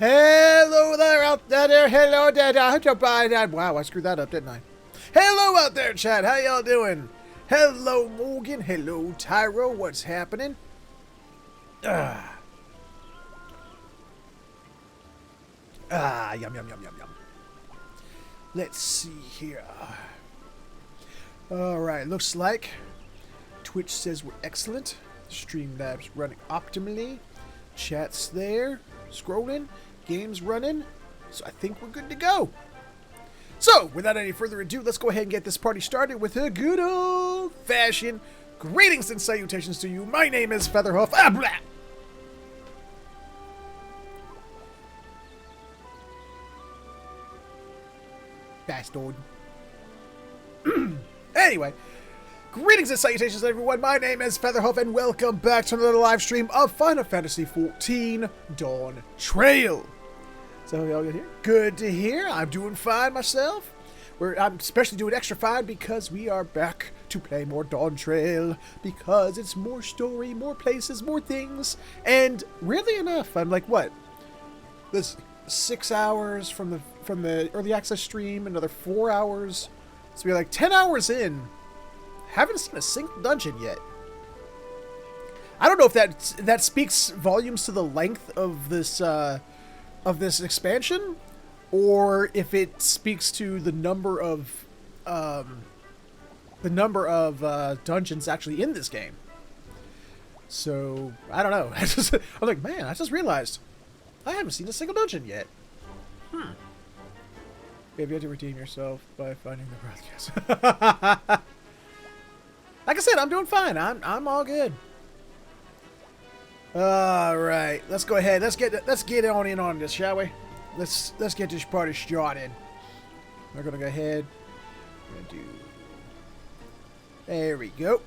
Hello there out there. Hello there. Wow, I screwed that up, didn't I? Hello out there, chat. How y'all doing? Hello, Morgan. Hello, Tyro. What's happening? Yum, yum, yum, yum, yum. Let's see here. Alright, looks like Twitch says we're excellent. Streamlabs running optimally. Chat's there. Scrolling. Game's running. So I think we're good to go. So, without any further ado, let's go ahead and get this party started with a good old-fashioned greetings and salutations to you. My name is FeatherHoof. Ah, blah! Bastard. Anyway, greetings and salutations everyone, my name is FeatherHoof and welcome back to another live stream of Final Fantasy XIV Dawntrail. So y'all good here? Good to hear. I'm doing fine myself. I'm especially doing extra fine because we are back to play more Dawntrail, because it's more story, more places, more things, and weirdly enough, I'm like, what? This 6 hours from the early access stream, another 4 hours. So we're like 10 hours in. Haven't seen a single dungeon yet. I don't know if that speaks volumes to the length of this expansion, or if it speaks to the number of dungeons actually in this game. So I don't know. I'm like, man, I just realized I haven't seen a single dungeon yet. Maybe you have to redeem yourself by finding the broadcast. Like I said, I'm doing fine. I'm all good. All right, let's go ahead. Let's get on in on this, shall we? Let's get this party started. We're gonna go ahead. We're gonna do. There we go.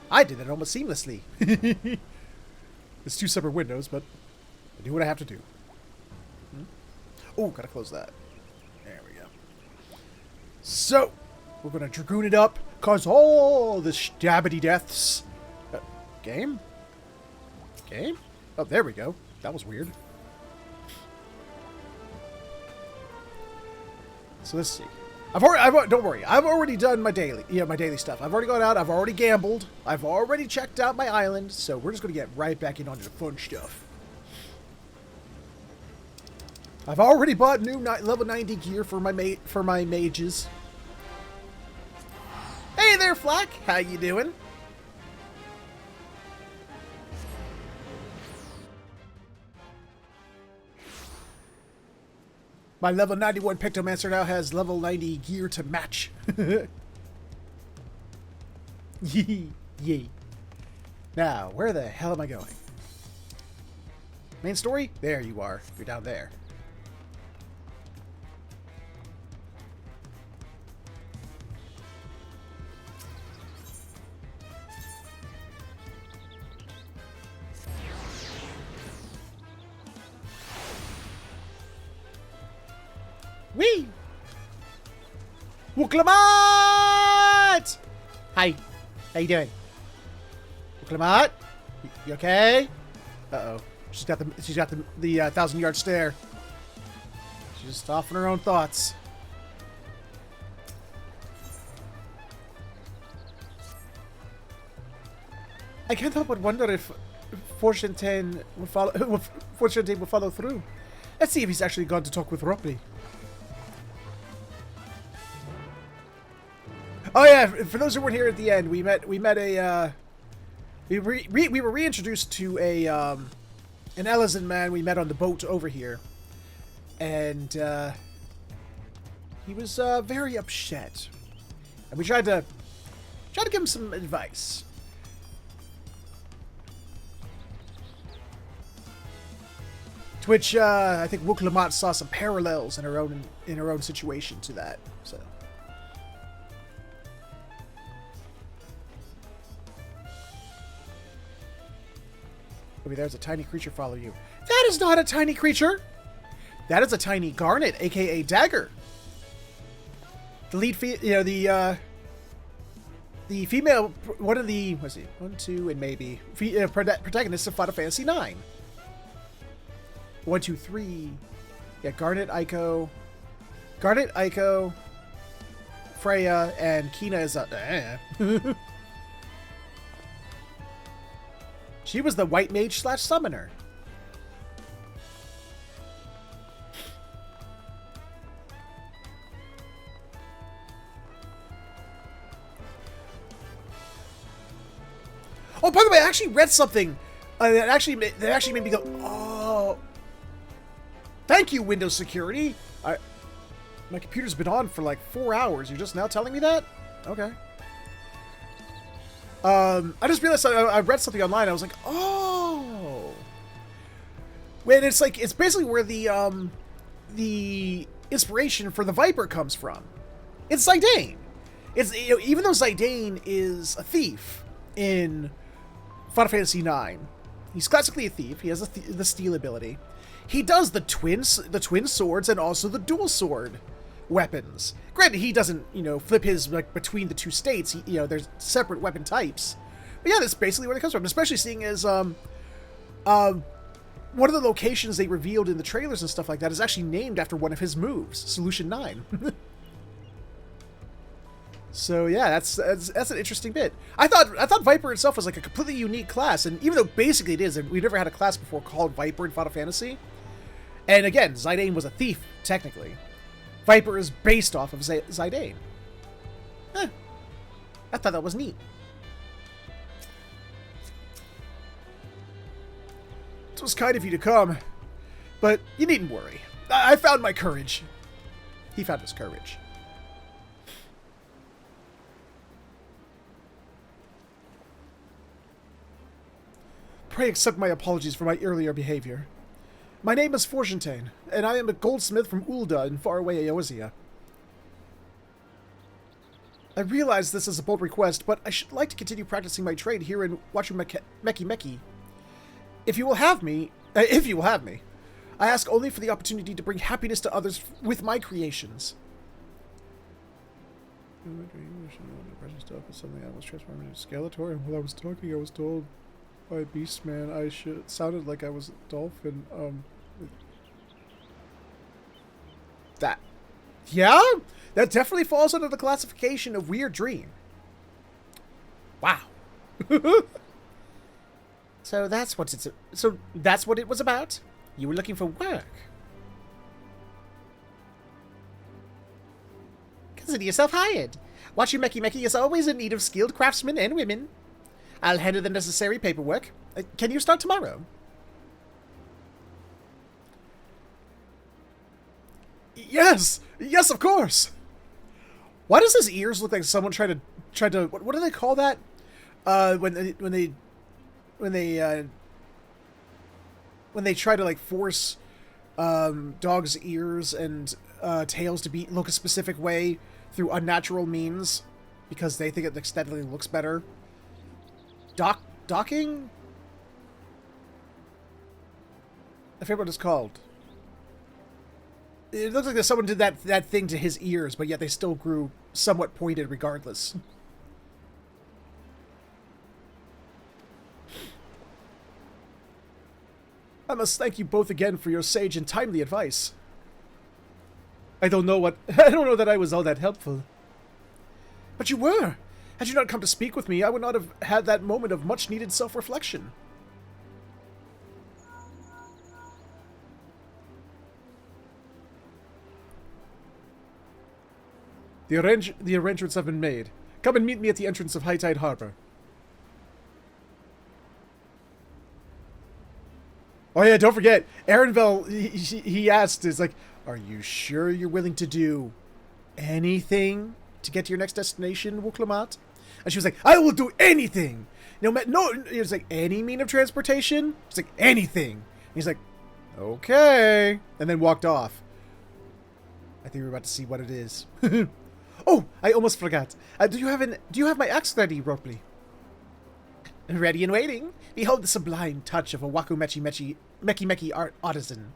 I did it almost seamlessly. It's two separate windows, but I do what I have to do. Oh, gotta close that. There we go. So, we're gonna dragoon it up, cause all the stabbity deaths. Game? Game? Oh, there we go. That was weird. So let's see. Don't worry. I've already done my daily stuff. I've already gone out. I've already gambled. I've already checked out my island. So we're just gonna get right back in onto the fun stuff. I've already bought new level 90 gear for my mages. Hey there, Flack. How you doing? My level 91 Pictomancer now has level 90 gear to match. Yee. Now, where the hell am I going? Main story? There you are. You're down there. Wee! Wuklamat! Hi. How you doing? Wuklamat? You okay? Uh-oh. She's got the 1,000-yard stare. She's just off in her own thoughts. I can't help but wonder if Fortune will follow through. Let's see if he's actually gone to talk with Roppy. Oh yeah, for those who weren't here at the end, we were reintroduced to an Elysian man we met on the boat over here, and he was very upset, and we tried to give him some advice. To which I think Wuklamat saw some parallels in her own situation to that. So. Maybe there's a tiny creature following you. That is not a tiny creature. That is a tiny garnet, aka dagger. The lead, the female, one of the, let's see, 1, 2, and maybe protagonists of Final Fantasy IX. 1, 2, 3, Yeah, Garnet, Ico, Freya, and Kina is a... She was the white mage / summoner. Oh, by the way, I actually read something that actually made me go, oh. Thank you, Windows Security. My computer's been on for like 4 hours. You're just now telling me that? Okay. I just realized I read something online. I was like, oh. When it's like, it's basically where the inspiration for the Viper comes from. It's Zidane. It's, you know, even though Zidane is a thief in Final Fantasy IX, he's classically a thief. He has the steal ability. He does the twin swords and also the dual sword weapons. Granted, he doesn't, you know, flip his like between the two states. He, you know, there's separate weapon types. But yeah, that's basically where it comes from. Especially seeing as one of the locations they revealed in the trailers and stuff like that is actually named after one of his moves, Solution 9. So yeah, that's an interesting bit. I thought Viper itself was like a completely unique class, and even though basically it is, and we've never had a class before called Viper in Final Fantasy. And again, Zidane was a thief technically. Viper is based off of Zidane. I thought that was neat. It was kind of you to come, but you needn't worry. I found my courage. He found his courage. Pray accept my apologies for my earlier behavior. My name is Forgentane, and I am a goldsmith from Ul'dah in faraway Eorzea. I realize this is a bold request, but I should like to continue practicing my trade here in Miqo'te. If you will have me, I ask only for the opportunity to bring happiness to others with my creations. Suddenly I was transformed into Skeletor, and while I was talking, I was told by Beastman I sounded like I was a dolphin. That definitely falls under the classification of weird dream. Wow. So that's what it was about? You were looking for work? Consider yourself hired. Miqo'te is always in need of skilled craftsmen and women. I'll handle the necessary paperwork. Can you start tomorrow? Yes! Yes, of course! Why does his ears look like someone tried to what do they call that? When they try to like force dogs' ears and tails to look a specific way through unnatural means because they think it aesthetically looks better. Docking? I forget what it's called. It looks like someone did that thing to his ears, but yet they still grew somewhat pointed regardless. I must thank you both again for your sage and timely advice. I don't know that I was all that helpful. But you were! Had you not come to speak with me, I would not have had that moment of much-needed self-reflection. The arrangements have been made. Come and meet me at the entrance of High Tide Harbor. Oh yeah, don't forget, Arenville, he asked, is like, are you sure you're willing to do anything to get to your next destination, Wuklamot? And she was like, I will do anything! No, it was like, any mean of transportation? It's like, anything! And he's like, okay. And then walked off. I think we're about to see what it is. Oh, I almost forgot. Do you have my axe ready, Ropley? Ready and waiting. Behold the sublime touch of a Miqo'te art artisan.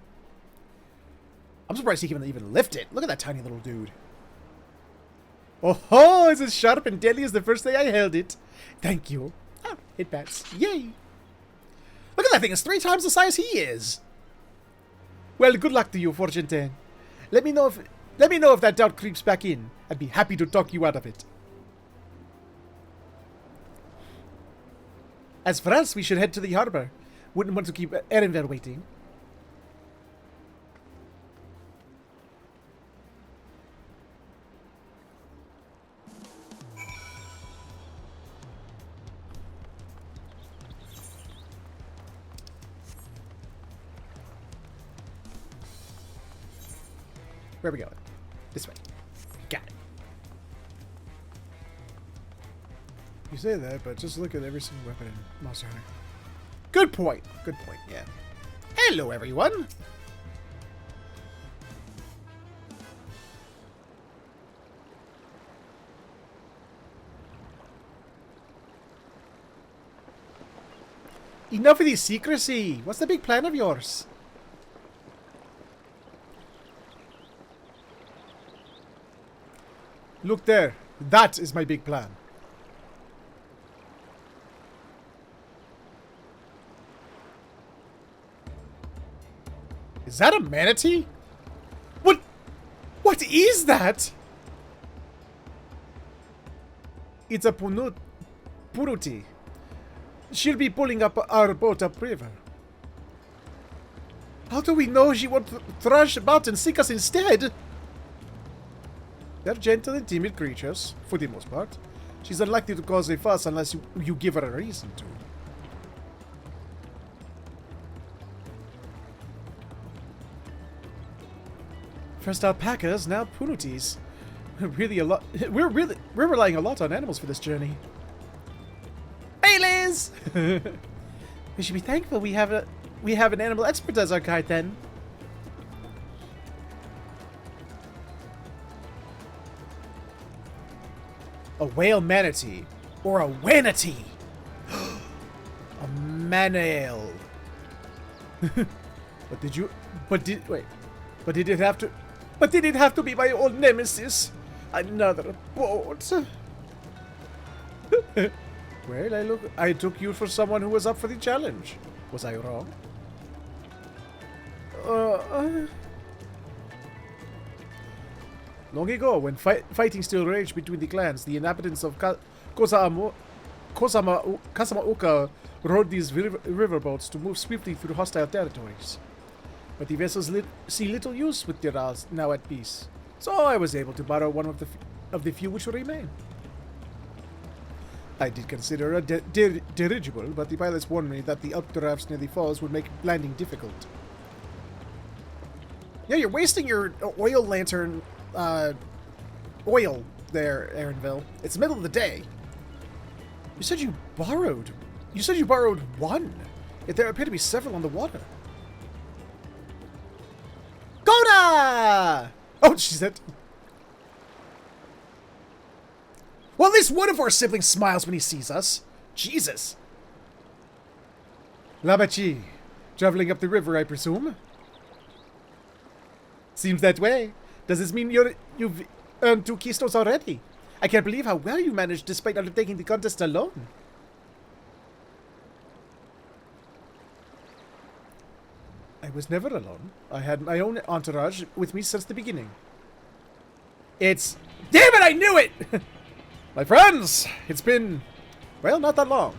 I'm surprised he can even lift it. Look at that tiny little dude. Oh ho! It's as sharp and deadly as the first day I held it. Thank you. Oh, hit bats. Yay! Look at that thing. It's 3 times the size he is. Well, good luck to you, Fortune 10. Let me know if that doubt creeps back in. I'd be happy to talk you out of it. As for us, we should head to the harbor. Wouldn't want to keep Erenver waiting. Where are we going? This way. Got it. You say that, but just look at every single weapon in Monster Hunter. Good point. Good point, yeah. Hello, everyone. Enough of this secrecy. What's the big plan of yours? Look there. That is my big plan. Is that a manatee? What? What is that? It's a puruti. She'll be pulling up our boat upriver. How do we know she won't thrash about and sink us instead? They're gentle and timid creatures, for the most part. She's unlikely to cause a fuss unless you give her a reason to. First alpacas, now punutis. We're relying a lot on animals for this journey. Hey, Liz! We should be thankful we have an animal expert as our guide then. A whale manatee. Or a wanatee. A manale. But did it have to be my old nemesis? Another boat. Well, I took you for someone who was up for the challenge. Was I wrong? Long ago, when fighting still raged between the clans, the inhabitants of Kozama'uka rode these riverboats to move swiftly through hostile territories. But the vessels see little use with their now at peace, so I was able to borrow one of the few which remain. I did consider a dirigible, but the pilots warned me that the updrafts near the falls would make landing difficult. Yeah, you're wasting your oil lantern oil there, Erenville. It's the middle of the day. You said you borrowed one. Yet there appear to be several on the water. Goda! Oh, she said. Well, at least one of our siblings smiles when he sees us. Jesus. Labachi. Traveling up the river, I presume? Seems that way. Does this mean you've earned 2 keystones already? I can't believe how well you managed despite undertaking the contest alone. I was never alone. I had my own entourage with me since the beginning. It's... Damn it, I knew it! My friends, it's been... well, not that long.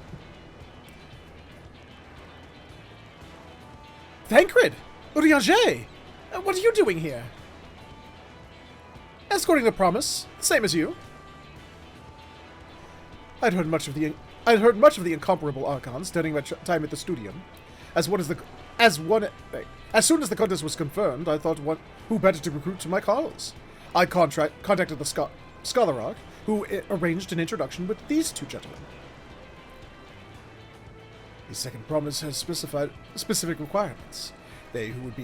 Thancred! Urianger! What are you doing here? Escorting the promise, same as you. I'd heard much of the incomparable Archons during my time at the Studium. As soon as the contest was confirmed, I thought, who better to recruit to my cause? I contacted the Scholar Arch, who arranged an introduction with these 2 gentlemen. The second promise has specified specific requirements. They who would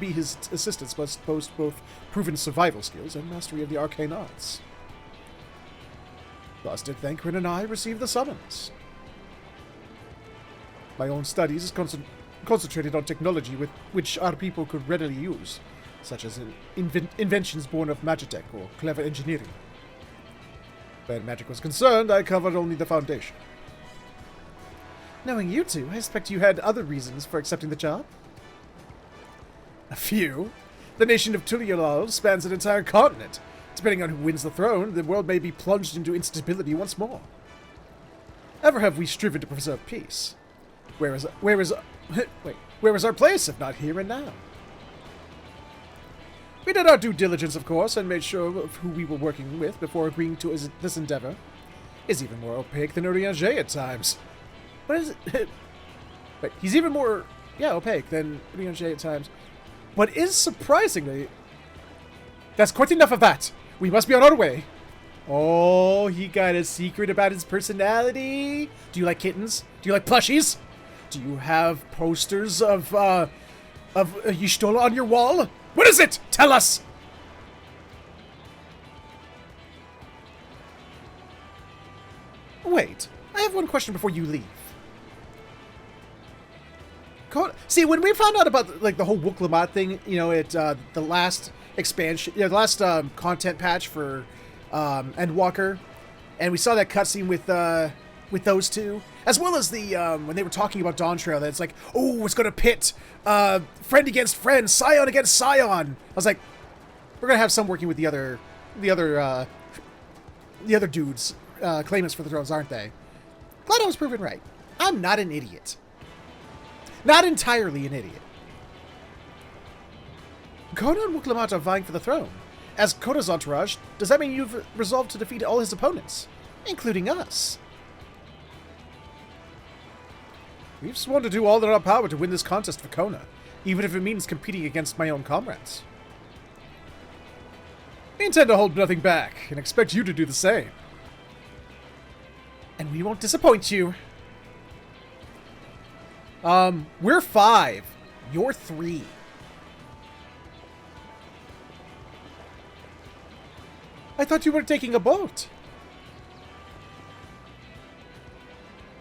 be his assistants must boast both proven survival skills and mastery of the arcane arts. Thus did Thancred and I receive the summons. My own studies is concentrated on technology which our people could readily use, such as inventions born of magitech or clever engineering. Where magic was concerned, I covered only the foundation. Knowing you two, I expect you had other reasons for accepting the job? A few. The nation of Tuliolal spans an entire continent. Depending on who wins the throne, the world may be plunged into instability once more. Ever have we striven to preserve peace? Where is our place if not here and now? We did our due diligence, of course, and made sure of who we were working with before agreeing to this endeavor. Is even more opaque than Urianger at times. What is it? Wait, he's even more, opaque than Urianger at times. But is surprisingly... That's quite enough of that. We must be on our way. Oh, he got a secret about his personality. Do you like kittens? Do you like plushies? Do you have posters of Y'shtola on your wall? What is it? Tell us! Wait, I have one question before you leave. See, when we found out about like the whole Wooklamot thing, the last expansion, the last content patch for Endwalker, and we saw that cutscene with those two, as well as the when they were talking about Dawntrail, that it's like, oh, it's gonna pit friend against friend, Scion against Scion. I was like, we're gonna have some working with the other dudes, claimants for the thrones, aren't they? Glad I was proven right. I'm not an idiot. Not entirely an idiot. Kona and Wooklamot are vying for the throne. As Kona's entourage, does that mean you've resolved to defeat all his opponents, including us? We've sworn to do all in our power to win this contest for Kona, even if it means competing against my own comrades. We intend to hold nothing back, and expect you to do the same. And we won't disappoint you. We're 5. You're 3. I thought you were taking a boat.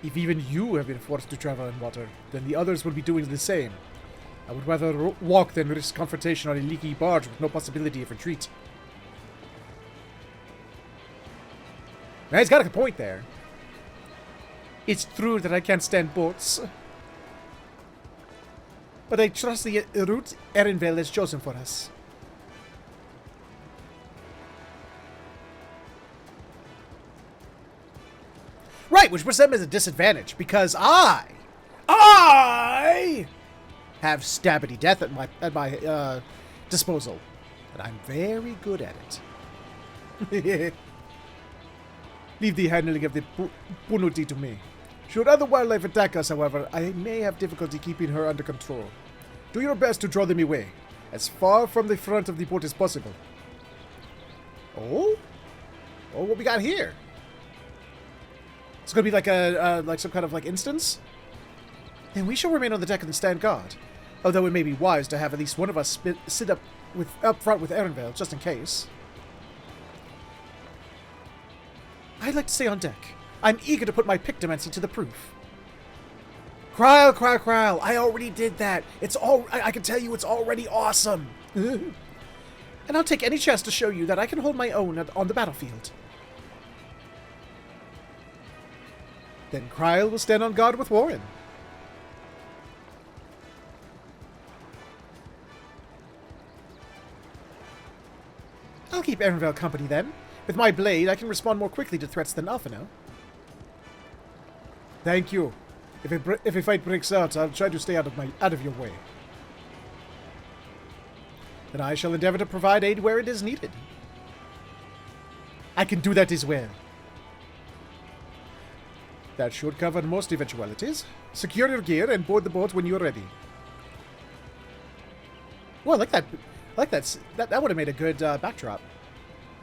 If even you have been forced to travel in water, then the others will be doing the same. I would rather walk than risk confrontation on a leaky barge with no possibility of retreat. Now, he's got a good point there. It's true that I can't stand boats. But I trust the route Erenvale has chosen for us. Right, which puts them as a disadvantage, because I have stabbity death at my disposal, and I'm very good at it. Leave the handling of the Bunuti to me. Should other wildlife attack us, however, I may have difficulty keeping her under control. Do your best to draw them away, as far from the front of the boat as possible. Oh? Oh, what we got here? It's gonna be like like some kind of like instance? Then we shall remain on the deck and stand guard. Although it may be wise to have at least one of us sit up front with Erenvale, just in case. I'd like to stay on deck. I'm eager to put my Pictomancy to the proof. Kryl, I already did that. I can tell you it's already awesome. And I'll take any chance to show you that I can hold my own on the battlefield. Then Kryl will stand on guard with Warren. I'll keep Erenvale company then. With my blade, I can respond more quickly to threats than Alphino. Thank you. If a fight breaks out, I'll try to stay out of your way. Then I shall endeavor to provide aid where it is needed. I can do that as well. That should cover most eventualities. Secure your gear and board the boat when you're ready. Well, I like that. That would have made a good backdrop.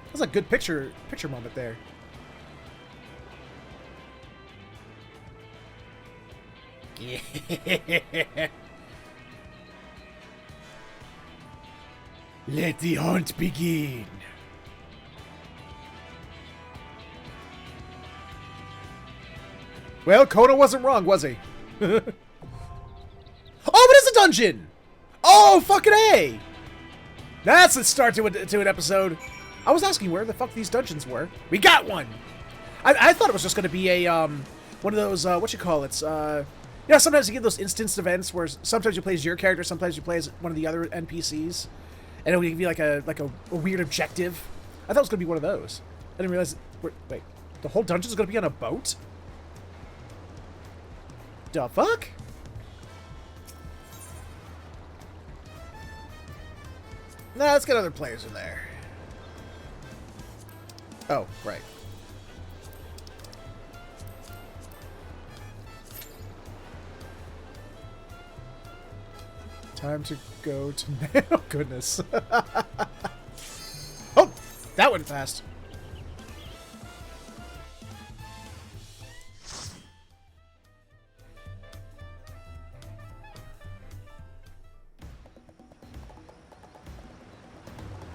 That was a good picture moment there. Let the hunt begin. Well, Kona wasn't wrong, was he? Oh, it is a dungeon! Oh, fucking A! That's the start to an episode. I was asking where the fuck these dungeons were. We got one! I thought it was just going to be a, one of those, Yeah, sometimes you get those instance events where sometimes you play as your character, sometimes you play as one of the other NPCs, and it'll give you like a weird objective. I thought it was gonna be one of those. I didn't realize. Wait, the whole dungeon is gonna be on a boat? The fuck? Nah, let's get other players in there. Oh, right. Time to go to... Oh, goodness. Oh, that went fast.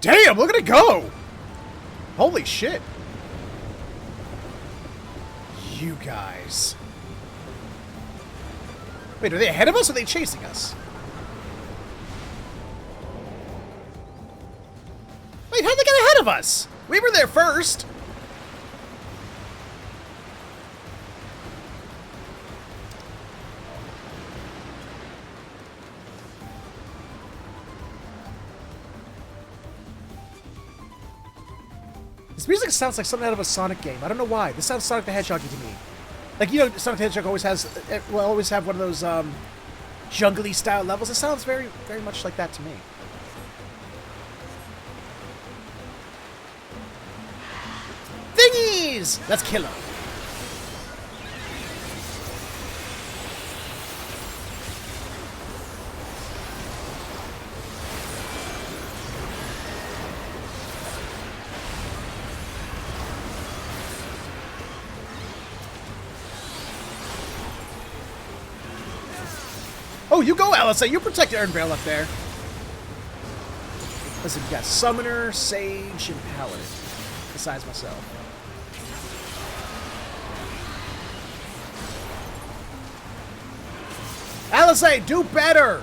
Damn, look at it go! Holy shit. You guys. Wait, are they ahead of us or are they chasing us? Wait, how'd they get ahead of us? We were there first. This music sounds like something out of a Sonic game. I don't know why. This sounds Sonic the Hedgehog-y to me. Like, you know, Sonic the Hedgehog always has, will always have one of those jungly style levels. It sounds very, very much like that to me. Thingies! Let's kill them. Oh, you go, Alice. You protect Ernvale up there. Listen, you got Summoner, Sage, and Paladin. Besides myself. Alice, do better!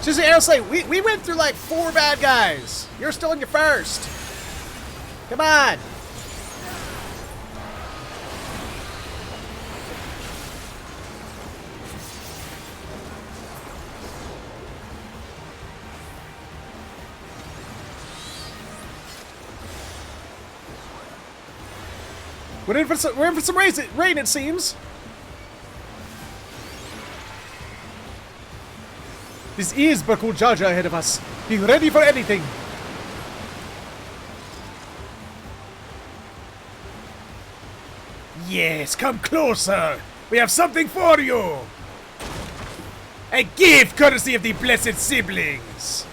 Seriously, Alice, we went through like 4 bad guys. You're still in your first. Come on. We're in for some rain, it seems. This is Bakul Jaja ahead of us. Be ready for anything. Yes, come closer. We have something for you. A gift courtesy of the blessed siblings.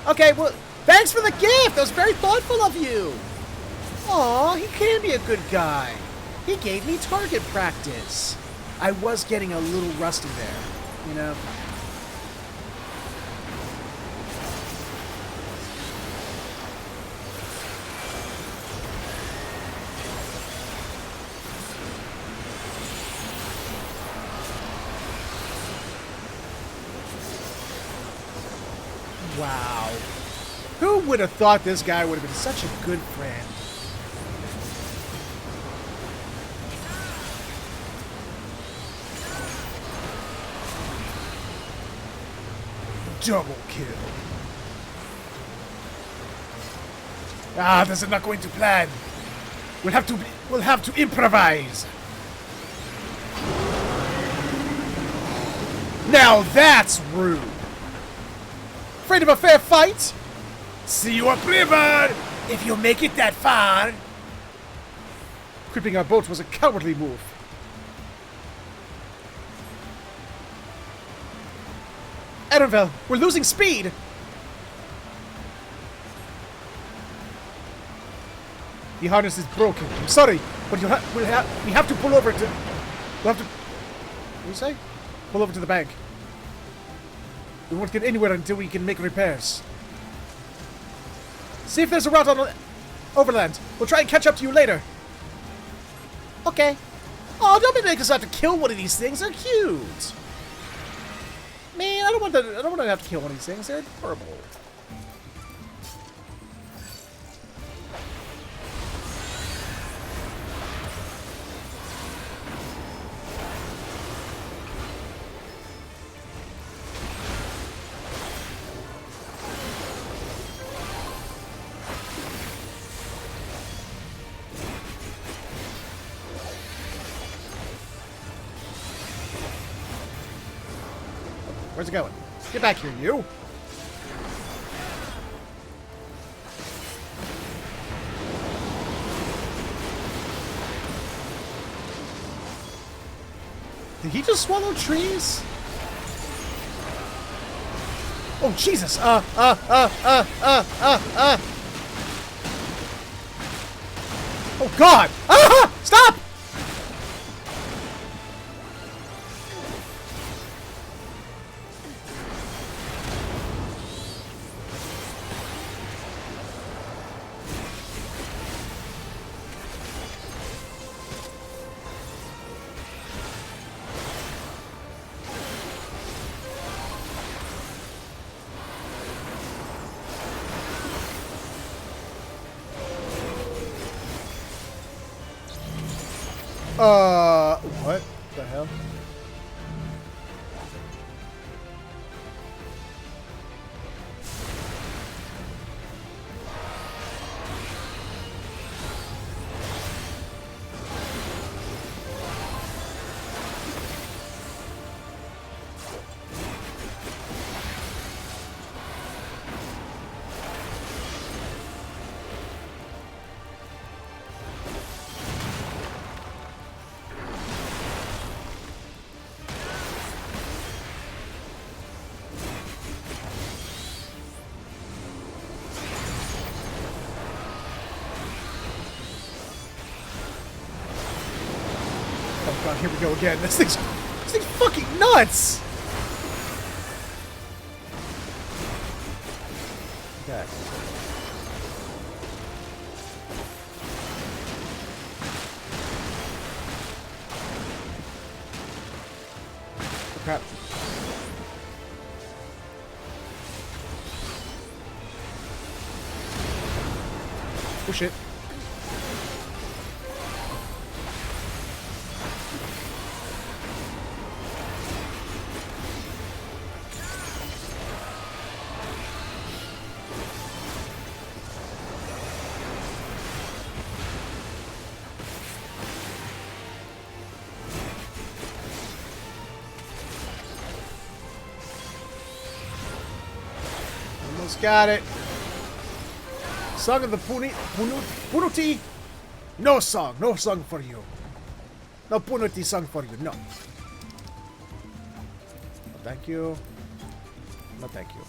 Okay, well, thanks for the gift. That was very thoughtful of you. Aw, he can be a good guy. He gave me target practice. I was getting a little rusty there, you know. Wow. Who would have thought this guy would have been such a good friend? Double kill. Ah, this is not going to plan. We'll have to improvise. Now that's rude. Afraid of a fair fight? See you up river if you make it that far. Crippling our boat was a cowardly move. Ernvale, we're losing speed. The harness is broken. I'm sorry, but we have to pull over to. We'll have to. What do you say? Pull over to the bank. We won't get anywhere until we can make repairs. See if there's a route on. Overland. We'll try and catch up to you later. Okay. Oh, don't make us have to kill one of these things. They're cute. Man, I don't want to have to kill one of these things. They're adorable. Where's it going? Get back here, you! Did he just swallow trees? Oh, Jesus! Oh, God! Ah! Stop! What the hell? Oh God, here we go again. This thing's fucking nuts! Okay. Oh, crap. Oh shit. Got it. Song of the Punuti. No song for you. No Punuti song for you. No. No, thank you. No, thank you.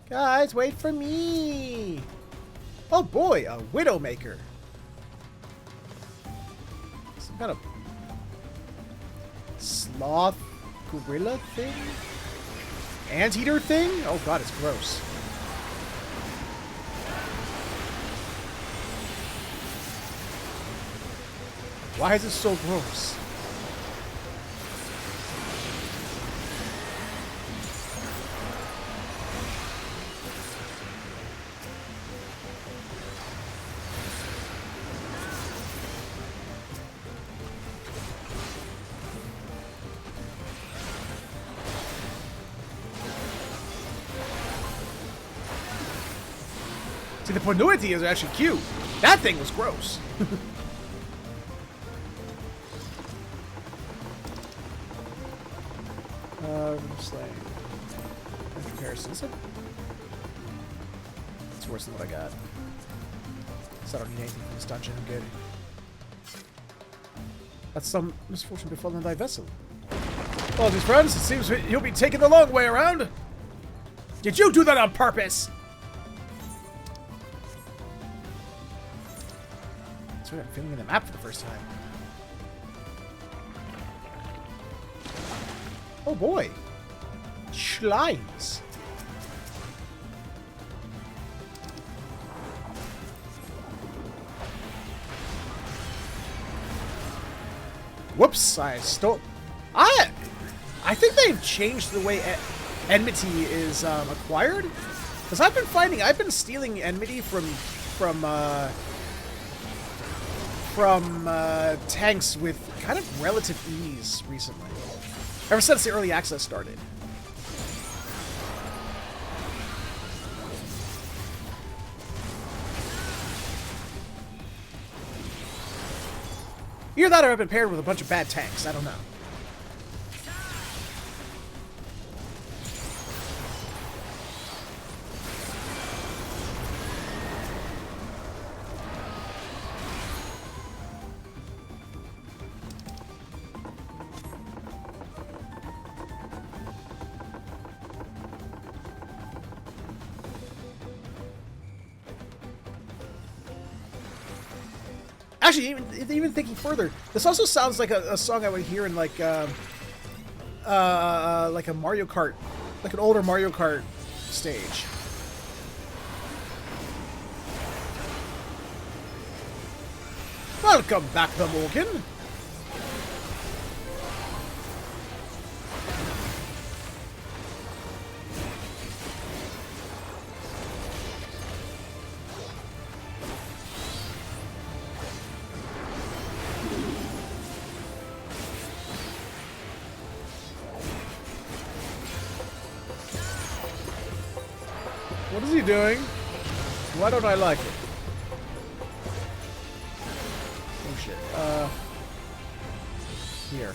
Guys, wait for me! Oh boy, a Widowmaker. Some kind of sloth gorilla thing? Anteater thing? Oh god, it's gross. Why is it so gross? See, the Ponuity is actually cute. That thing was gross. Slaying. In comparison, is it? It's worse than what I got. So I don't need anything from this dungeon. I'm good. That's some misfortune befallen thy vessel. Apologies, friends. It seems you'll be taking the long way around. Did you do that on purpose? That's right, I'm filling in the map for the first time. Oh boy. Schlimes. Whoops, I stole... I think they've changed the way enmity is acquired. Because I've been stealing enmity from tanks with kind of relative ease recently. Ever since the early access started. Either that or I've been paired with a bunch of bad tanks. I don't know. Actually, even thinking further, this also sounds like a song I would hear in like a Mario Kart, like an older Mario Kart stage. Welcome back, the Morgan. What is he doing? Why don't I like it? Oh shit. Here.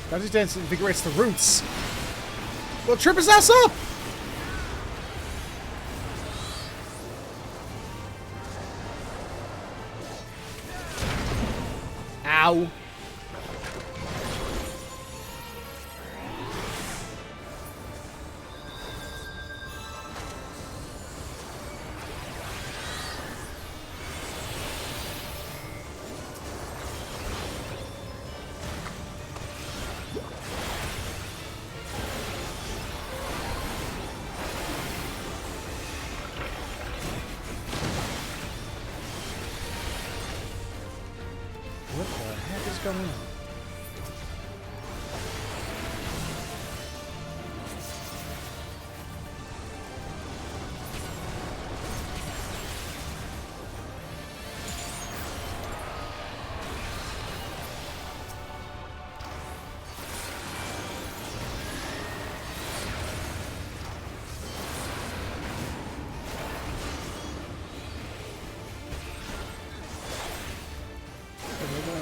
Bounty Dance invigorates the roots. Well, trip his ass up! Ow. What the heck is going on?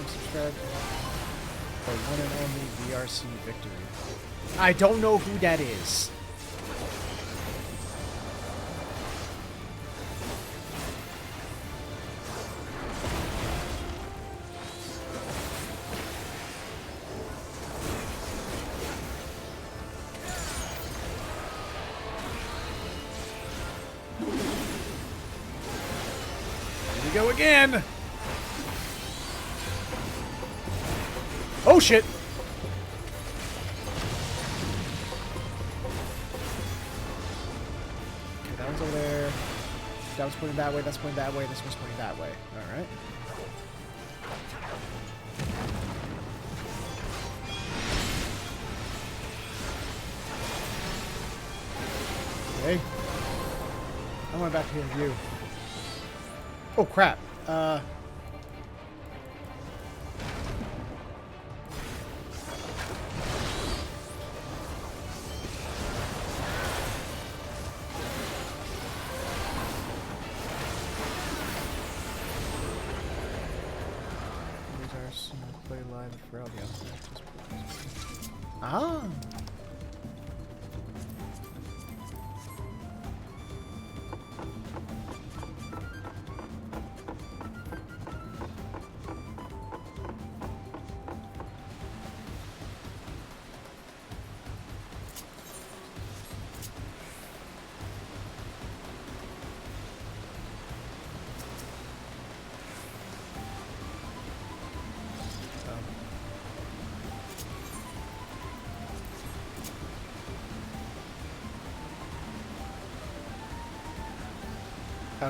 Subscribe for one and only VRC victory. I don't know who that is. Here we go again. Oh shit! Okay, that one's over there. That one's pointing that way, that's pointing that way, this one's pointing that way. Alright. Okay. I went back to your view. Oh crap. Play live for audio. Ah.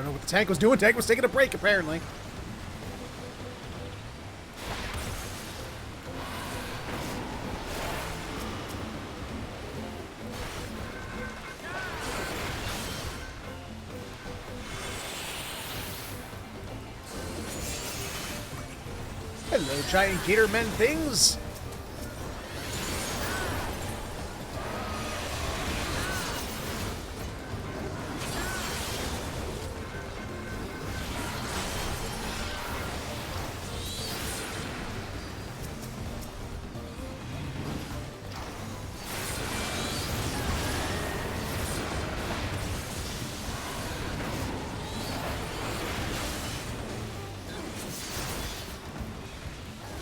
don't know what the tank was doing. Tank was taking a break, apparently. Hello, giant gator men things.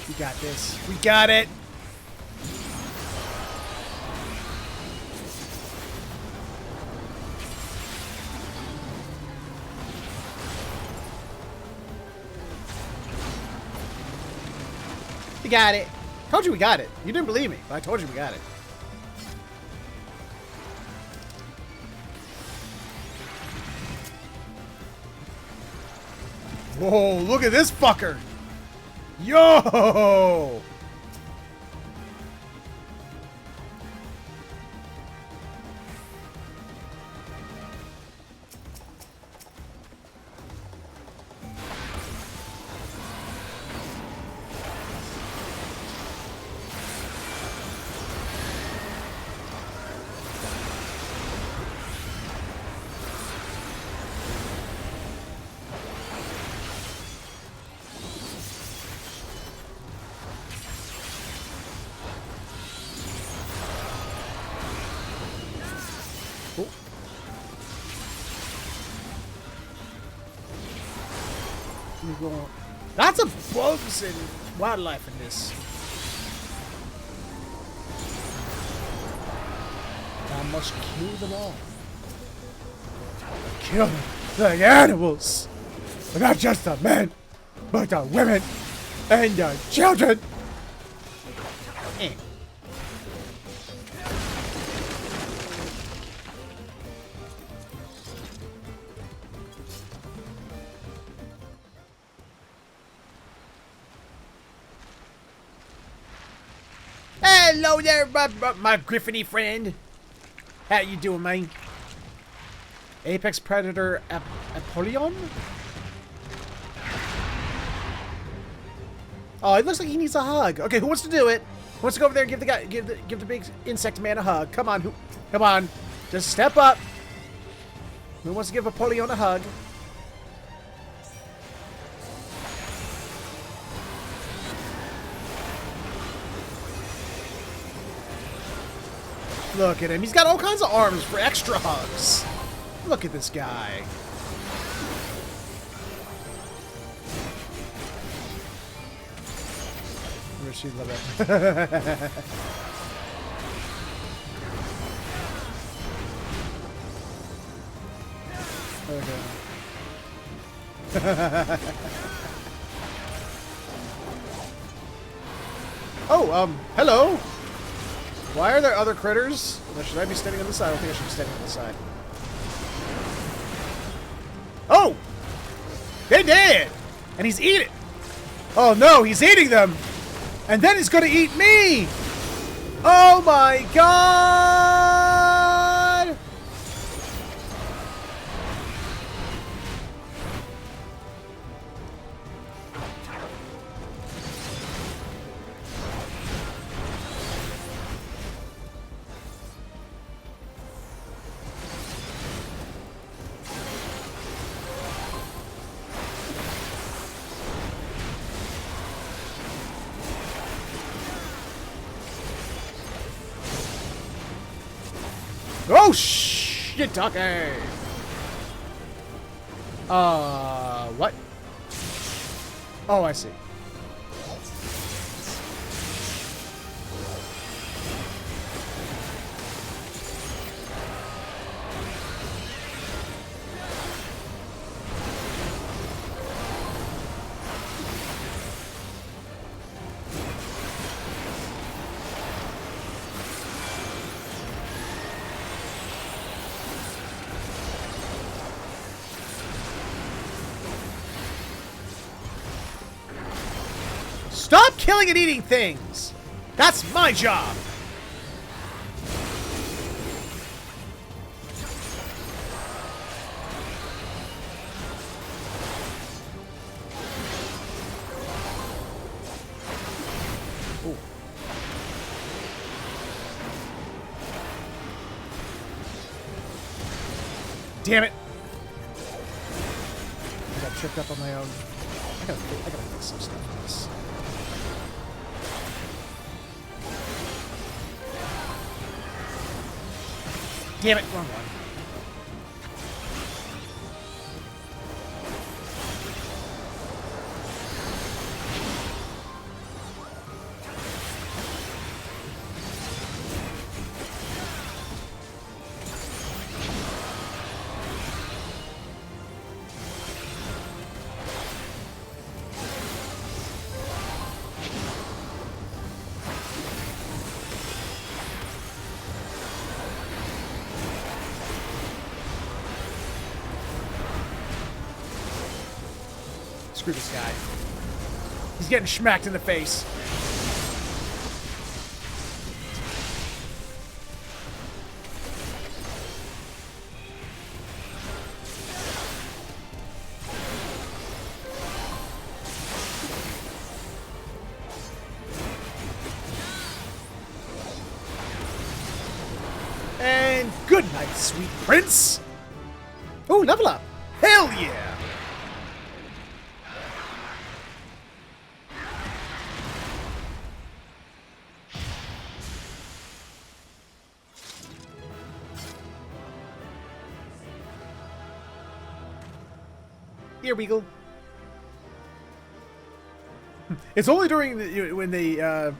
We got this. We got it. We got it. Told you we got it. You didn't believe me, but I told you we got it. Whoa, look at this fucker. Yo! Lots of bugs and wildlife in this. I must kill them all. Kill the animals. But not just the men, but the women and the children. Eh. Hello there, my Griffiny friend. How you doing, man? Apex Predator Apollyon? Oh, it looks like he needs a hug. Okay, who wants to do it? Who wants to go over there and give the big insect man a hug? Come on, come on. Just step up. Who wants to give Apollyon a hug? Look at him. He's got all kinds of arms for extra hugs. Look at this guy. Where's she? Love it. Oh, hello. Why are there other critters? Should I be standing on the side? I don't think I should be standing on the side. Oh! They did! And he's eating. Oh no, he's eating them! And then he's gonna eat me! Oh my god! Oh, shit, okay. What? Oh, I see. Stop killing and eating things! That's my job! Ooh. Damn it! I got tripped up on my own. I gotta fix some stuff in this. Damn it, wrong one. Screw this guy. He's getting schmacked in the face. And good night, sweet prince. Oh, level up. Hell yeah. Here we go. It's only during when the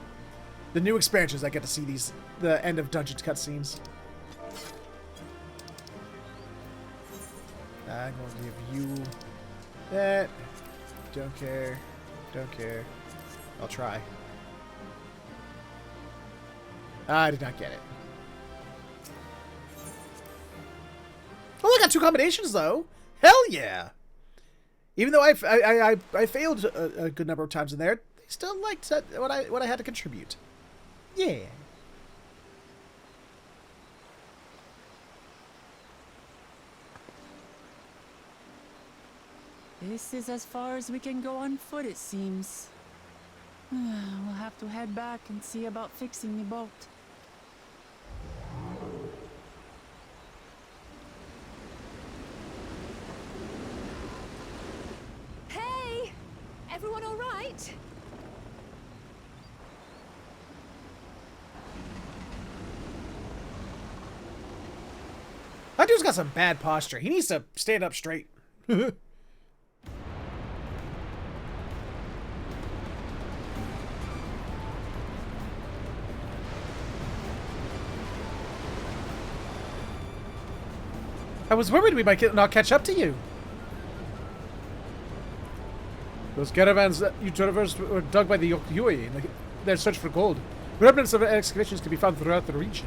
new expansions I get to see the end of dungeon cutscenes. I'm going to give you that. Don't care. Don't care. I'll try. I did not get it. Oh, I got 2 combinations though. Hell yeah! Even though I failed a good number of times in there, they still liked what I had to contribute. Yeah. This is as far as we can go on foot, it seems. We'll have to head back and see about fixing the boat. Hey! Everyone all right? That dude's got some bad posture. He needs to stand up straight. I was worried we might not catch up to you. Those caravans that you traversed were dug by the Yokuyui in their search for gold. Remnants of excavations can be found throughout the region.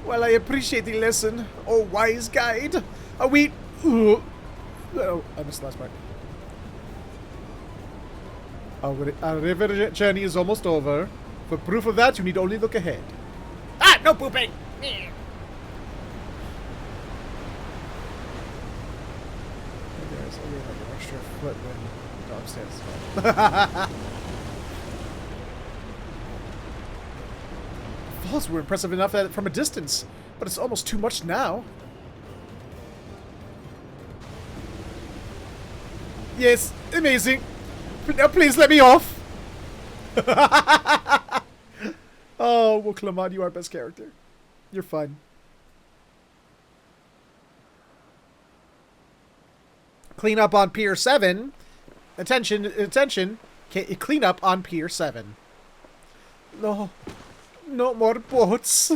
Well, I appreciate the lesson, oh wise guide. Oh, I missed the last part. Our river journey is almost over. For proof of that, you need only look ahead. Ah, no pooping! There's only like an extra foot when the dog stands. Falls were impressive enough from a distance, but it's almost too much now. Yes, amazing. Now please let me off. Oh, well, Clement, you are best character. You're fun. Clean up on Pier 7. Attention, attention. Clean up on Pier 7. No. No more boats.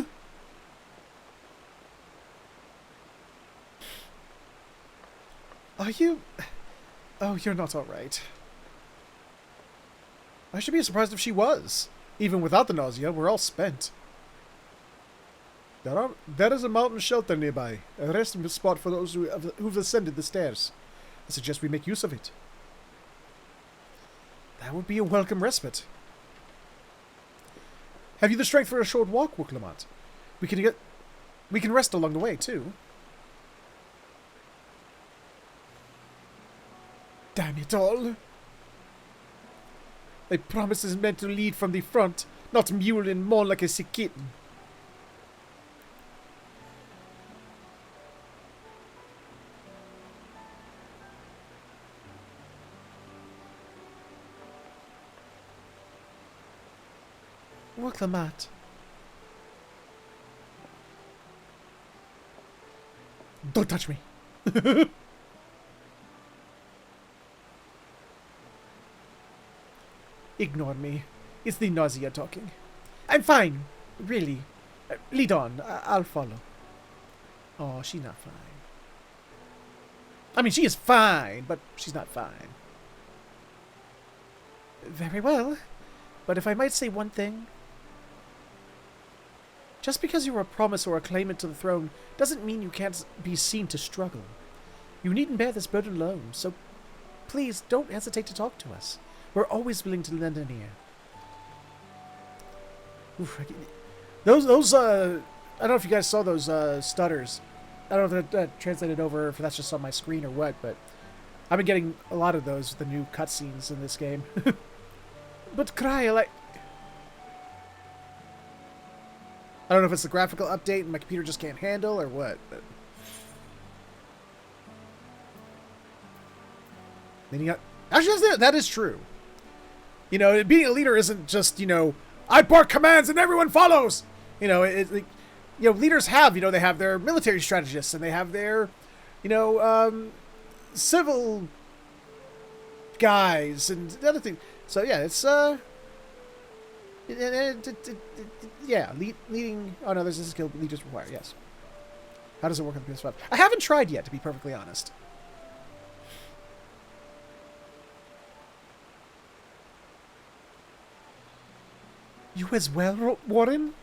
Are you... Oh, you're not alright. I should be surprised if she was. Even without the nausea, we're all spent. There is a mountain shelter nearby. A resting spot for those who've ascended the stairs. I suggest we make use of it. That would be a welcome respite. Have you the strength for a short walk, Wooklamant? We can rest along the way, too. Damn it all. A promise is meant to lead from the front, not mule and mourn like a sick kitten. Wooklamant. Don't touch me. Ignore me. It's the nausea talking. I'm fine. Really. Lead on. I'll follow. Oh, she's not fine. I mean, she is fine, but she's not fine. Very well. But if I might say one thing... Just because you're a promise or a claimant to the throne doesn't mean you can't be seen to struggle. You needn't bear this burden alone, so please don't hesitate to talk to us. We're always willing to lend an ear. Oof, I don't know if you guys saw those stutters. I don't know if that translated over, if that's just on my screen or what, but I've been getting a lot of those with the new cutscenes in this game. But Kyle, I don't know if it's the graphical update and my computer just can't handle or what, but... Actually, that is true. You know, being a leader isn't just, you know, I bark commands and everyone follows! You know, leaders have, they have their military strategists and they have their, civil guys and the other thing. So, yeah, it's, yeah, leading... Oh, no, there's a skill leaders require, yes. How does it work on the PS5? I haven't tried yet, to be perfectly honest. You as well, Warren?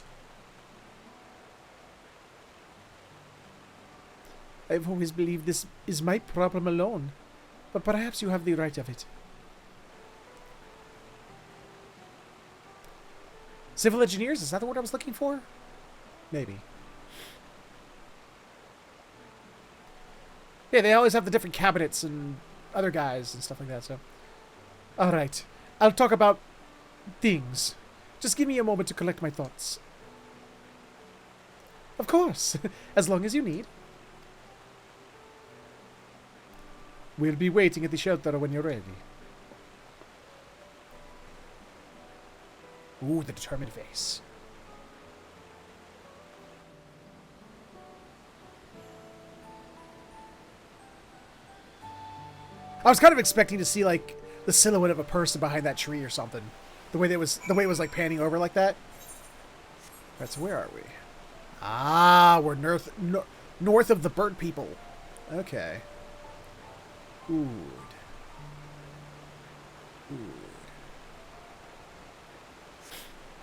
I've always believed this is my problem alone, but perhaps you have the right of it. Civil engineers? Is that the word I was looking for? Maybe. Yeah, they always have the different cabinets and other guys and stuff like that, so... Alright. I'll talk about... things. Just give me a moment to collect my thoughts. Of course. As long as you need. We'll be waiting at the shelter when you're ready. Ooh, the determined face. I was kind of expecting to see, like, the silhouette of a person behind that tree or something. The way it was like panning over like that. Right, so where are we? Ah, we're north of the bird people. Okay. Good.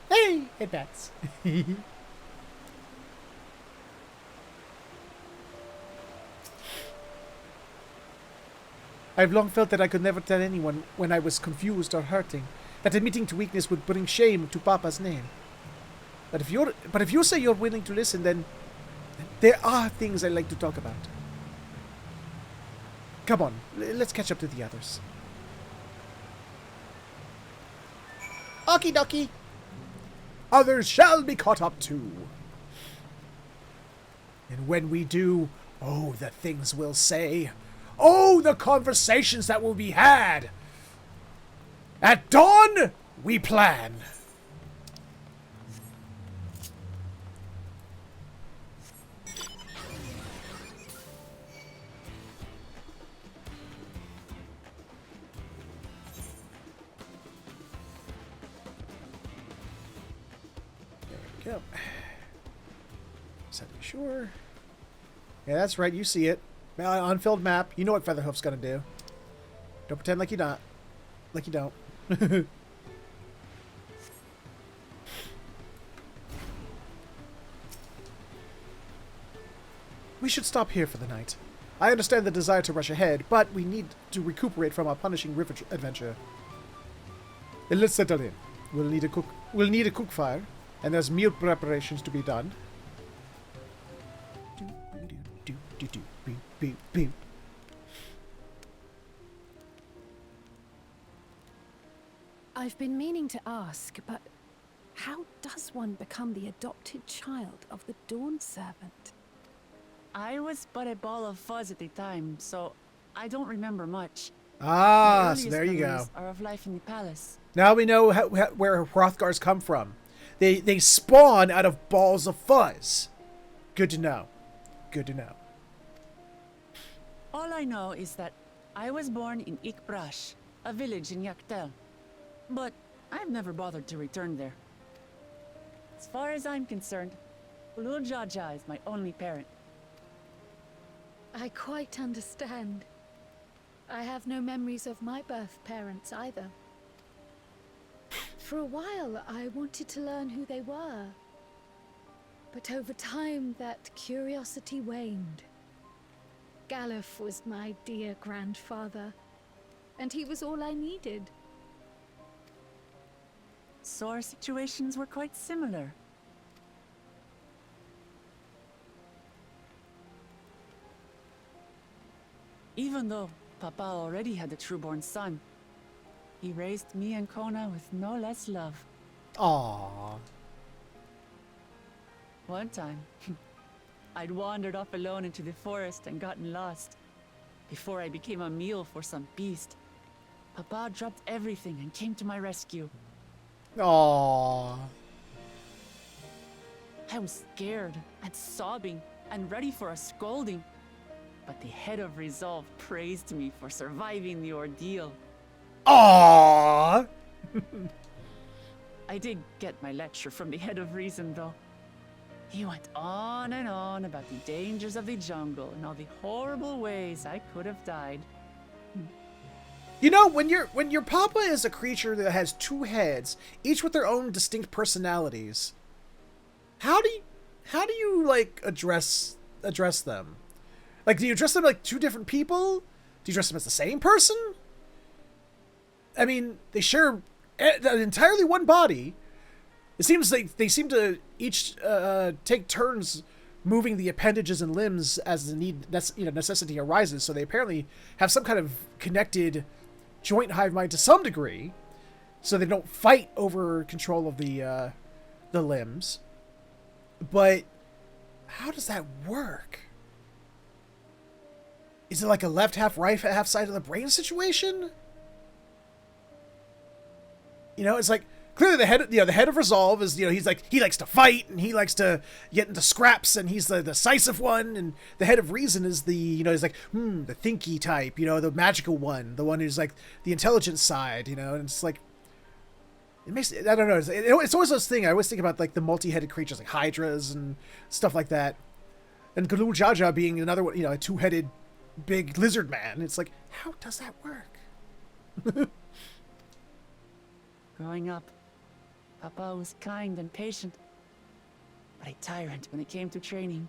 Hey, hey, bats. I've long felt that I could never tell anyone when I was confused or hurting, that admitting to weakness would bring shame to Papa's name. But if you say you're willing to listen, then there are things I'd like to talk about. Come on, let's catch up to the others. Okie dokie. Others shall be caught up too. And when we do, oh, the things we'll say. Oh, the conversations that will be had. At dawn, we plan. There we go. Just have to be sure. Yeah, that's right. You see it. Unfilled map. You know what FeatherHoof's gonna do. Don't pretend like you're not. Like you don't. We should stop here for the night. I understand the desire to rush ahead, but we need to recuperate from our punishing river adventure. Let's settle in. We'll need a cook. We'll need a cook fire, and there's meal preparations to be done. I've been meaning to ask, but how does one become the adopted child of the Dawn Servant? I was but a ball of fuzz at the time, so I don't remember much. Ah, My so earliest there you go. memories are of life in the palace. Now we know where Hrothgars come from. They spawn out of balls of fuzz. Good to know. Good to know. All I know is that I was born in Ikbrash, a village in Yaktel. But I've never bothered to return there. As far as I'm concerned, Ulul Jaja is my only parent. I quite understand. I have no memories of my birth parents either. For a while, I wanted to learn who they were. But over time, that curiosity waned. Galuf was my dear grandfather, and he was all I needed. So our situations were quite similar. Even though Papa already had a trueborn son, he raised me and Kona with no less love. Aww. One time, I'd wandered off alone into the forest and gotten lost. Before I became a meal for some beast, Papa dropped everything and came to my rescue. Aww. I was scared and sobbing and ready for a scolding. But the head of resolve praised me for surviving the ordeal. Aww. I did get my lecture from the head of reason, though. He went on and on about the dangers of the jungle and all the horrible ways I could have died. You know, when your papa is a creature that has two heads, each with their own distinct personalities, how do you like address them? Like, do you address them like two different people? Do you address them as the same person? I mean, they share entirely one body. It seems like they seem to each take turns moving the appendages and limbs as the necessity arises. So they apparently have some kind of connected joint hive mind to some degree, so they don't fight over control of the limbs. But how does that work? Is it like a left half, right half side of the brain situation? You know, it's like clearly the head of resolve is, he likes to fight and he likes to get into scraps and he's the decisive one, and the head of reason is the the thinky type, the magical one, the one who's like the intelligent side, and it's like it makes, I don't know, it's always those things. I always think about like the multi-headed creatures like hydras and stuff like that, and Ulul Jaja being another one, a two-headed big lizard man. It's like, how does that work? Growing up, Papa was kind and patient, but a tyrant when it came to training.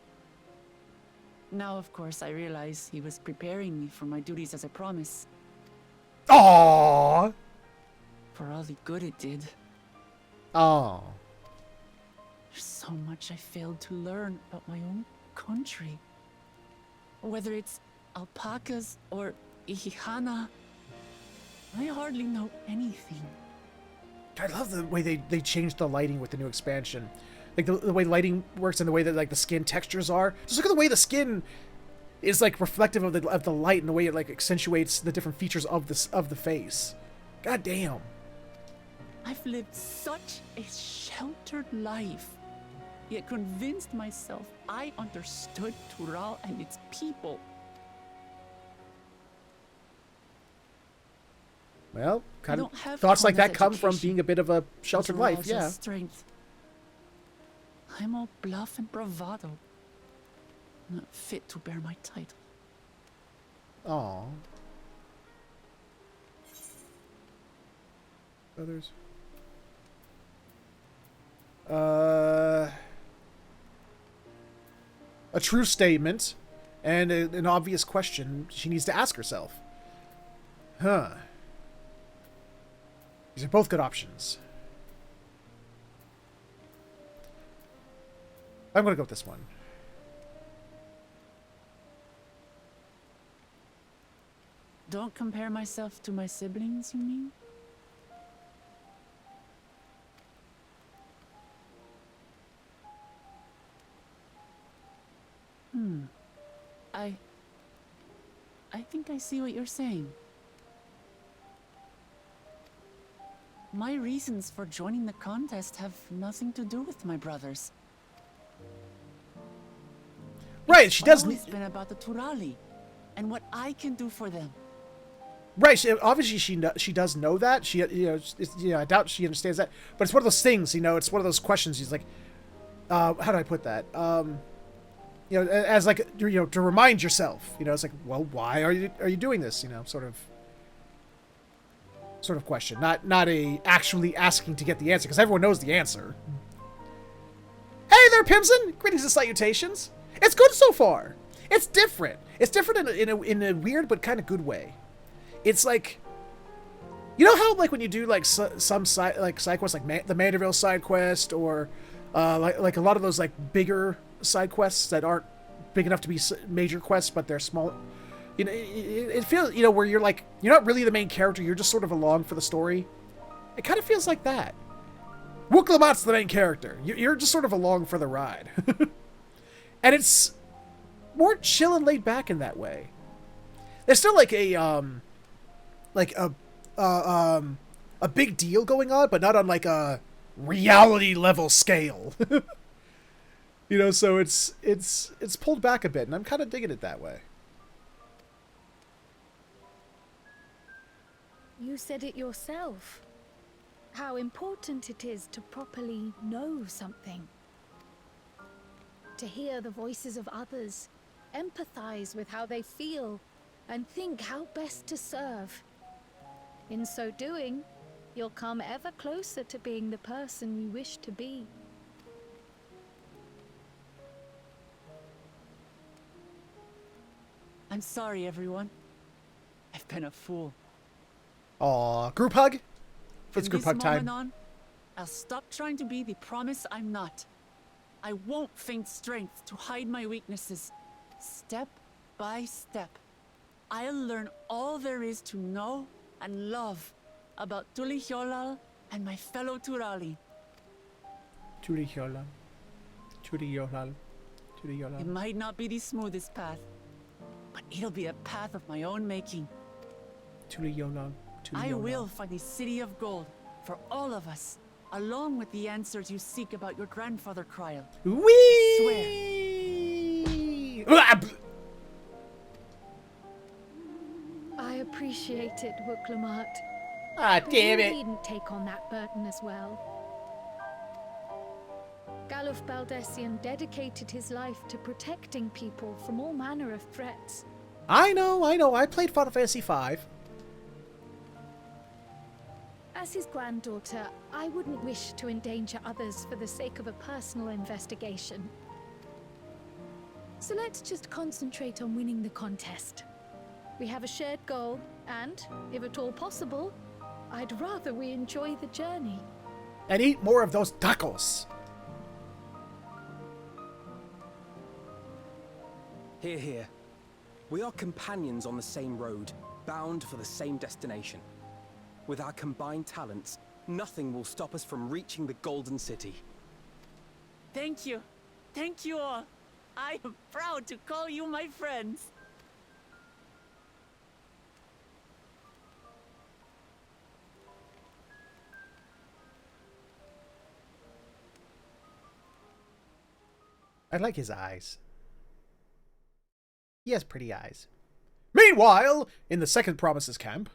Now, of course, I realize he was preparing me for my duties as a promise. Aww. For all the good it did. Aww. There's so much I failed to learn about my own country. Whether it's alpacas or Ihihana, I hardly know anything. I love the way they changed the lighting with the new expansion. Like the way lighting works and the way that like the skin textures are. Just look at the way the skin is like reflective of the light and the way it like accentuates the different features of the face. God damn. I've lived such a sheltered life, yet convinced myself I understood Tural and its people. Well, kind of thoughts like that come from being a bit of a sheltered life, yeah. Strength. I'm all bluff and bravado, not fit to bear my title. Aww. Others. A true statement and an obvious question she needs to ask herself. Huh. These are both good options. I'm going to go with this one. Don't compare myself to my siblings, you mean? I think I see what you're saying. My reasons for joining the contest have nothing to do with my brothers. Right, she doesn't. It's always been about the Turali and what I can do for them. Right, obviously she does know that. She I doubt she understands that. But it's one of those things, it's one of those questions. She's like, how do I put that? As like, to remind yourself. It's like, well, why are you doing this? Sort of question, not a actually asking to get the answer, because everyone knows the answer. Hey there, Pimson! Greetings and salutations. It's good so far. It's different. It's different in a weird but kind of good way. It's like, how like when you do like some side quests, like the Mandeville side quest, or like a lot of those like bigger side quests that aren't big enough to be major quests, but they're small. It feels, where you're like, you're not really the main character, you're just sort of along for the story. It kind of feels like that. Wooklamat's the main character. You're just sort of along for the ride. And it's more chill and laid back in that way. There's still like a big deal going on, but not on like a reality level scale. So it's pulled back a bit, and I'm kind of digging it that way. You said it yourself. How important it is to properly know something. To hear the voices of others, empathize with how they feel, and think how best to serve. In so doing, you'll come ever closer to being the person you wish to be. I'm sorry, everyone. I've been a fool. Aw, group hug? It's group hug time. From this moment on, I'll stop trying to be the promise I'm not. I won't feign strength to hide my weaknesses. Step by step, I'll learn all there is to know and love about Tulihyolal and my fellow Turali. Tulihyolal. It might not be the smoothest path, but it'll be a path of my own making. Tulihyolal. I will find the City of Gold for all of us, along with the answers you seek about your grandfather Kryl. Whee! I appreciate it, Wooklamat. Ah, damn You it. needn't take on that burden as well. Galuf Baldessian dedicated his life to protecting people from all manner of threats. I know. I played Final Fantasy V. As his granddaughter, I wouldn't wish to endanger others for the sake of a personal investigation. So let's just concentrate on winning the contest. We have a shared goal, and, if at all possible, I'd rather we enjoy the journey. And eat more of those tacos. Hear, hear. We are companions on the same road, bound for the same destination. With our combined talents, nothing will stop us from reaching the Golden City. Thank you. Thank you all. I am proud to call you my friends. I like his eyes. He has pretty eyes. Meanwhile, in the second Promises camp...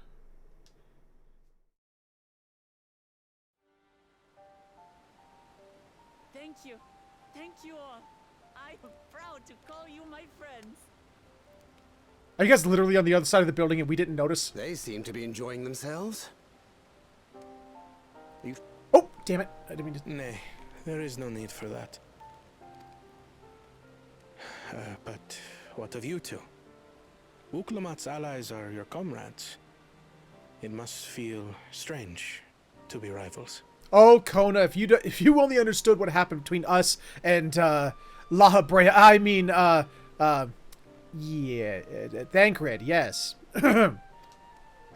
Thank you. Thank you all. I am proud to call you my friends. Are you guys literally on the other side of the building and we didn't notice? They seem to be enjoying themselves. Oh, damn it. I didn't mean to... Nay, there is no need for that. But what of you two? Wooklamat's allies are your comrades. It must feel strange to be rivals. Oh, Kona, if you only understood what happened between us and La Brea, I mean, yeah, Thancred, yes.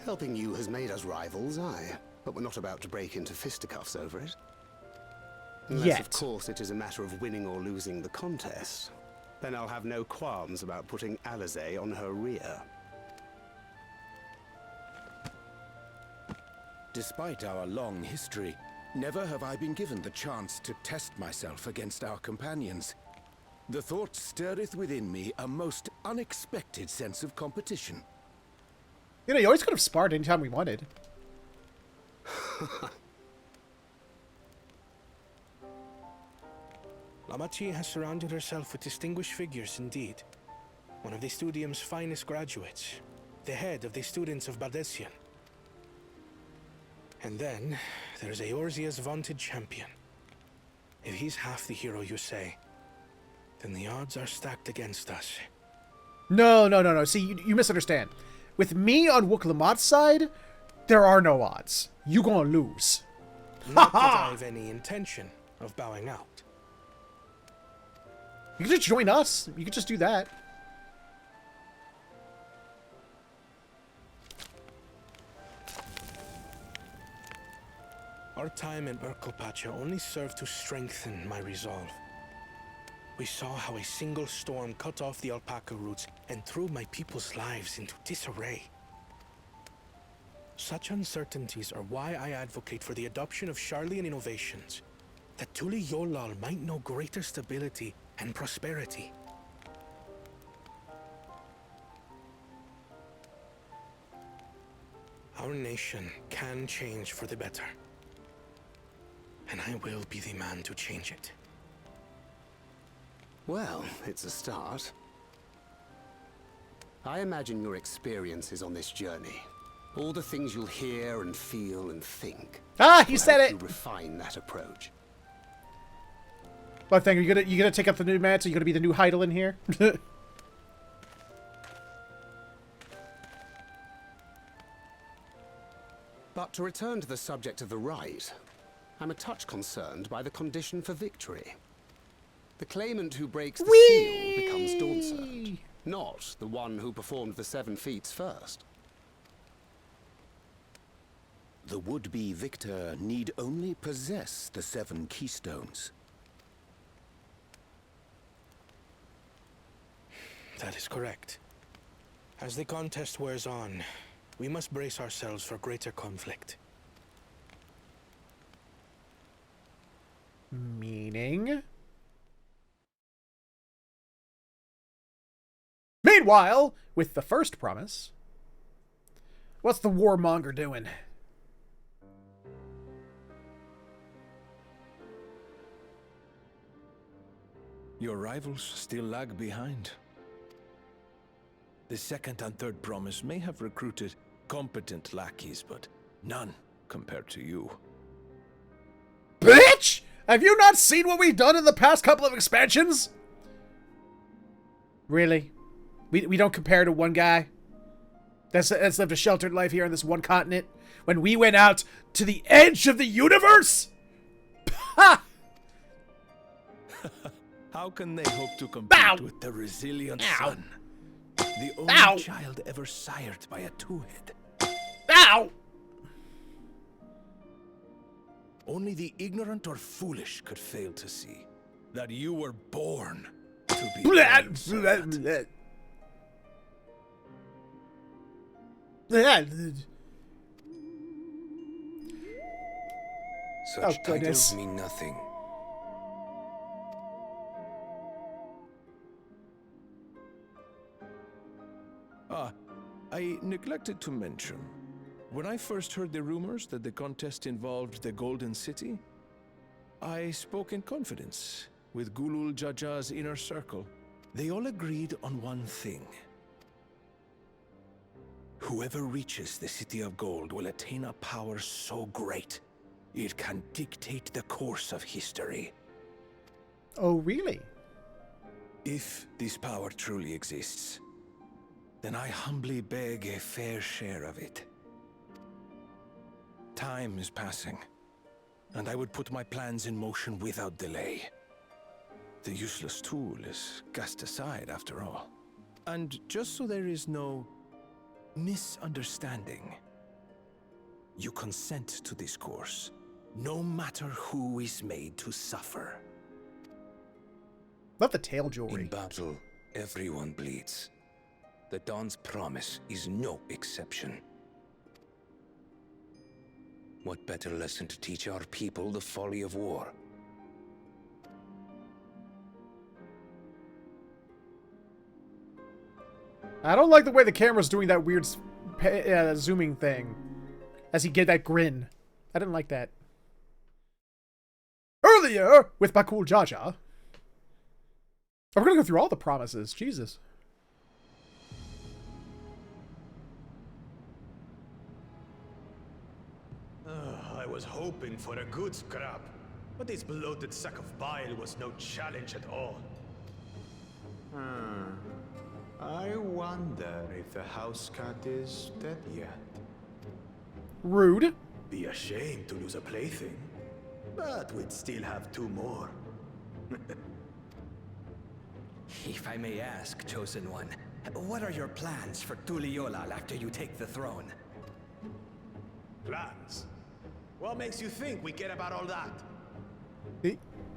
Helping you has made us rivals, aye. But we're not about to break into fisticuffs over it. Unless, Yet. of course, it is a matter of winning or losing the contest. Then I'll have no qualms about putting Alizé on her rear. Despite our long history, never have I been given the chance to test myself against our companions. The thought stirreth within me a most unexpected sense of competition. You know, you always could have sparred anytime we wanted. Lamachi has surrounded herself with distinguished figures indeed. One of the Studium's finest graduates, the head of the students of Bardessian. And then, there's Eorzea's vaunted champion. If he's half the hero you say, then the odds are stacked against us. No. See, you misunderstand. With me on Wuk-Lamat's side, there are no odds. You gonna lose. Not that I have any intention of bowing out. You can just join us. You can just do that. Our time in Urkelpacha only served to strengthen my resolve. We saw how a single storm cut off the alpaca roots and threw my people's lives into disarray. Such uncertainties are why I advocate for the adoption of Sharlayan innovations, that Tuli Yolal might know greater stability and prosperity. Our nation can change for the better, and I will be the man to change it. Well, it's a start. I imagine your experiences on this journey, all the things you'll hear and feel and think. Ah, he will said help it. you refine that approach. What thing? Are you gonna take up the new match? Are you gonna be the new Heidel in here? But to return to the subject of the rite, I'm a touch concerned by the condition for victory. The claimant who breaks the seal becomes Dawn Servant, not the one who performed the 7 feats first. The would-be victor need only possess the 7 keystones. That is correct. As the contest wears on, we must brace ourselves for greater conflict. Meaning? Meanwhile, with the first promise, what's the warmonger doing? Your rivals still lag behind. The second and third promise may have recruited competent lackeys, but none compared to you. Bitch! Have you not seen what we've done in the past couple of expansions? Really? We don't compare to one guy that's lived a sheltered life here on this one continent when we went out to the edge of the universe? Ha! How can they hope to compete with the resilient sun? The only child ever sired by a two-head. Ow! Only the ignorant or foolish could fail to see that you were born to be Such titles mean nothing. I neglected to mention, when I first heard the rumors that the contest involved the Golden City, I spoke in confidence with Gulul Jaja's inner circle. They all agreed on one thing. Whoever reaches the City of Gold will attain a power so great, it can dictate the course of history. Oh, really? If this power truly exists, then I humbly beg a fair share of it. Time is passing, and I would put my plans in motion without delay. The useless tool is cast aside after all. And just so there is no misunderstanding, you consent to this course, no matter who is made to suffer. Love the tail jewelry. In battle, everyone bleeds. The Dawn's promise is no exception. What better lesson to teach our people the folly of war? I don't like the way the camera's doing that weird zooming thing as he get that grin. I didn't like that. Earlier, with Bakul Jaja. Oh, we're gonna go through all the promises. Jesus. I was hoping for a good scrap, but this bloated sack of bile was no challenge at all. I wonder if the house cat is dead yet. Rude. Be ashamed to lose a plaything, but we'd still have two more. If I may ask, Chosen One, what are your plans for Tuliyollal after you take the throne? Plans? What makes you think we care about all that?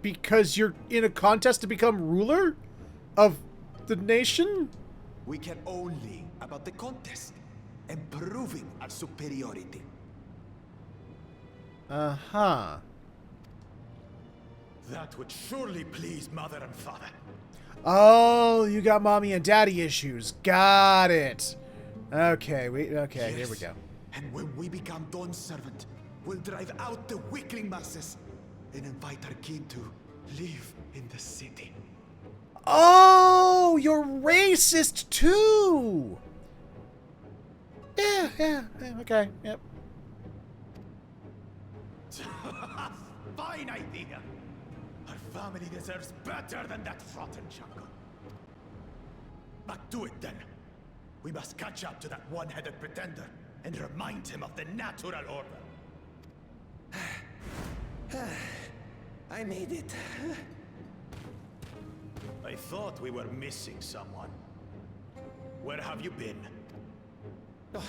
Because you're in a contest to become ruler of the nation? We care only about the contest and proving our superiority. Uh-huh. That would surely please Mother and Father. Oh, you got mommy and daddy issues. Got it. Okay, Yes. Here we go. And when we become Dawn's servant, we'll drive out the weakling masses and invite our king to live in the city. Oh, you're racist too. Yeah, okay, yep. Fine idea. Our family deserves better than that rotten jungle. But do it then. We must catch up to that one-headed pretender and remind him of the natural order. I made it. I thought we were missing someone. Where have you been? Oh,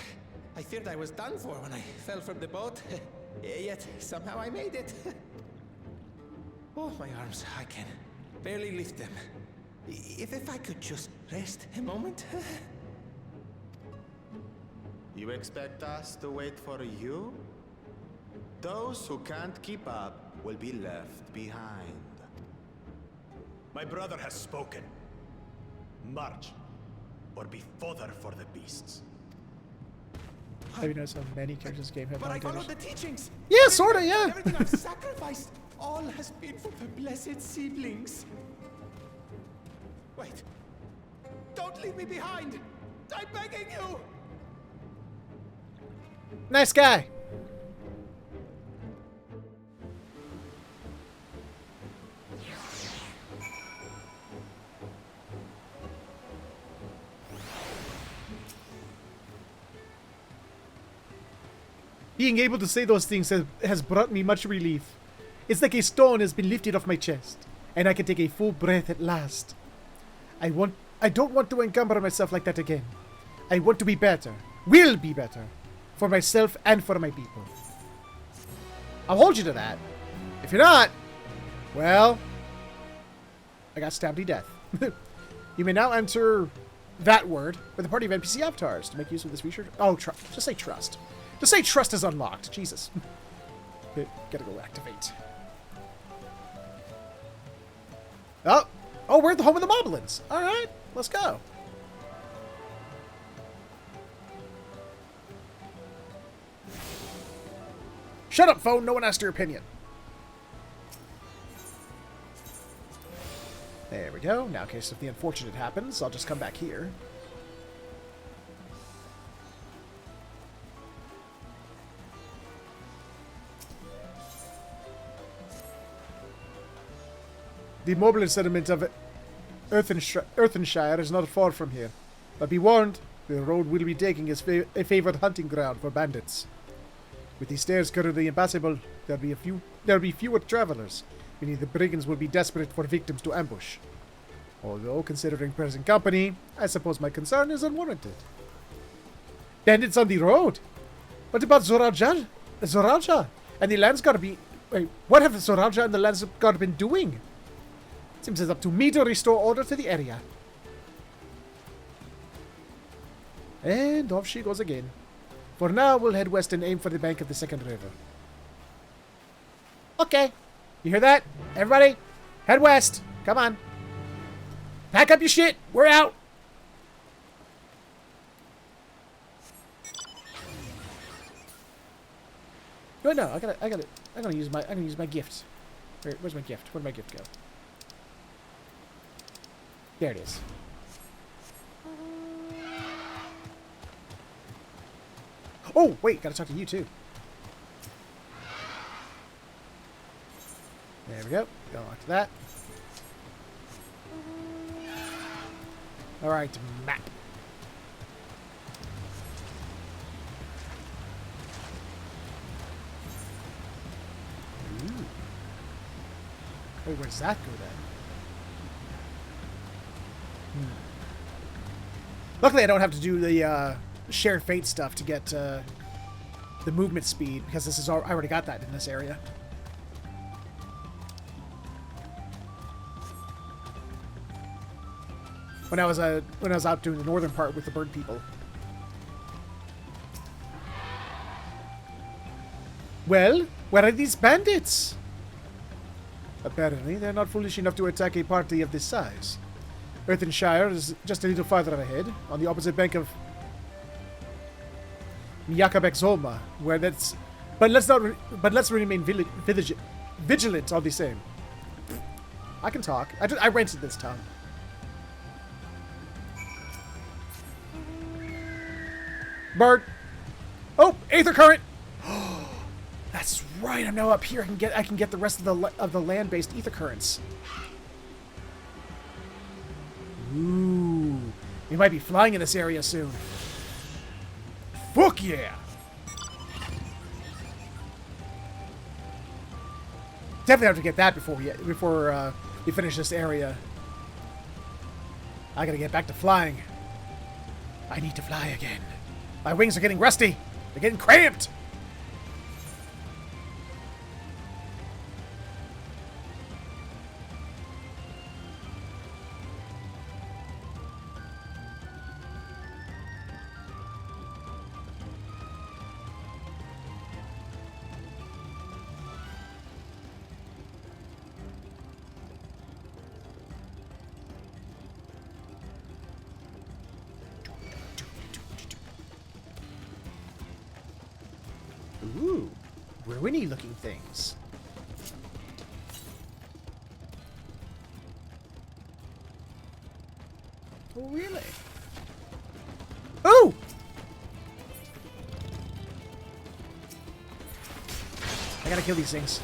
I feared I was done for when I fell from the boat. Yet somehow I made it. Oh, my arms, I can barely lift them. If I could just rest a moment. You expect us to wait for you? Those who can't keep up will be left behind. My brother has spoken. March, or be fodder for the beasts. Have you noticed how many characters in this game have But I non-damage? followed the teachings. Yeah, sorta, yeah. Everything I've sacrificed, all has been for the blessed seedlings. Wait. Don't leave me behind. I'm begging you. Nice guy. Being able to say those things has brought me much relief. It's like a stone has been lifted off my chest, and I can take a full breath at last. I don't want to encumber myself like that again. I want to be better. Will be better. For myself and for my people. I'll hold you to that. If you're not, well, I got stabbed to death. You may now enter that word with a party of NPC avatars to make use of this feature. Oh, just say trust. Just say trust is unlocked. Jesus. Gotta go activate. Oh, we're at the home of the Moblins. All right, let's go. Shut up, phone. No one asked your opinion. There we go. Now, in case if the unfortunate happens, I'll just come back here. The Moblin settlement of Earthenshire is not far from here. But be warned, the road we'll be taking is a favored hunting ground for bandits. With these stairs currently impassable, there'll be fewer travelers, meaning the brigands will be desperate for victims to ambush. Although, considering present company, I suppose my concern is unwarranted. Bandits on the road? What about Zoraja? And the Landsguard be... Wait, what have Zoraja and the Landsguard been doing? Seems it's up to me to restore order to the area. And off she goes again. For now, we'll head west and aim for the bank of the second river. Okay. You hear that? Everybody, head west. Come on. Pack up your shit. We're out. No, no, I'm gonna use my gift. Where's my gift? Where'd my gift go? There it is. Oh, wait, gotta talk to you too. There we go. Go on to that. Alright, map. Ooh. Wait, where does that go then? Luckily, I don't have to do the share fate stuff to get the movement speed, because this is I already got that in this area. When I was out doing the northern part with the bird people. Well, where are these bandits? Apparently, they're not foolish enough to attack a party of this size. Earthenshire is just a little farther ahead, on the opposite bank of Miqo'te, where that's. But let's remain vigilant all the same. I can talk. I rented this tongue. Bird. Oh, Aether Current. That's right. I'm now up here. I can get the rest of the land-based Aether Currents. Ooh, we might be flying in this area soon. Fuck yeah! Definitely have to get that before we finish this area. I gotta get back to flying. I need to fly again. My wings are getting rusty. They're getting cramped. Ooh, ruiny looking things. Oh, really? Ooh! I gotta kill these things.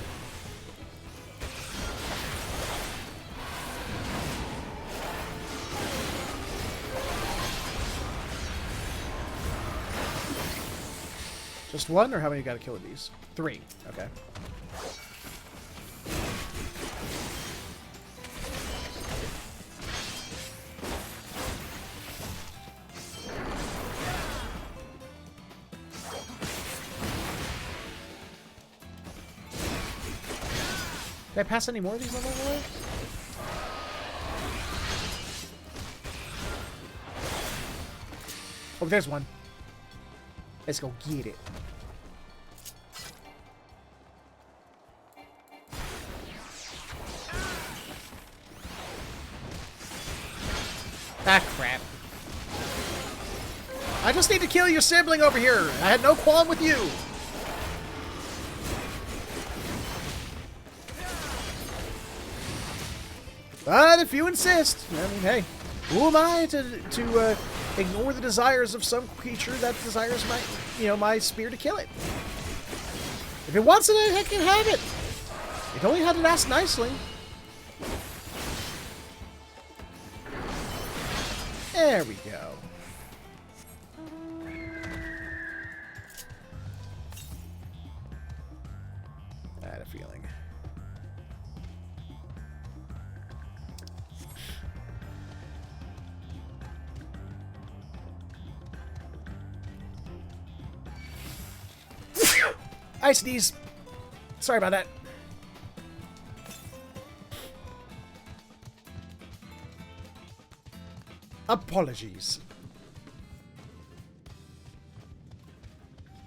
Just one, or how many you gotta kill of these? 3. Okay. Did I pass any more of these on the way? Oh, there's one. Let's go get it. Ah, crap. I just need to kill your sibling over here. I had no qualm with you. But if you insist, I mean, hey, who am I to ignore the desires of some creature that desires my spear to kill it? If it wants it, I can have it. It only had to ask nicely. There we go. a feeling. I sneeze. Sorry about that. Apologies.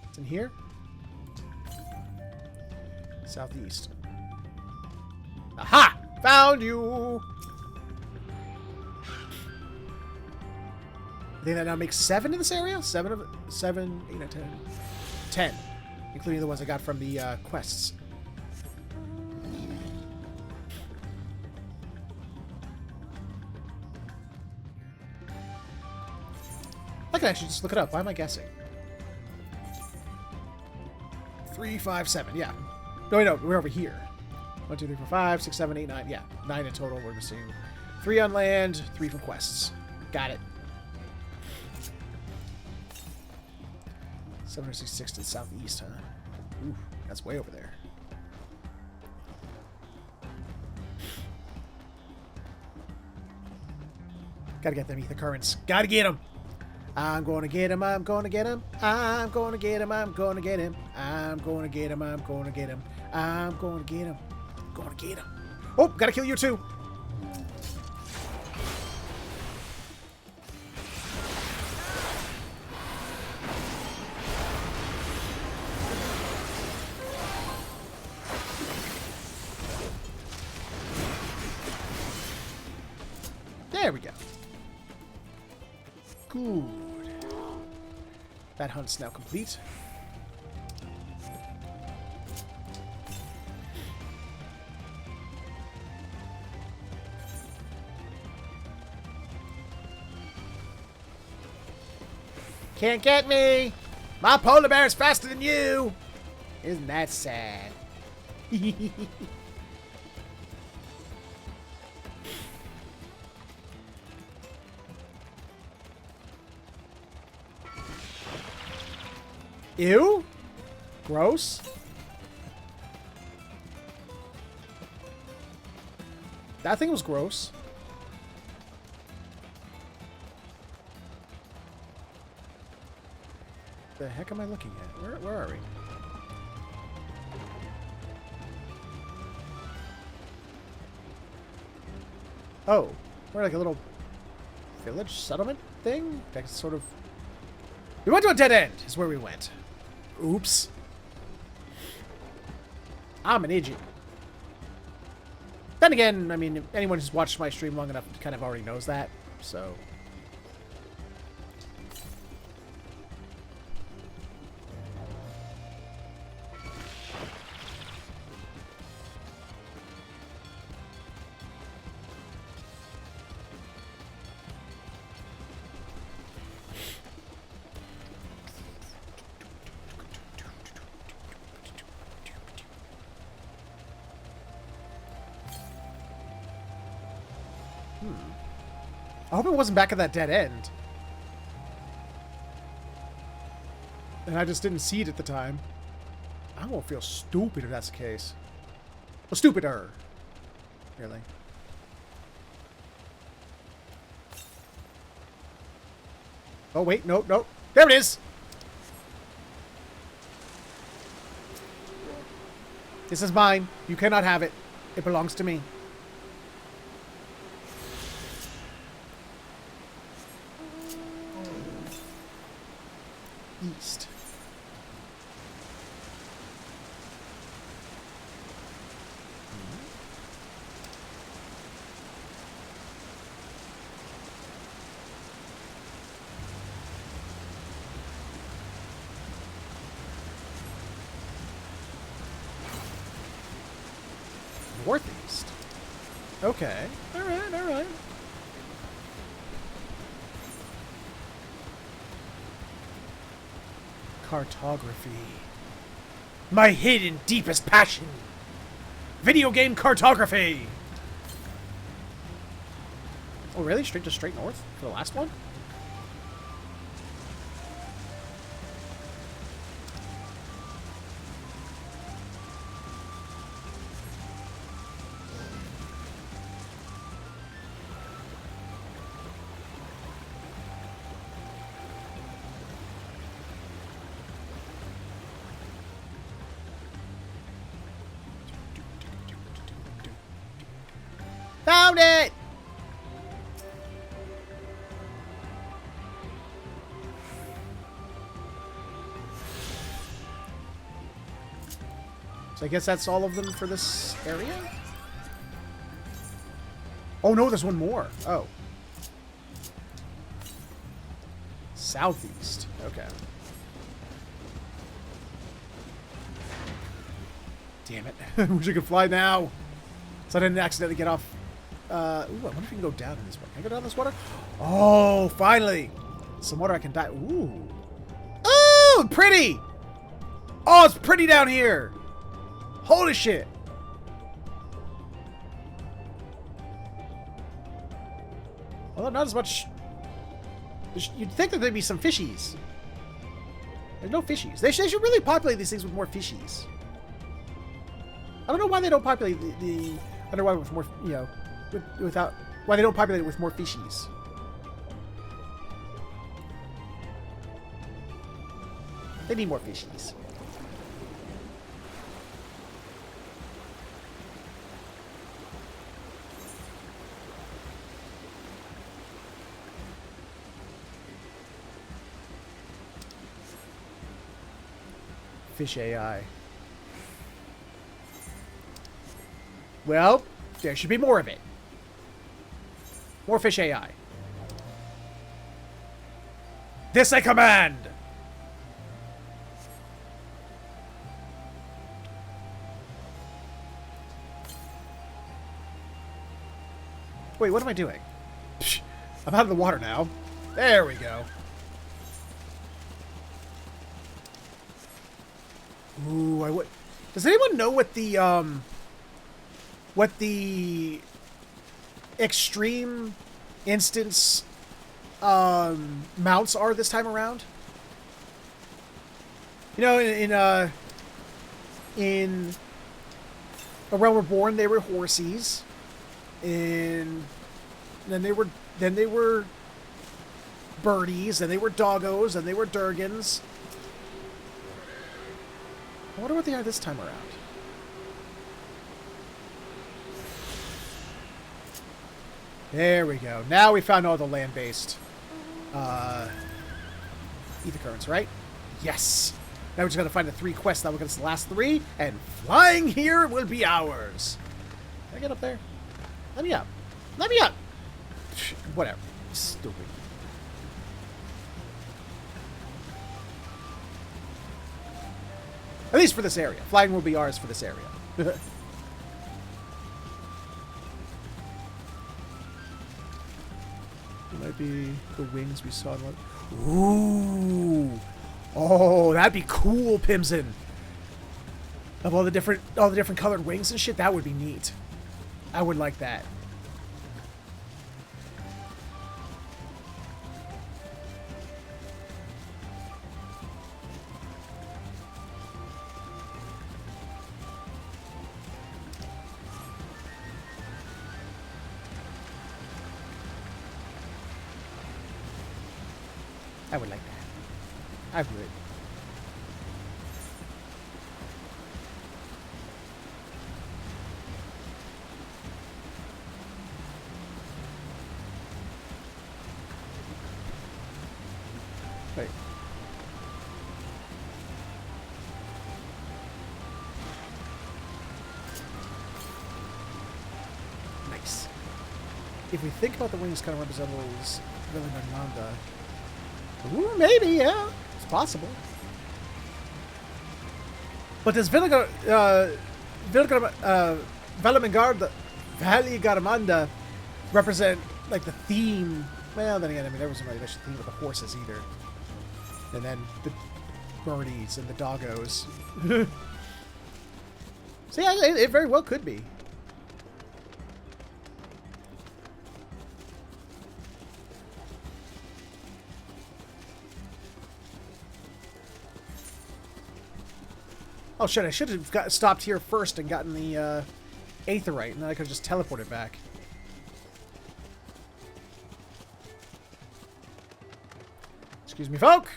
It's in here. Southeast. Aha! Found you! I think that now makes 7 in this area? 7 of 7, 8, 9, 10. 10. Including the ones I got from the quests. I can actually just look it up. Why am I guessing? 3, 5, 7. Yeah. No, wait, no. We're over here. 1, 2, 3, 4, 5, 6, 7, 8, 9. Yeah. 9 in total. We're missing 3 on land, 3 from quests. Got it. 766 to the southeast, huh? Ooh, that's way over there. Gotta get them ether currents. Gotta get them! I'm gonna get him, I'm gonna get him, I'm gonna get him, I'm gonna get him, I'm gonna get him, I'm gonna get him, I'm gonna get him, I'm gonna get him. Oh, gotta kill you too! There we go. Good. That hunt's now complete. Can't get me! My polar bear is faster than you! Isn't that sad? Ew? Gross? That thing was gross. The heck am I looking at? Where are we? Oh, we're like a little village settlement thing? That's sort of... We went to a dead end, is where we went. Oops. I'm an idiot. Then again, I mean, anyone who's watched my stream long enough kind of already knows that, so... I hope it wasn't back at that dead end. And I just didn't see it at the time. I won't feel stupid if that's the case. Well, stupider. Really. Oh, wait. No, no. There it is! This is mine. You cannot have it. It belongs to me. East. Northeast. Okay. All right, all right. Cartography. My hidden deepest passion. Video game cartography. Oh, really? Straight north for the last one? Found it! So I guess that's all of them for this area? Oh no, there's one more. Oh. Southeast. Okay. Damn it. I wish I could fly now. So I didn't accidentally get off. Ooh, I wonder if you can go down in this water. Can I go down this water? Oh, finally! Some water I can dive. Ooh. Oh, pretty! Oh, it's pretty down here! Holy shit! Although not as much. You'd think that there'd be some fishies. There's no fishies. They should really populate these things with more fishies. I don't know why they don't populate the underwater with more, you know, without. Why they don't populate it with more fishies. They need more fishies. Fish AI. Well, there should be more of it. More fish AI. This I command! Wait, what am I doing? Psh, I'm out of the water now. There we go. Ooh, I would. Does anyone know what the extreme instance mounts are this time around? You know, in A Realm Reborn, they were horsies, and then they were birdies, and they were doggos, and they were durgans. I wonder what they are this time around. There we go. Now we found all the land-based ether currents, right? Yes! Now we're just going to find the 3 quests that will get us the last 3, and flying here will be ours. Can I get up there? Let me up. Let me up! Whatever. Stupid. At least for this area. Flying will be ours for this area. It might be the wings we saw in one. Ooh! Oh, that'd be cool, Pimson. Of all the different colored wings and shit, that would be neat. I would like that. I would like that. I would. Wait. Nice. If we think about the wings kind of resembles Villananda. Ooh, maybe, yeah. It's possible. But does Valigaramanda represent, like, the theme? Well, then again, I mean, there wasn't really much theme with the horses either. And then the birdies and the doggos. So yeah, it very well could be. Oh shit, I should have stopped here first and gotten the aetherite, and then I could have just teleported back. Excuse me, folk!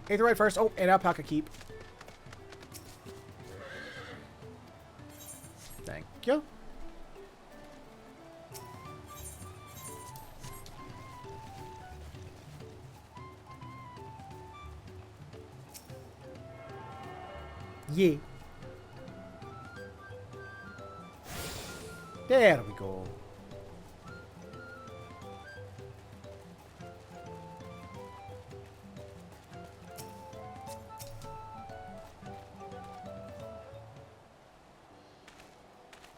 Aetherite first. Oh, and alpaca keep. Thank you. Yeah. There we go.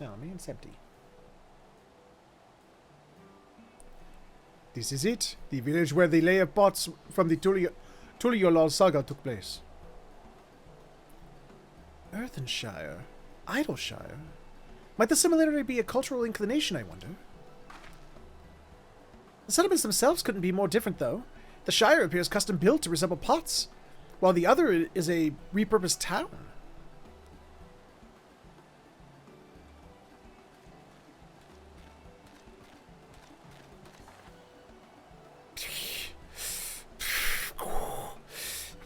No, I mean, it's empty. This is it. The village where the lay of bots from the Tuliolol saga took place. Earthenshire. Idleshire. Might the similarity be a cultural inclination, I wonder? The settlements themselves couldn't be more different, though. The Shire appears custom-built to resemble pots, while the other is a repurposed town.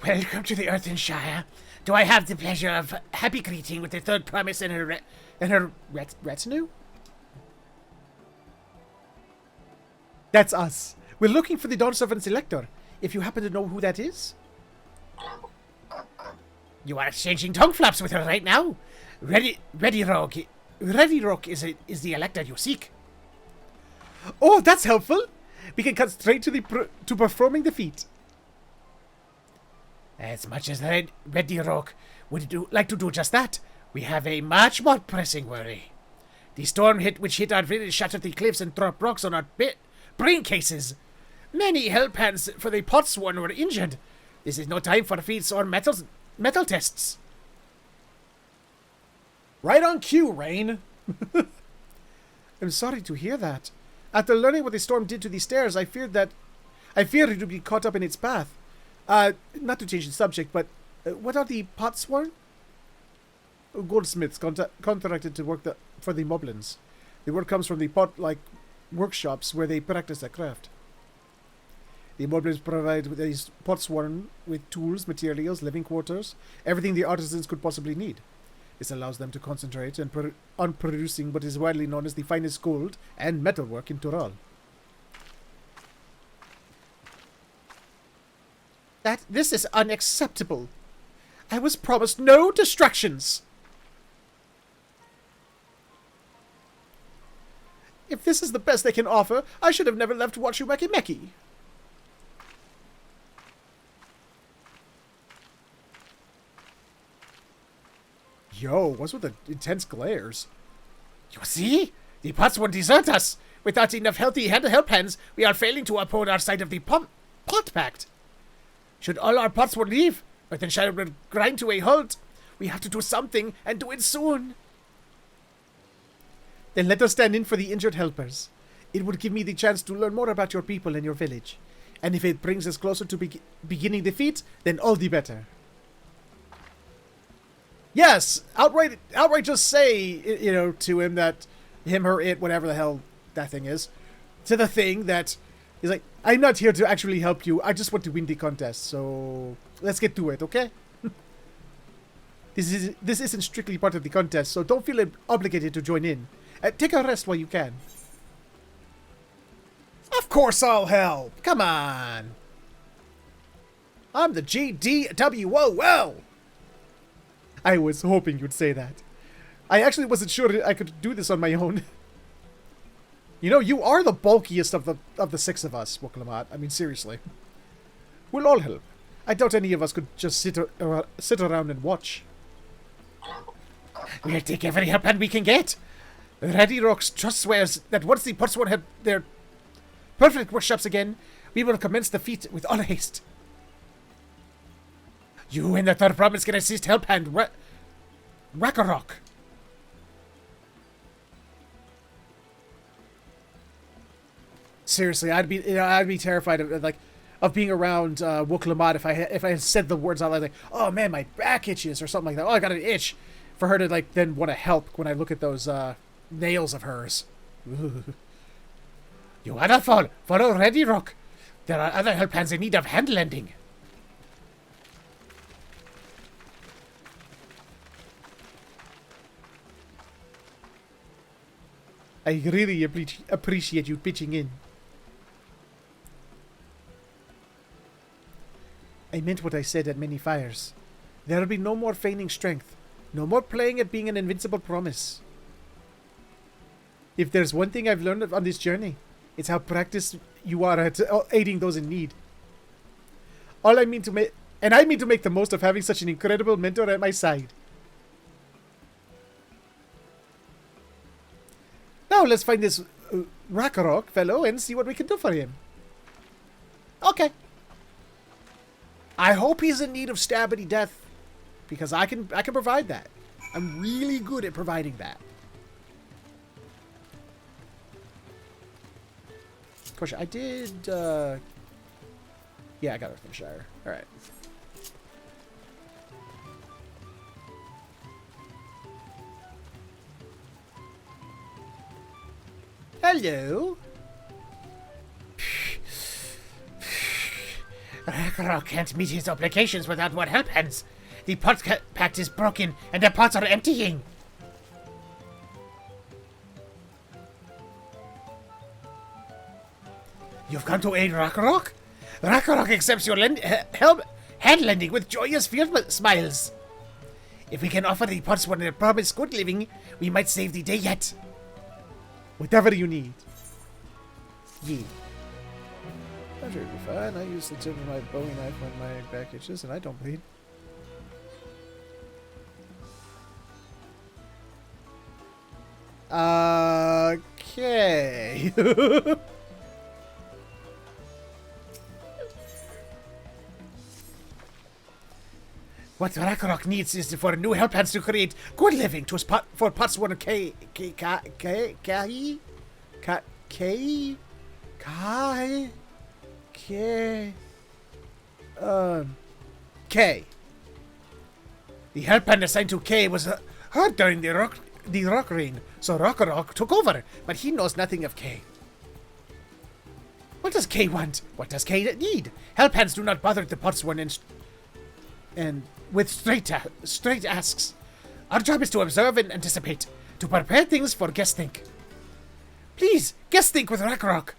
Welcome to the Earthenshire. Do I have the pleasure of happy greeting with the third promise and her retinue? That's us. We're looking for the Dawn Servant's Elector. If you happen to know who that is. You are exchanging tongue flaps with her right now. Ready Rock is the Elector you seek. Oh, that's helpful. We can cut straight to performing the feat. As much as Ready Rock would like to do just that, we have a much more pressing worry. The storm which hit our village shattered the cliffs and dropped rocks on our brain cases. Many help hands for the Potsworn were injured. This is no time for feats or metal tests. Right on cue, Rain. I'm sorry to hear that. After learning what the storm did to the stairs, I feared it would be caught up in its path. Not to change the subject, but what are the Potsworn? Goldsmiths contracted to work for the Moblins. The word comes from the pot-like workshops where they practice their craft. The Moblins provide these Potsworn with tools, materials, living quarters, everything the artisans could possibly need. This allows them to concentrate on producing what is widely known as the finest gold and metalwork in Tural. This is unacceptable. I was promised no distractions. If this is the best they can offer, I should have never left Wachumaki. Yo, what's with the intense glares? You see? The pots won't desert us. Without enough healthy help hands, we are failing to uphold our side of the pot pact. Should all our pots leave, Earthenshire will grind to a halt. We have to do something, and do it soon. Then let us stand in for the injured helpers. It would give me the chance to learn more about your people and your village. And if it brings us closer to beginning the feat, then all the better. Yes, outright just say, to him that, him, her, it, whatever the hell that thing is, to the thing that, he's like, I'm not here to actually help you, I just want to win the contest, so let's get to it, okay? This isn't strictly part of the contest, so don't feel obligated to join in. Take a rest while you can. Of course I'll help! Come on! I'm the GDWOL! I was hoping you'd say that. I actually wasn't sure I could do this on my own. You are the bulkiest of the six of us, Woklamat. I mean, seriously. We'll all help. I doubt any of us could just sit around and watch. We'll take every help hand we can get. Ready Rocks just swears that once the Potsworn have their perfect workshops again, we will commence the feat with all haste. You and the third promise can assist help hand Rakarok. Seriously, I'd be terrified of being around Woklamat if I had said the words out loud, like, oh man, my back itches or something like that. Oh, I got an itch, for her to then want to help when I look at those nails of hers. You are not follow Ready Rock. There are other help hands in need of hand lending. I really appreciate you pitching in. I meant what I said at many fires. There'll be no more feigning strength. No more playing at being an invincible promise. If there's one thing I've learned on this journey, it's how practiced you are at aiding those in need. I mean to make the most of having such an incredible mentor at my side. Now let's find this Ragnarok fellow and see what we can do for him. Okay. I hope he's in need of stabbity death, because I can provide that. I'm really good at providing that. Of course, I did. Yeah, I got Earthamshire. All right. Hello. Ragnarok can't meet his obligations without more help hands. The pot pact is broken and the pots are emptying. You've come to aid Ragnarok? Ragnarok accepts your hand-lending with joyous smiles. If we can offer the pots one a promised good living, we might save the day yet. Whatever you need. Yeah. I'm sure it'll be fine. I use the tip of my bowie knife when my back itches and I don't bleed. Okay. What Ragnarok needs is for new help hands to create good living for pots one K. The help hand assigned to K was hurt during the rock rain, so Ragnarok took over, but he knows nothing of K. What does K want? What does K need? Help hands do not bother the pots one and with straight asks. Our job is to observe and anticipate, to prepare things for guest think. Please, guest think with Ragnarok.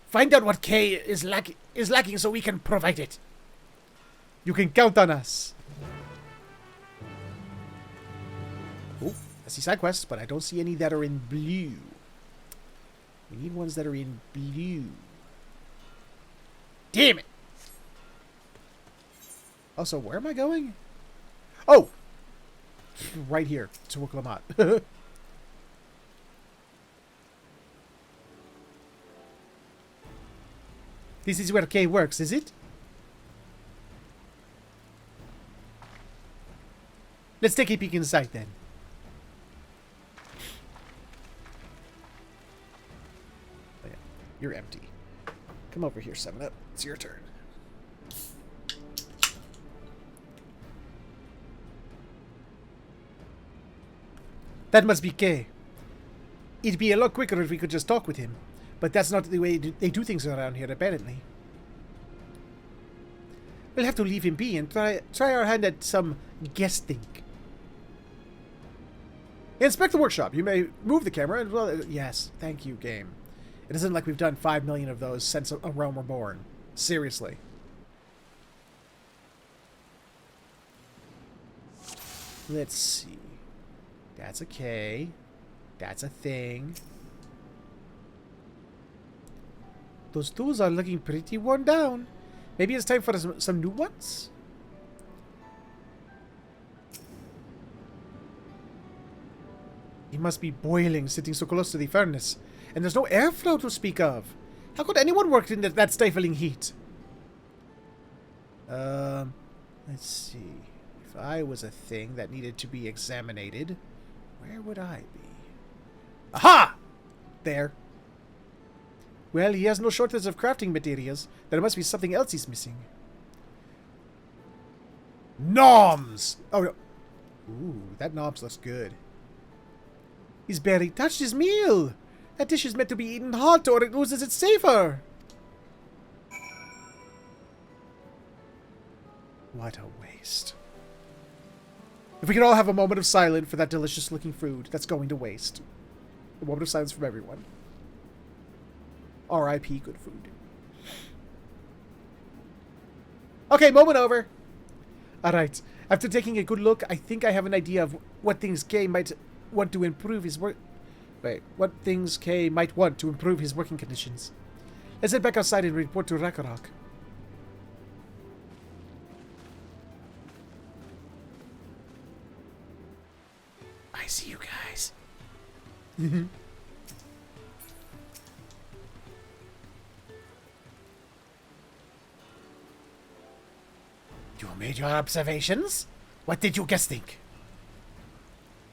Find out what K is lacking so we can provide it. You can count on us. Oh, I see side quests, but I don't see any that are in blue. We need ones that are in blue. Damn it! Also, where am I going? Oh! Right here, to Kozama'uka. This is where K works, is it? Let's take a peek inside then. Oh, yeah. You're empty. Come over here, 7-Up. It's your turn. That must be K. It'd be a lot quicker if we could just talk with him. But that's not the way they do things around here, apparently. We'll have to leave him be and try our hand at some guesting. Inspect the workshop. You may move the camera and, well, yes, thank you, game. It isn't like we've done 5 million of those since A Realm Reborn. Seriously. Let's see. That's a K. That's a thing. Those tools are looking pretty worn down. Maybe it's time for some new ones? He must be boiling, sitting so close to the furnace. And there's no airflow to speak of. How could anyone work in that stifling heat? Let's see. If I was a thing that needed to be examinated, where would I be? Aha! There. Well, he has no shortage of crafting materials. There must be something else he's missing. Noms! Oh, ooh, that Noms looks good. He's barely touched his meal. That dish is meant to be eaten hot or it loses its savor. What a waste. If we could all have a moment of silence for that delicious looking food that's going to waste. A moment of silence from everyone. R.I.P. good food. Okay, moment over. Alright. After taking a good look, I think I have an idea of what things Kay might want to improve his work. Wait, what things Kay might want to improve his working conditions. Let's head back outside and report to Ragnarok. I see you guys. You made your observations? What did you guys think?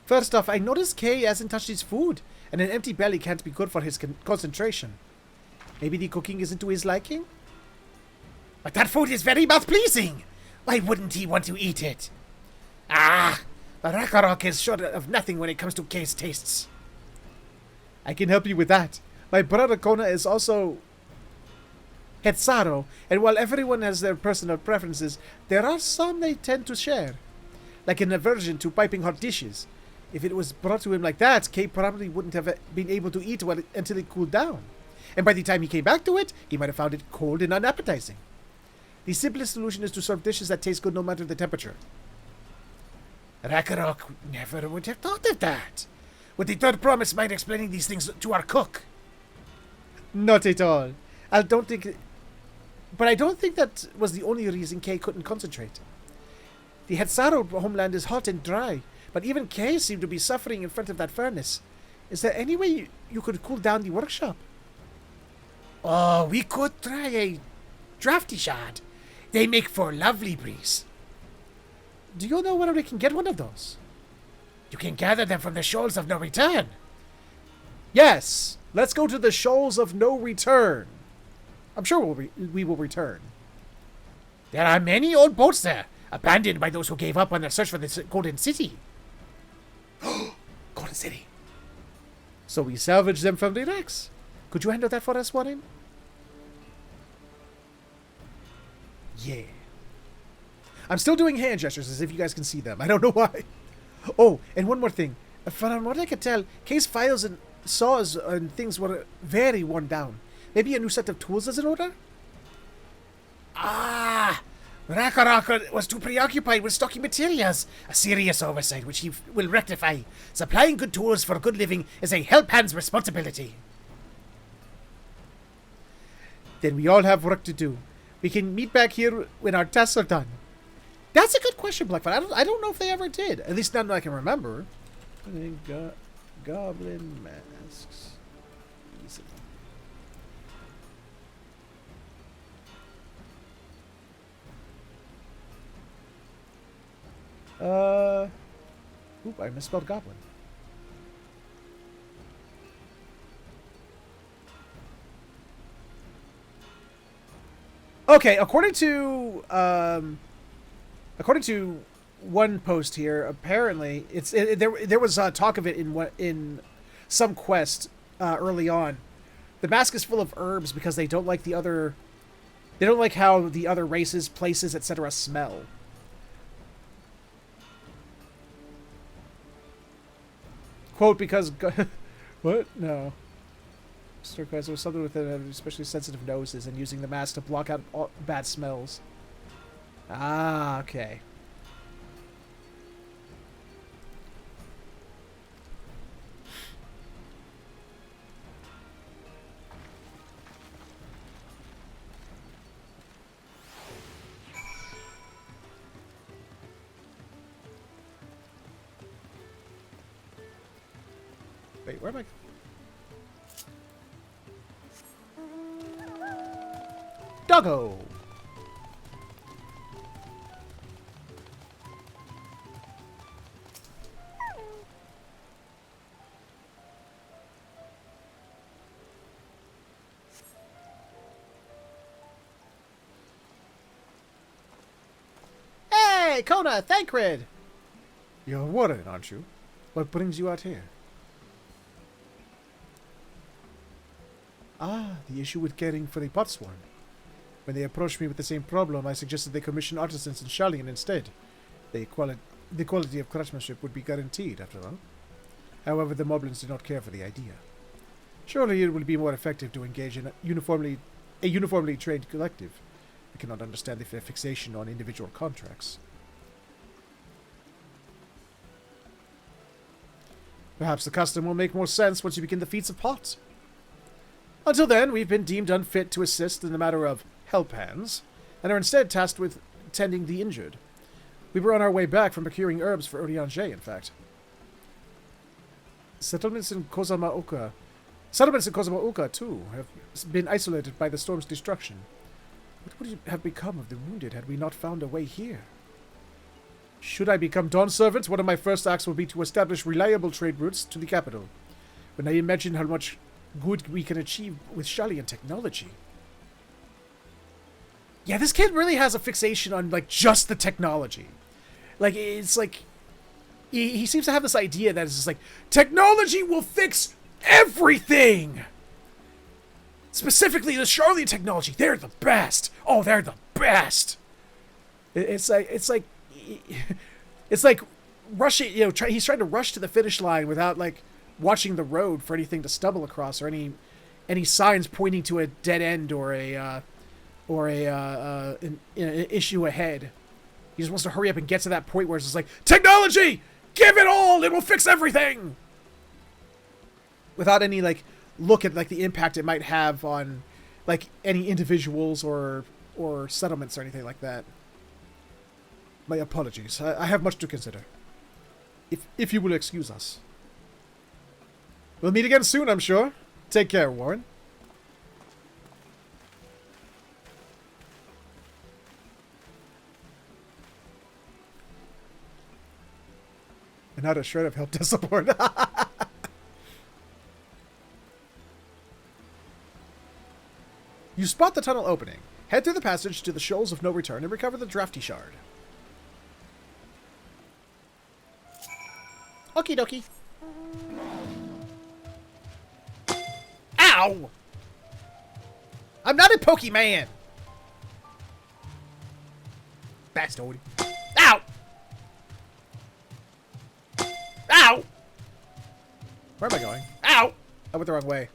First off, I noticed Kay hasn't touched his food, and an empty belly can't be good for his concentration. Maybe the cooking isn't to his liking? But that food is very mouth-pleasing! Why wouldn't he want to eat it? Ah! But Ragnarok is short of nothing when it comes to Kay's tastes. I can help you with that. My brother Kona is also Hetsaro, and while everyone has their personal preferences, there are some they tend to share. Like an aversion to piping hot dishes. If it was brought to him like that, Kay probably wouldn't have been able to eat well until it cooled down. And by the time he came back to it, he might have found it cold and unappetizing. The simplest solution is to serve dishes that taste good no matter the temperature. Ragnarok never would have thought of that. Would the third promise mind explaining these things to our cook? Not at all. I don't think that was the only reason Kay couldn't concentrate. The Hetsaro homeland is hot and dry, but even Kay seemed to be suffering in front of that furnace. Is there any way you could cool down the workshop? Oh, we could try a drafty shard. They make for lovely breeze. Do you know where we can get one of those? You can gather them from the Shoals of No Return. Yes, let's go to the Shoals of No Return. I'm sure we will return. There are many old boats there, abandoned by those who gave up on their search for the Golden City. Golden City. So we salvage them from the wrecks. Could you handle that for us, Warren? Yeah. I'm still doing hand gestures as if you guys can see them. I don't know why. Oh, and one more thing. From what I could tell, Kay's files and saws and things were very worn down. Maybe a new set of tools is in order? Ah! Ragnarok was too preoccupied with stocking materials. A serious oversight which he will rectify. Supplying good tools for good living is a help-hand's responsibility. Then we all have work to do. We can meet back here when our tests are done. That's a good question, Blackfoot. I don't know if they ever did. At least not that I can remember. I think goblin masks. Easy. Oop, I misspelled goblin. Okay, according to one post here, apparently there was talk of it in some quest early on. The mask is full of herbs because they don't like how the other races, places, etc. smell. Quote, because what? No. Turquoise was something with especially sensitive noses and using the mask to block out all bad smells. Ah, okay. Wait, where am I? Doggo! Hey, Kona, Thancred! You're Warren, aren't you? What brings you out here? Ah, the issue with caring for the potsworn. When they approached me with the same problem, I suggested they commission artisans in Sharlayan instead. The quality of craftsmanship would be guaranteed, after all. However, the moblins did not care for the idea. Surely it will be more effective to engage in a uniformly trained collective. I cannot understand their fixation on individual contracts. Perhaps the custom will make more sense once you begin the feats of pot. Until then, we've been deemed unfit to assist in the matter of help hands, and are instead tasked with tending the injured. We were on our way back from procuring herbs for Oriange, in fact. Settlements in Kozama'uka, too, have been isolated by the storm's destruction. What would have become of the wounded had we not found a way here? Should I become Dawn Servant, one of my first acts will be to establish reliable trade routes to the capital. When I imagine how much good we can achieve with Shalian technology. Yeah, this kid really has a fixation on, like, just the technology. Like, it's like... He seems to have this idea that it's just like, technology will fix everything! Specifically the Shalian technology. They're the best! Oh, they're the best! It's like rushing, you know, he's trying to rush to the finish line without, like, watching the road for anything to stumble across or any signs pointing to a dead end or an issue ahead. He just wants to hurry up and get to that point where it's just like, technology! Give it all! It will fix everything! Without any, like, look at, like, the impact it might have on, like, any individuals or settlements or anything like that. My apologies. I have much to consider. If you will excuse us. We'll meet again soon, I'm sure. Take care, Warren. And not a shred of help to support. You spot the tunnel opening. Head through the passage to the Shoals of No Return and recover the Drafty Shard. Okie dokie. Ow! I'm not a Pokemon! Bastard. Ow! Ow! Where am I going? Ow! I went the wrong way.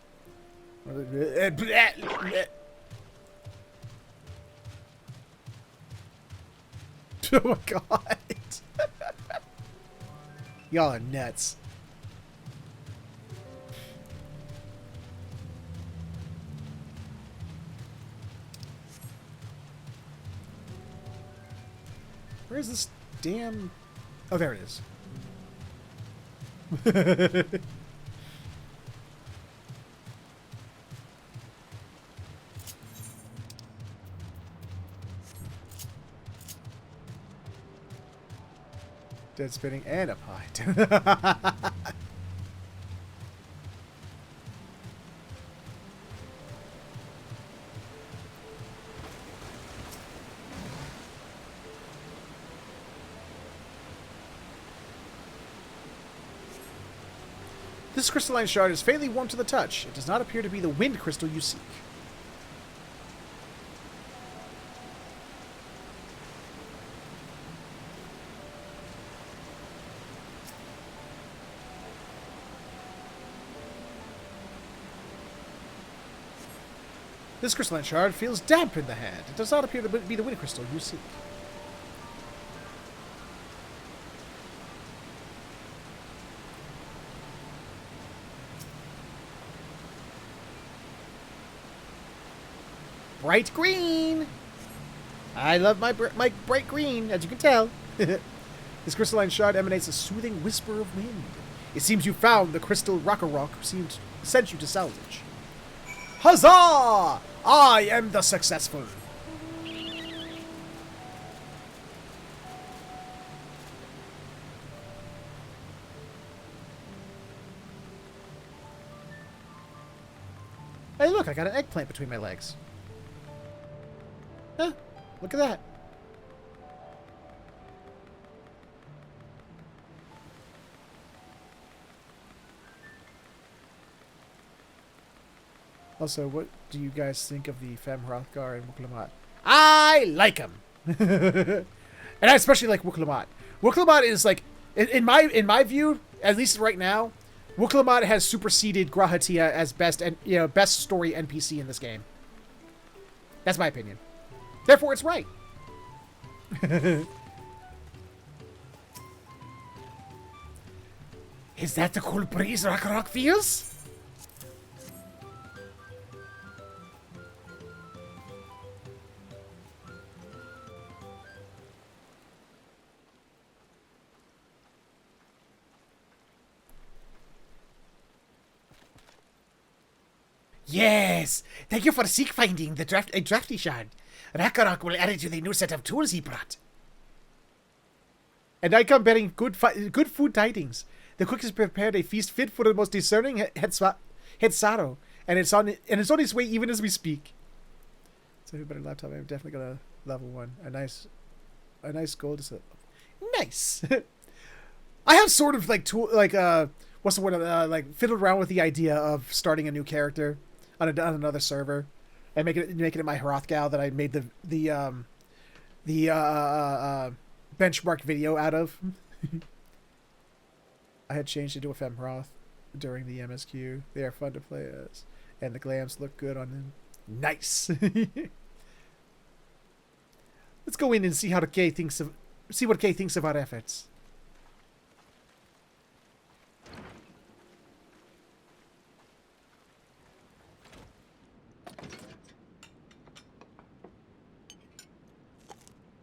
Oh my god. Y'all are nuts. Where's this damn... Oh, there it is. Dead spinning and up high. This crystalline shard is faintly warm to the touch. It does not appear to be the wind crystal you seek. This crystalline shard feels damp in the hand. It does not appear to be the wind crystal you seek. Bright green! I love my bright green, as you can tell. This crystalline shard emanates a soothing whisper of wind. It seems you found the crystal rock who sent you to salvage. Huzzah! I am the successful. Hey, look, I got an eggplant between my legs. Huh, look at that. Also, what do you guys think of the Fem Hrothgar and Wukalamat? I like him! And I especially like Wukalamat. Wukalamat is like, in my view, at least right now, Wukalamat has superseded Grahatia as best story NPC in this game. That's my opinion. Therefore, it's right. Is that the cool breeze Ragnarok feels? Yes! Thank you for seek finding the drafty shard. Ragnarok will add it to the new set of tools he brought. And I come bearing good food tidings. The cook has prepared a feast fit for the most discerning Hetzaro, and it's on its way even as we speak. So, better laptop. I'm definitely gonna level 1. A nice gold is nice. I have sort of like what's the word? Like fiddled around with the idea of starting a new character on another server, and making it my Hrothgal that I made the benchmark video out of. I had changed into a Femroth during the MSQ. They are fun to play as, and the glams look good on them. Nice. Let's go in and see what Kay thinks of our efforts.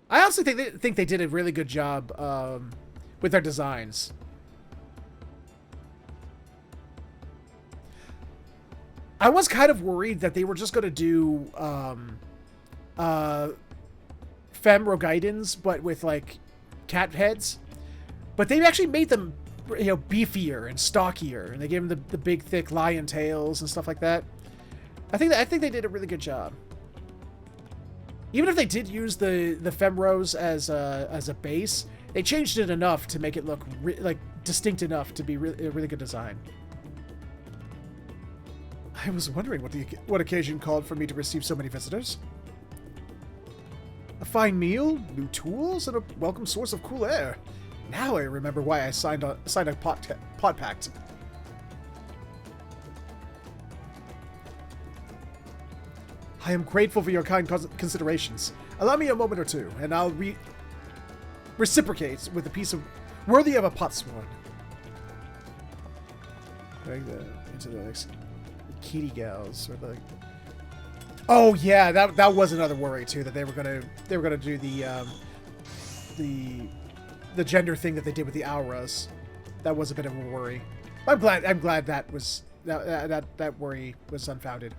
I also think they did a really good job with their designs. I was kind of worried that they were just going to do Femro Gaidens, but with like cat heads. But they actually made them, beefier and stockier, and they gave them the big, thick lion tails and stuff like that. I think they did a really good job. Even if they did use the Femros as a base, they changed it enough to make it look distinct enough to be a really good design. I was wondering what occasion called for me to receive so many visitors. A fine meal, new tools, and a welcome source of cool air. Now I remember why I signed a pot pact. I am grateful for your kind considerations. Allow me a moment or two, and I'll reciprocate with a piece of worthy of a potsworn. Into the next kitty gals, or like. Oh yeah, that was another worry too, that they were gonna do the gender thing that they did with the auras. That was a bit of a worry. I'm glad that worry was unfounded.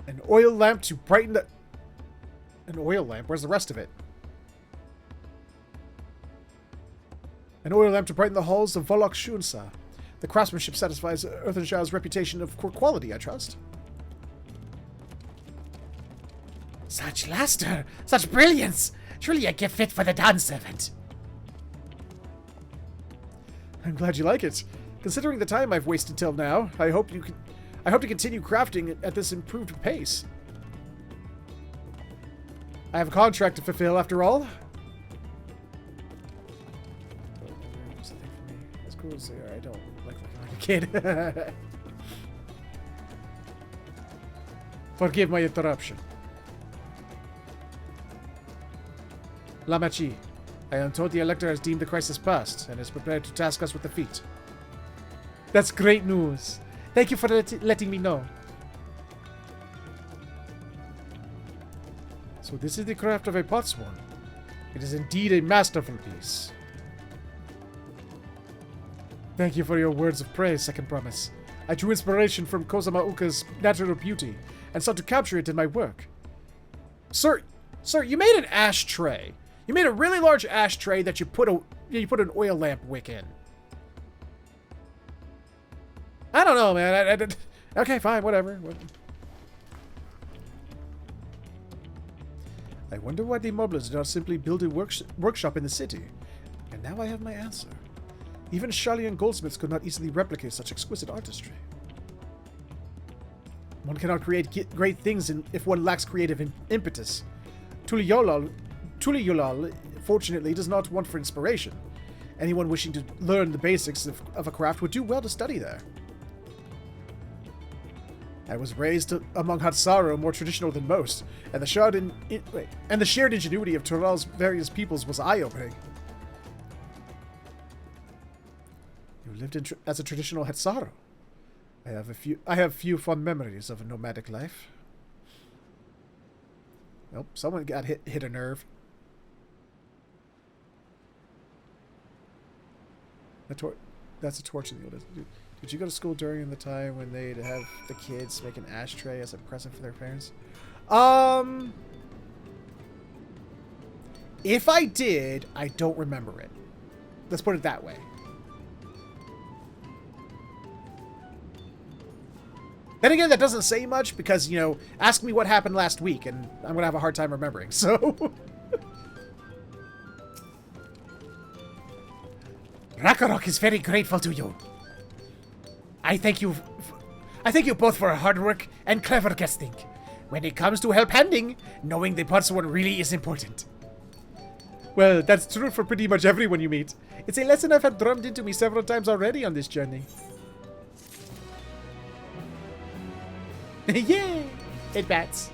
An oil lamp to brighten the... An oil lamp? Where's the rest of it? An oil lamp to brighten the halls of Volok Shunsa. The craftsmanship satisfies Earthenshaw's reputation of quality, I trust. Such luster! Such brilliance! Truly a gift fit for the Dawn servant. I'm glad you like it. Considering the time I've wasted till now, I hope to continue crafting at this improved pace. I have a contract to fulfill, after all. As cool as they are, I don't like looking like a kid. Forgive my interruption. Lamachi, I am told the Elector has deemed the crisis past and is prepared to task us with the feat. That's great news. Thank you for letting me know. So this is the craft of a potsworn. It is indeed a masterful piece. Thank you for your words of praise, Second Promise. I drew inspiration from Kozama'uka's natural beauty and sought to capture it in my work. Sir, you made an ashtray. You made a really large ashtray that you put an oil lamp wick in. I don't know, man. Okay, fine, whatever. I wonder why the moblins did not simply build a workshop in the city. And now I have my answer. Even Sharlayan goldsmiths could not easily replicate such exquisite artistry. One cannot create great things if one lacks creative impetus. Tuliyolal, fortunately, does not want for inspiration. Anyone wishing to learn the basics of a craft would do well to study there. I was raised among Hatsaro, more traditional than most, and the shared ingenuity of Toral's various peoples was eye-opening. You lived as a traditional Hetsaru. I have few fond memories of a nomadic life. Nope, someone got hit a nerve. That's a torch in the old. Did you go to school during the time when they'd have the kids make an ashtray as a present for their parents? If I did, I don't remember it. Let's put it that way. Then again, that doesn't say much because, you know, ask me what happened last week and I'm going to have a hard time remembering, so... Ragnarok is very grateful to you. I thank you both for hard work and clever guesting. When it comes to help handing, knowing the Potswan really is important. Well, that's true for pretty much everyone you meet. It's a lesson I've had drummed into me several times already on this journey. Yay! It bats.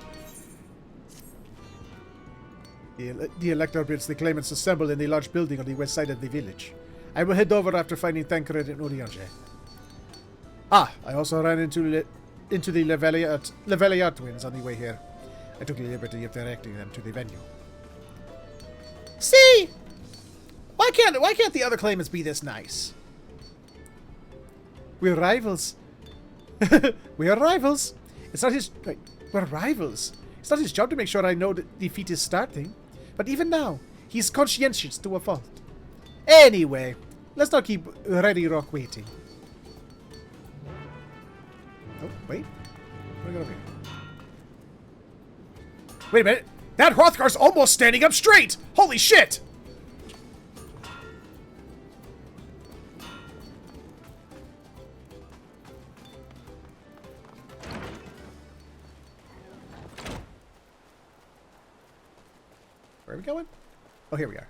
The elector bids the claimants assemble in the large building on the west side of the village. I will head over after finding Thancred and Urianger. I also ran into the Levelier twins on the way here. I took the liberty of directing them to the venue. See? Why can't the other claimants be this nice? We're rivals. We are rivals. It's not his... Wait, we're rivals. It's not his job to make sure I know that the feat is starting. But even now, he's conscientious to a fault. Anyway, let's not keep Ready Rock waiting. Oh, wait. What do I got over here? Wait a minute. That Hrothgar's almost standing up straight! Holy shit! Where are we going? Oh, here we are.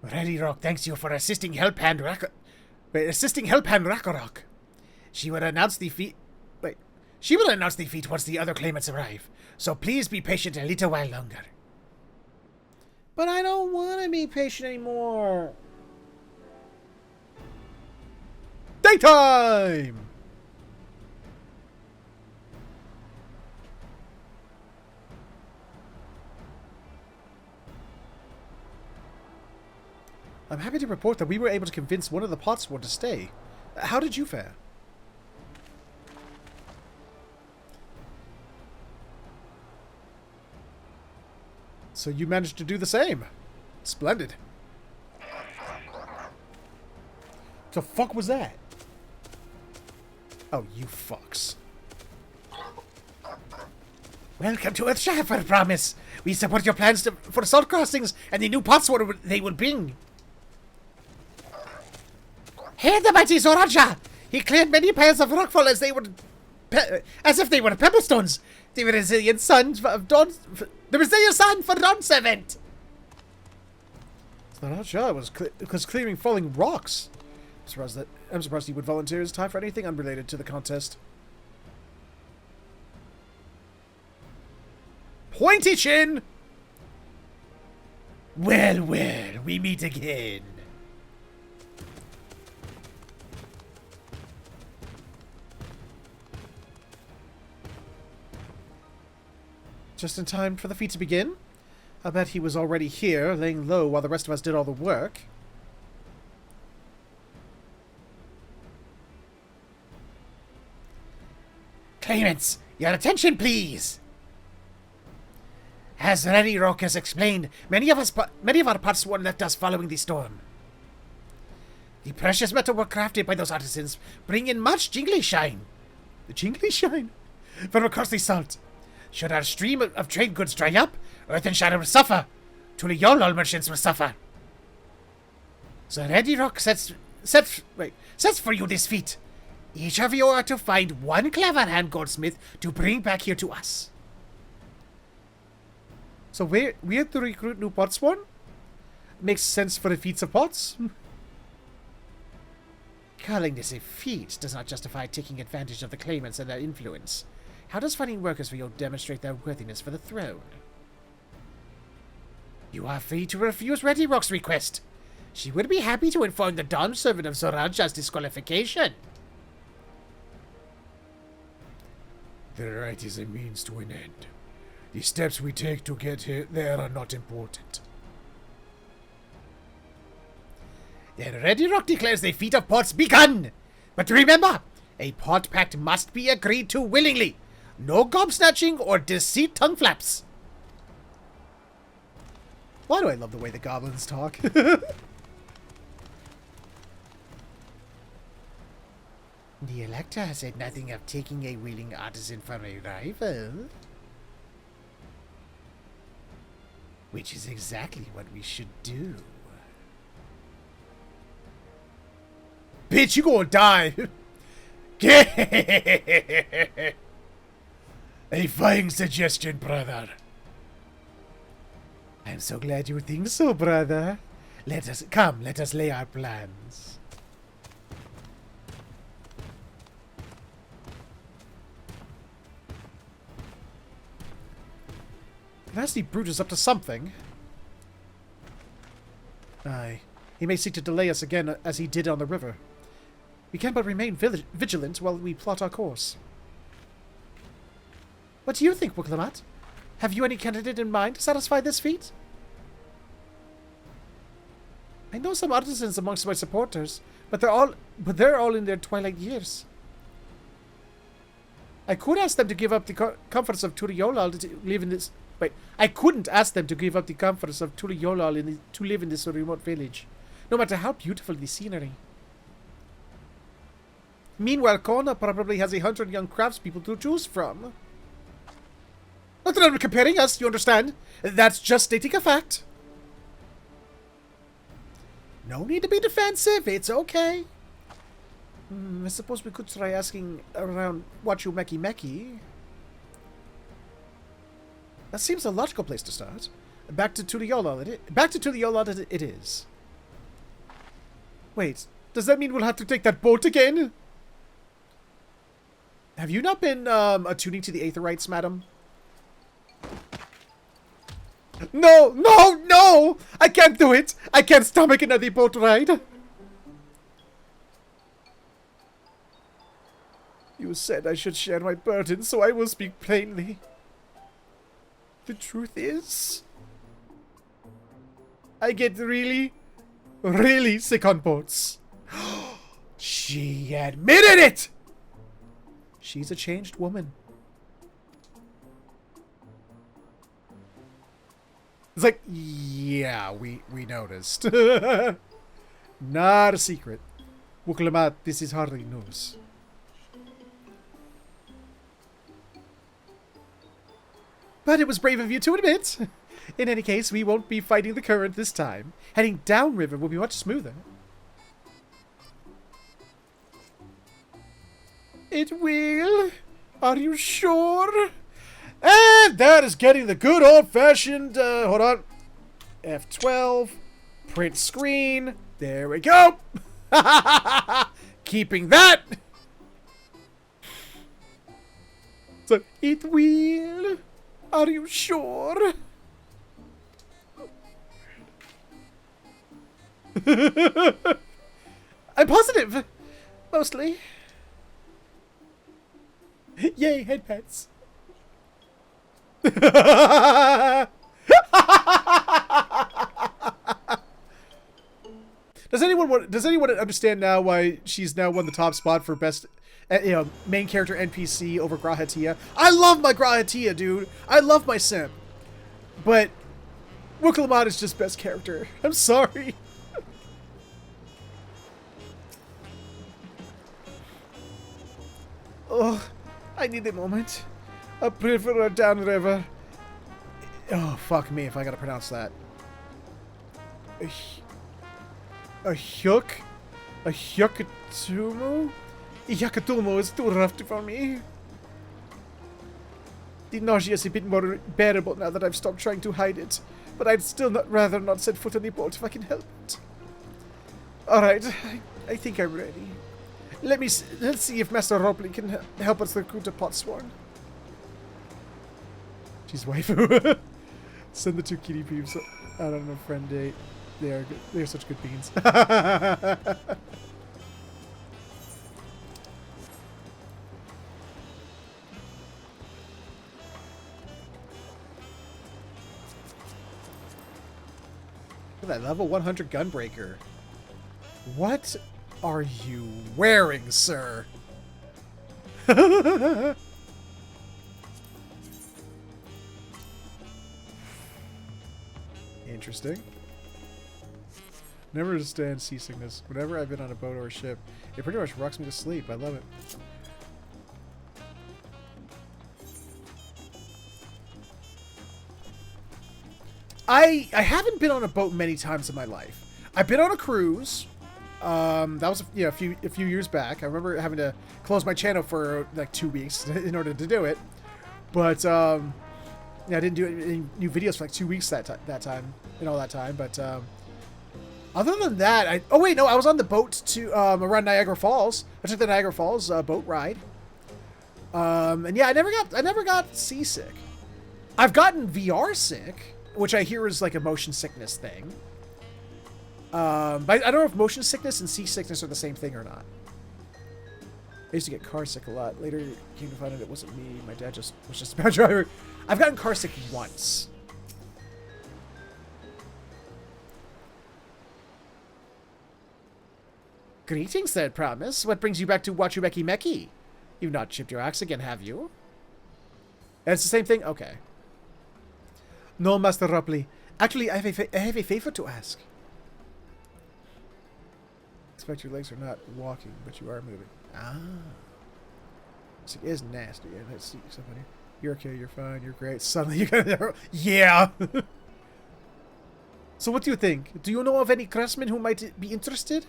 Ready Rock thanks you for assisting Helphand Ragnarok. She will announce the feat. Wait. She will announce the feat once the other claimants arrive. So please be patient a little while longer. But I don't want to be patient anymore. Daytime! I'm happy to report that we were able to convince one of the Potswan to stay. How did you fare? So you managed to do the same. Splendid. The fuck was that? Oh, you fucks. Welcome to Earthshire, for promise. We support your plans for salt crossings and the new Potswan they will bring. Hail the mighty Zoraja! He cleared many piles of rockfall as if they were pebblestones. The resilient son for Dawn Servant. Zoraja was clearing falling rocks. I'm surprised he would volunteer his time for anything unrelated to the contest. Pointy chin! Well, we meet again. Just in time for the feat to begin? I bet he was already here, laying low while the rest of us did all the work. Claimants, your attention, please. As Ready Rock has explained, many of our Potswan left us following the storm. The precious metal were crafted by those artisans bring in much jingly shine. The jingly shine? From across the salt. Should our stream of trade goods dry up, Earth and Shadow will suffer. Truly, your lol merchants will suffer. So Ready Rock sets for you this feat. Each of you are to find one clever hand goldsmith to bring back here to us. So we have to recruit new Potswan? Makes sense for the feats of pots. Calling this a feat does not justify taking advantage of the claimants and their influence. How does finding workers for you demonstrate their worthiness for the throne? You are free to refuse Ready Rock's request. She would be happy to inform the Dawn servant of Zoraja's disqualification. The right is a means to an end. The steps we take to get there are not important. Then Ready Rock declares the feat of pots begun. But remember, a pot pact must be agreed to willingly. No gobsnatching or deceit tongue flaps. Why do I love the way the goblins talk? The Elector has said nothing of taking a willing artisan for a rival. Which is exactly what we should do. Bitch, you gonna die! A fine suggestion, brother. I'm so glad you think so, brother. Let us lay our plans. Nasty brute is up to something. Aye. He may seek to delay us again as he did on the river. We can but remain vigilant while we plot our course. What do you think, Wiklamat? Have you any candidate in mind to satisfy this feat? I know some artisans amongst my supporters, but they're all in their twilight years. I could ask them to give up the comforts of Turiolal to live in this. Wait, I couldn't ask them to give up the comforts of Turiolal to live in this remote village, no matter how beautiful the scenery. Meanwhile, Kona probably has 100 young craftspeople to choose from. Not that I'm comparing us, you understand? That's just stating a fact. No need to be defensive, it's okay. I suppose we could try asking around Wachu Meki Meki. That seems a logical place to start. Back to Tuliyola it is. Wait, does that mean we'll have to take that boat again? Have you not been attuning to the Aetherites, madam? No, no, no! I can't do it! I can't stomach another boat ride! You said I should share my burden, so I will speak plainly. The truth is, I get really, really sick on boats. She admitted it! She's a changed woman. It's like, yeah, we noticed. Not a secret. Wuklamat, this is hardly news. But it was brave of you to admit. In any case, we won't be fighting the current this time. Heading downriver will be much smoother. It will? Are you sure? And that is getting the good old-fashioned, hold on. F12. Print screen. There we go. Keeping that. So, it will. Are you sure? I'm positive. Mostly. Yay, head pets. Does anyone understand now why she's now won the top spot for best main character NPC over Grahatia? I love my Grahatia, dude. I love my simp. But Wuklamat is just best character. I'm sorry. Oh, I need a moment. Up river or downriver. Oh, fuck me if I gotta pronounce that. A hyuk? A hyukatumu? Hyakatumu is too rough for me. The nausea is a bit more bearable now that I've stopped trying to hide it. But I'd still rather not set foot on the boat if I can help it. Alright, I think I'm ready. Let's see if Master Robley can help us recruit a Potsworn. She's waifu. Send the two kitty peeps out on a friend date. They are such good beans. Look at that level 100 gunbreaker. What are you wearing, sir? Interesting. Never understand seasickness. Whenever I've been on a boat or a ship, it pretty much rocks me to sleep. I love it. I haven't been on a boat many times in my life. I've been on a cruise. That was a few years back. I remember having to close my channel for like 2 weeks in order to do it. But yeah, I didn't do any new videos for like 2 weeks that time and all that time. But other than that, I was on the boat to around Niagara Falls. I took the Niagara Falls boat ride. And yeah, I never got seasick. I've gotten VR sick, which I hear is like a motion sickness thing. But I don't know if motion sickness and seasickness are the same thing or not. I used to get car sick a lot. Later, came to find out it wasn't me. My dad was just a bad driver. I've gotten car sick once. Greetings, Third Promise. What brings you back to Wachumeki Meki? You've not chipped your axe again, have you? And it's the same thing? Okay. No, Master Rupley. Actually, I have a favor to ask. Expect your legs are not walking, but you are moving. Ah. It is nasty. Yeah, let's see somebody. You're okay, you're fine, you're great. Suddenly you got yeah! So what do you think? Do you know of any craftsmen who might be interested?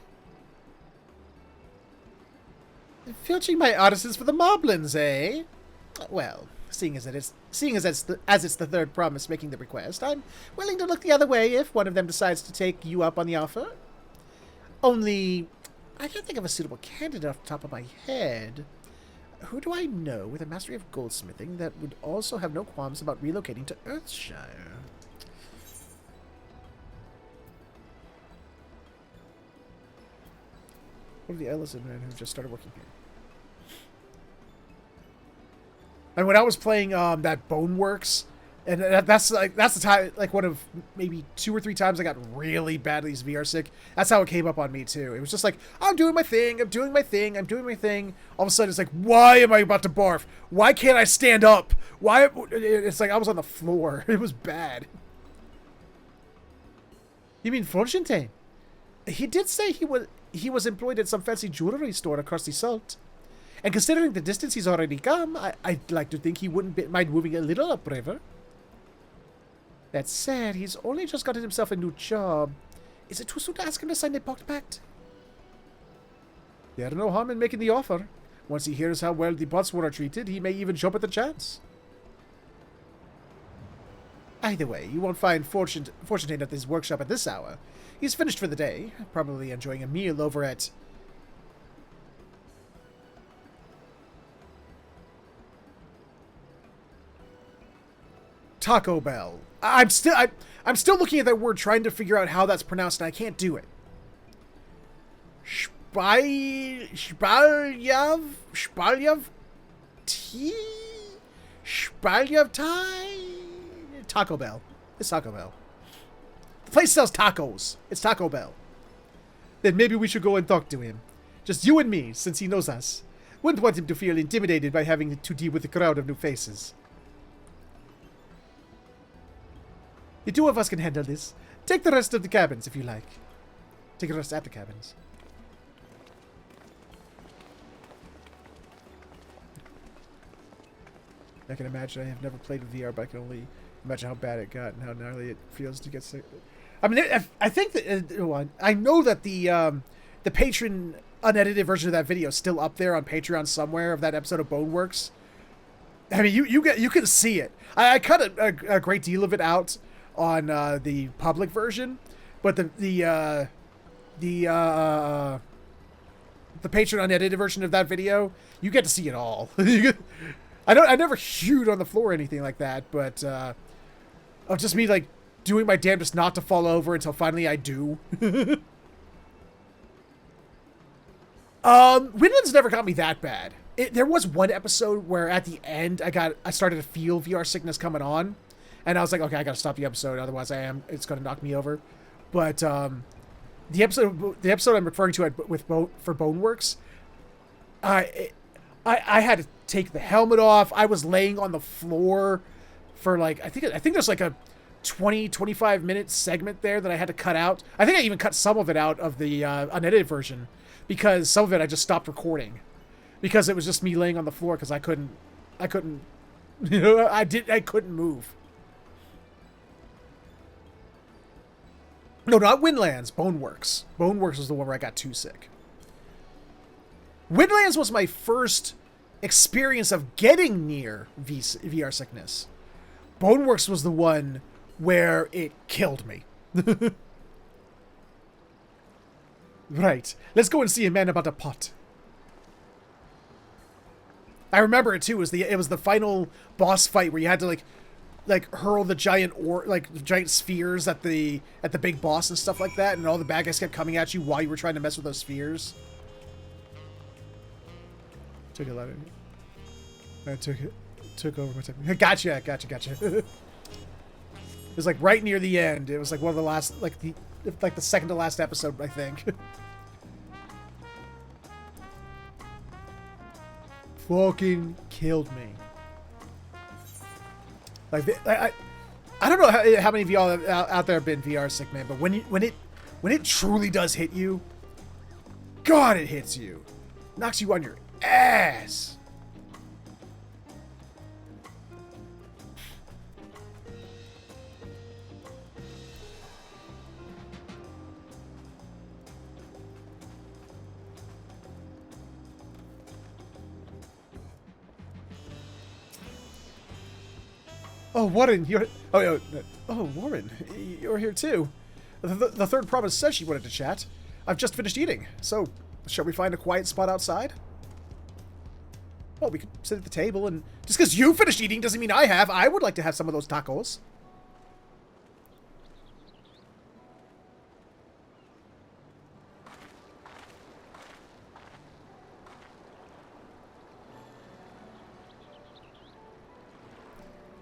Filching my artisans for the moblins, eh? Well, seeing as it's the Third Promise making the request, I'm willing to look the other way if one of them decides to take you up on the offer. Only, I can't think of a suitable candidate off the top of my head. Who do I know with a mastery of goldsmithing that would also have no qualms about relocating to Earthshire? What of the Ellison men who just started working here? And when I was playing that Boneworks, and that's the time, like one of maybe 2 or 3 times I got really badly VR sick. That's how it came up on me too. It was just like, I'm doing my thing, I'm doing my thing, I'm doing my thing. All of a sudden it's like, why am I about to barf? Why can't I stand up? Why? It's like I was on the floor. It was bad. You mean Fontaine? He did say he was employed at some fancy jewelry store across the salt. And considering the distance he's already come, I'd like to think he wouldn't mind moving a little upriver. That said, he's only just gotten himself a new job. Is it too soon to ask him to sign the pact? There's no harm in making the offer. Once he hears how well the Botswana are treated, he may even jump at the chance. Either way, you won't find Fortunate at his workshop at this hour. He's finished for the day, probably enjoying a meal over at... Taco Bell. I'm still looking at that word, trying to figure out how that's pronounced, and I can't do it. Taco Bell. It's Taco Bell. The place sells tacos. It's Taco Bell. Then maybe we should go and talk to him. Just you and me, since he knows us. Wouldn't want him to feel intimidated by having to deal with a crowd of new faces. The 2 of us can handle this. Take the rest of the cabins, if you like. Take the rest at the cabins. I can imagine. I have never played with VR, but I can only imagine how bad it got and how gnarly it feels to get sick. I mean, I think that... I know that the Patreon unedited version of that video is still up there on Patreon somewhere of that episode of Boneworks. I mean, you can see it. I cut a great deal of it out on the public version, but the Patreon unedited version of that video, you get to see it all. I never hewed on the floor or anything like that, but of just me, like, doing my damnedest not to fall over until finally I do. Windlands never got me that bad. There was one episode where at the end I started to feel VR sickness coming on, and I was like, okay, I gotta stop the episode, otherwise it's gonna knock me over. But the episode I'm referring to for Boneworks, I had to take the helmet off. I was laying on the floor for like I think there's like a 20-25 minute segment there that I had to cut out. I think I even cut some of it out of the unedited version, because some of it I just stopped recording because it was just me laying on the floor because I couldn't you know, I couldn't move. No, not Windlands, Boneworks. Boneworks was the one where I got too sick. Windlands was my first experience of getting near VR sickness. Boneworks was the one where it killed me. Right. Let's go and see a man about a pot. I remember it too. It was the final boss fight where you had to like hurl the giant giant spheres at the big boss and stuff like that, and all the bad guys kept coming at you while you were trying to mess with those spheres. Took a lot of I took over my time. Gotcha. It was like right near the end. It was like one of the last, like the second to last episode, I think. Fucking killed me. Like I don't know how many of y'all out there have been VR sick, man, but when it truly does hit you, God, it hits you, knocks you on your ass. Oh, Warren, you're... Oh, Warren, you're here too. The third promise says she wanted to chat. I've just finished eating, so shall we find a quiet spot outside? Well, we could sit at the table, and just because you finished eating doesn't mean I have. I would like to have some of those tacos.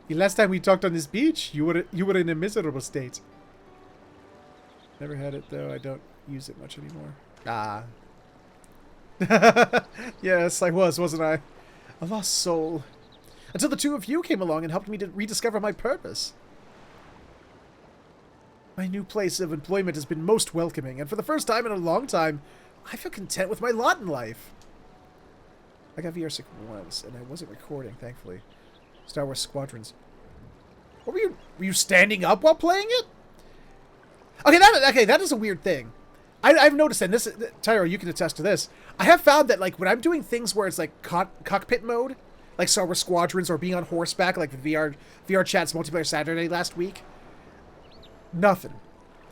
The last time we talked on this beach, you were in a miserable state. Never had it though. I don't use it much anymore. Ah. Yes, I wasn't I? A lost soul. Until the two of you came along and helped me to rediscover my purpose. My new place of employment has been most welcoming, and for the first time in a long time, I feel content with my lot in life. I got VR sick once, and I wasn't recording, thankfully. Star Wars Squadrons. What were you standing up while playing it? Okay, that is a weird thing. I've noticed, and this, Tyro, you can attest to this. I have found that like when I'm doing things where it's like cockpit mode, like Star Wars Squadrons or being on horseback, like the VR Chats Multiplayer Saturday last week, nothing.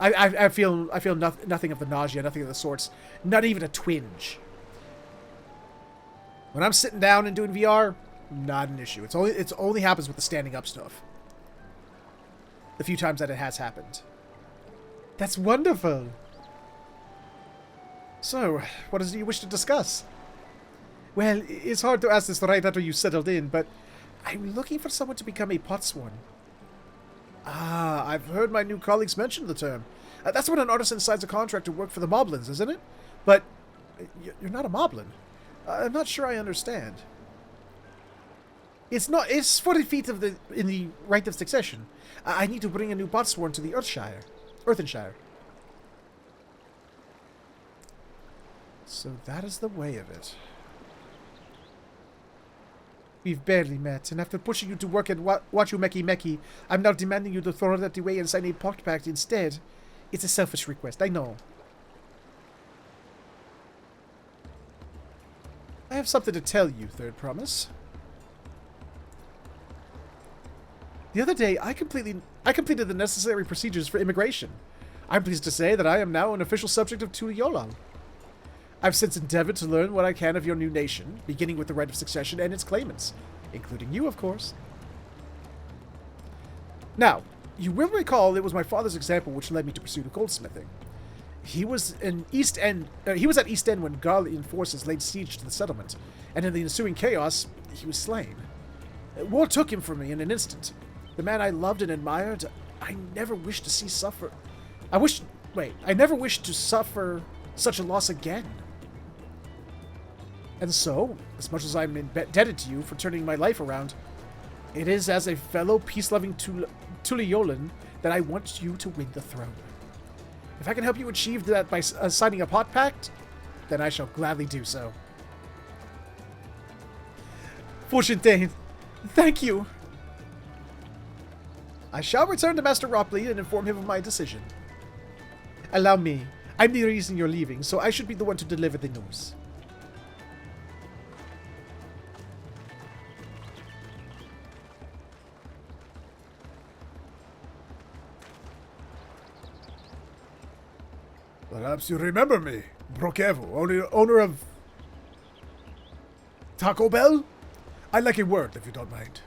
I feel nothing of the nausea, nothing of the sorts, not even a twinge. When I'm sitting down and doing VR, not an issue. It only happens with the standing up stuff. The few times that it has happened. That's wonderful. So, what is it you wish to discuss? Well, it's hard to ask this right after you settled in, but I'm looking for someone to become a potswan. Ah, I've heard my new colleagues mention the term. That's when an artisan signs a contract to work for the moblins, isn't it? But you're not a moblin. I'm not sure I understand. It's 40 feet in the right of succession. I need to bring a new potsworn to the Earthenshire. So that is the way of it. We've barely met, and after pushing you to work at Wachumeki, I'm now demanding you to throw that away and sign a pact instead. It's a selfish request, I know. I have something to tell you, Third Promise. The other day, I completed the necessary procedures for immigration. I'm pleased to say that I am now an official subject of Tuliyolal. I've since endeavored to learn what I can of your new nation, beginning with the right of succession and its claimants, including you, of course. Now, You will recall it was my father's example which led me to pursue the goldsmithing. He was in East End. He was at East End when Garlean forces laid siege to the settlement, and in the ensuing chaos, he was slain. War took him from me in an instant. The man I loved and admired, I never wished to see suffer. I never wished to suffer such a loss again. And so, as much as I'm indebted to you for turning my life around, it is as a fellow peace-loving Tuliolan that I want you to win the throne. If I can help you achieve that by signing a pot pact, then I shall gladly do so. Fortunate, thank you. I shall return to Master Ropley and inform him of my decision. Allow me. I'm the reason you're leaving, so I should be the one to deliver the news. Perhaps you remember me, Brokevo, owner of Taco Bell? I'd like a word, if you don't mind.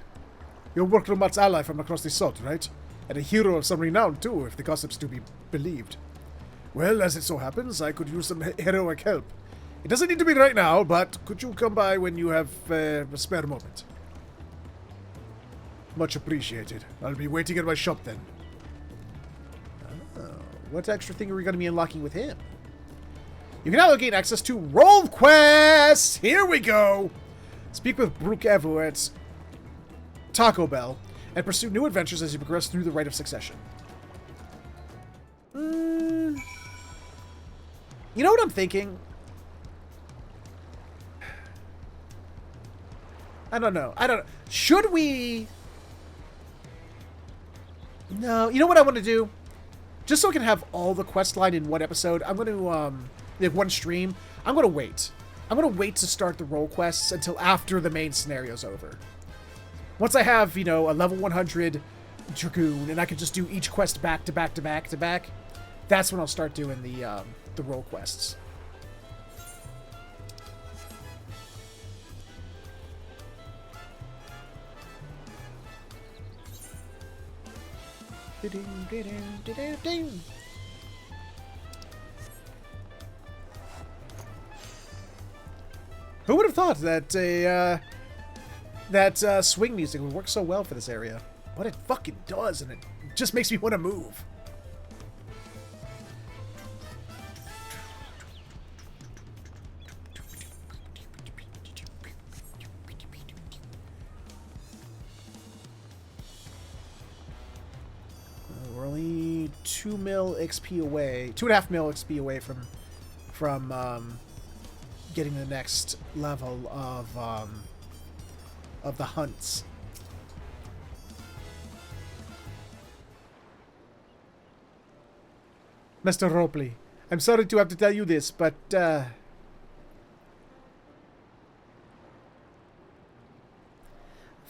You're Workromat's ally from across the salt, right? And a hero of some renown, too, if the gossip's to be believed. Well, as it so happens, I could use some heroic help. It doesn't need to be right now, but could you come by when you have a spare moment? Much appreciated. I'll be waiting at my shop then. What extra thing are we going to be unlocking with him? You can now gain access to Roll Quests! Here we go! Speak with Brokevo at Taco Bell and pursue new adventures as you progress through the Rite of Succession. You know what I'm thinking? I don't know. Should we... No. You know what I want to do? Just so I can have all the quest line in one episode, I'm going to, one stream, I'm going to wait. I'm going to wait to start the role quests until after the main scenario's over. Once I have, a level 100 Dragoon, and I can just do each quest back to back to back to back, that's when I'll start doing the role quests. Who would have thought that swing music would work so well for this area? But it fucking does, and it just makes me want to move. We're only 2 mil XP away, 2.5 mil XP away from getting the next level of the hunts. Mr. Ropley, I'm sorry to have to tell you this, but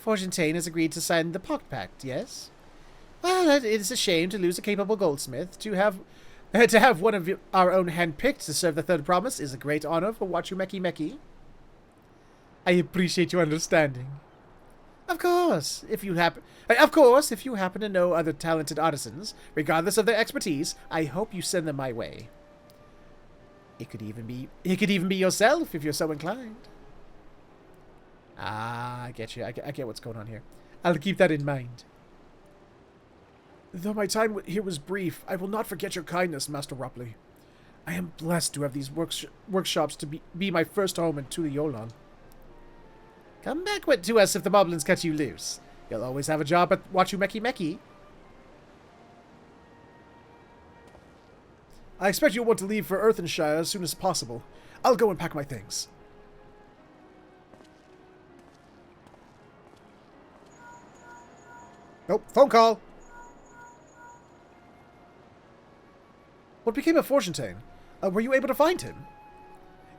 Fortuntain has agreed to sign the Poct Pact, yes? Well, it is a shame to lose a capable goldsmith. To have one of our own handpicked to serve the Third Promise is a great honor for Wachumeki Meki. I appreciate your understanding. Of course, if you happen to know other talented artisans, regardless of their expertise, I hope you send them my way. It could even be yourself if you're so inclined. Ah, I get you. I get what's going on here. I'll keep that in mind. Though my time here was brief, I will not forget your kindness, Master Ropley. I am blessed to have these workshops to be my first home in Tuliolan. Come back to us if the moblins cut you loose. You'll always have a job at Wachumeki Meki. I expect you'll want to leave for Earthenshire as soon as possible. I'll go and pack my things. Nope, phone call. What became of Fortuntain? Were you able to find him?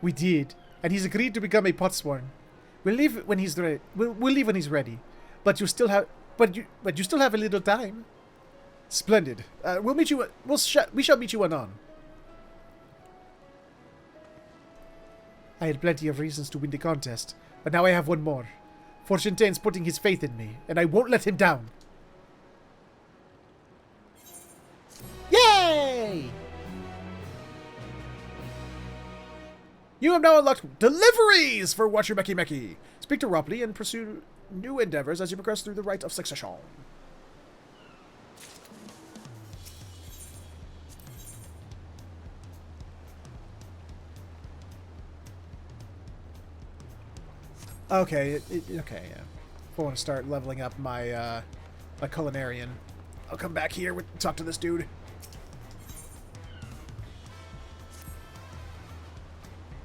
We did, and he's agreed to become a potsworn. We'll leave when he's ready. We'll leave when he's ready, but you still have a little time. Splendid. We'll meet you. We shall meet you anon. I had plenty of reasons to win the contest, but now I have one more. Fortuntain's putting his faith in me, and I won't let him down. You have now unlocked deliveries for Watcher Meki Meki. Speak to Ropley and pursue new endeavors as you progress through the rite of succession. Okay, okay, yeah. If I want to start leveling up my my culinarian, I'll come back here with talk to this dude.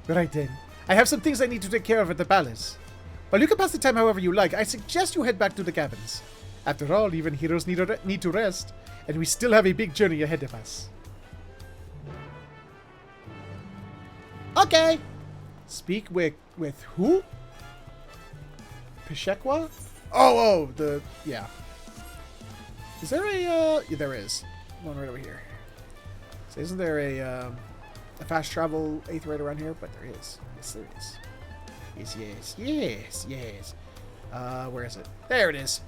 Right then. I have some things I need to take care of at the palace. While you can pass the time however you like, I suggest you head back to the cabins. After all, even heroes need to rest, and we still have a big journey ahead of us. Okay. Speak with who? Peshekwa? Oh, yeah. Is there a, yeah, there is. One right over here. So isn't there a fast travel 8th right around here? But there is. Yes, there is. Yes. Where is it? There it is.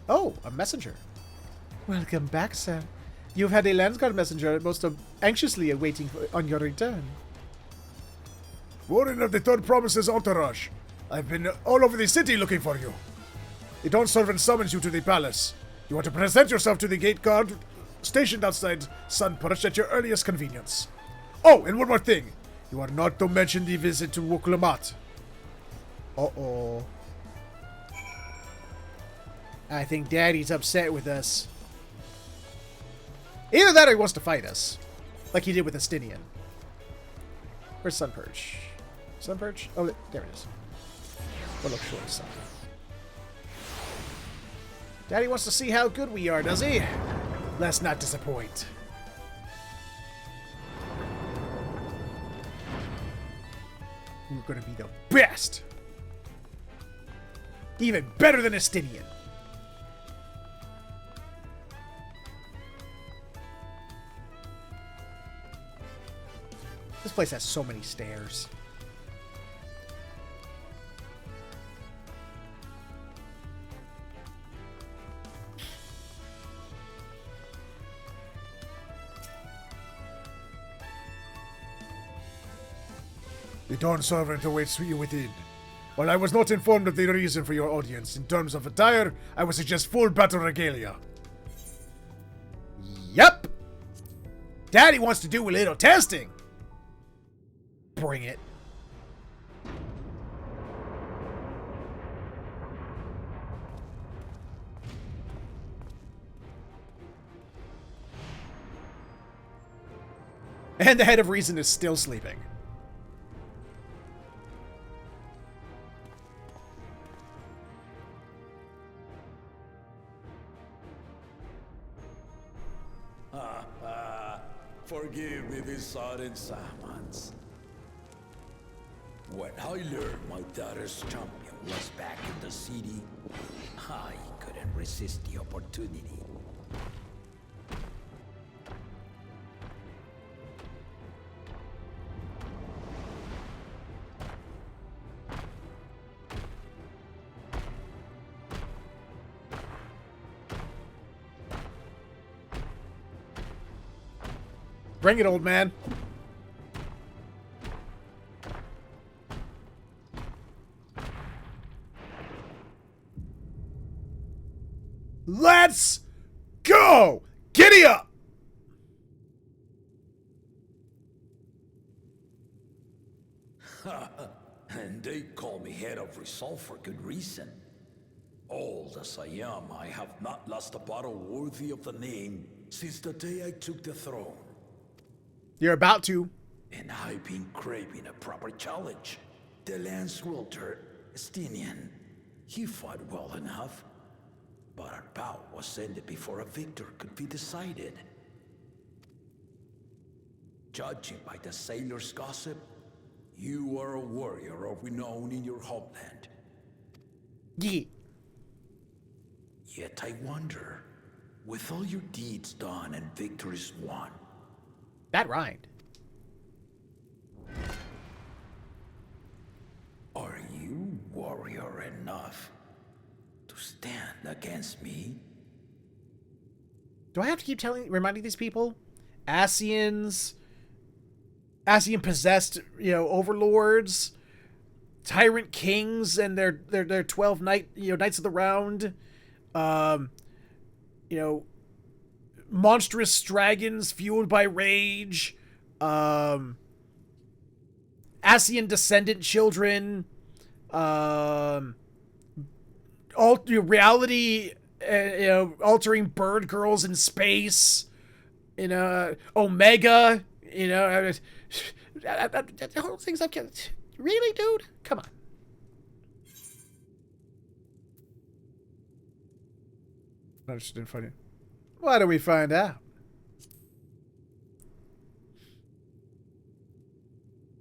Oh, a messenger. Welcome back, sir. You've had a Landsguard messenger most anxiously awaiting on your return. Warden of the Third Promise's entourage. I've been all over the city looking for you. The Dawn servant summons you to the palace. You want to present yourself to the gate guard stationed outside Sunperch at your earliest convenience. Oh, and one more thing. You are not to mention the visit to Wuklamat. Uh-oh. I think Daddy's upset with us. Either that or he wants to fight us. Like he did with Estinian. Where's Sunperch? Sunperch? Oh, there it is. We'll look short side. Daddy wants to see how good we are, does he? Let's not disappoint. We're gonna be the best! Even better than Estinian. This place has so many stairs. The Dawn Servant awaits you within. While I was not informed of the reason for your audience in terms of attire, I would suggest full battle regalia. Yep! Daddy wants to do a little testing! Bring it. And the head of reason is still sleeping. Forgive me these sudden summons. When I learned my daughter's champion was back in the city, I couldn't resist the opportunity. Bring it, old man. Let's go! Giddy up! And they call me head of resolve for good reason. Old as I am, I have not lost a battle worthy of the name since the day I took the throne. You're about to. And I've been craving a proper challenge. The Lance Wilter, Estinian, he fought well enough. But our bout was ended before a victor could be decided. Judging by the sailors' gossip, you are a warrior of renown in your homeland. Yeah. Yet I wonder, with all your deeds done and victories won, that rhymed. enough to stand against me? Do I have to keep reminding these people? Ascian possessed, overlords, tyrant kings, and their 12 knights of the round, monstrous dragons fueled by rage, Ascian descendant children, reality, altering bird girls in space, Omega, all things I've kept. Really, dude? Come on. Not interested in finding. Why do we find out?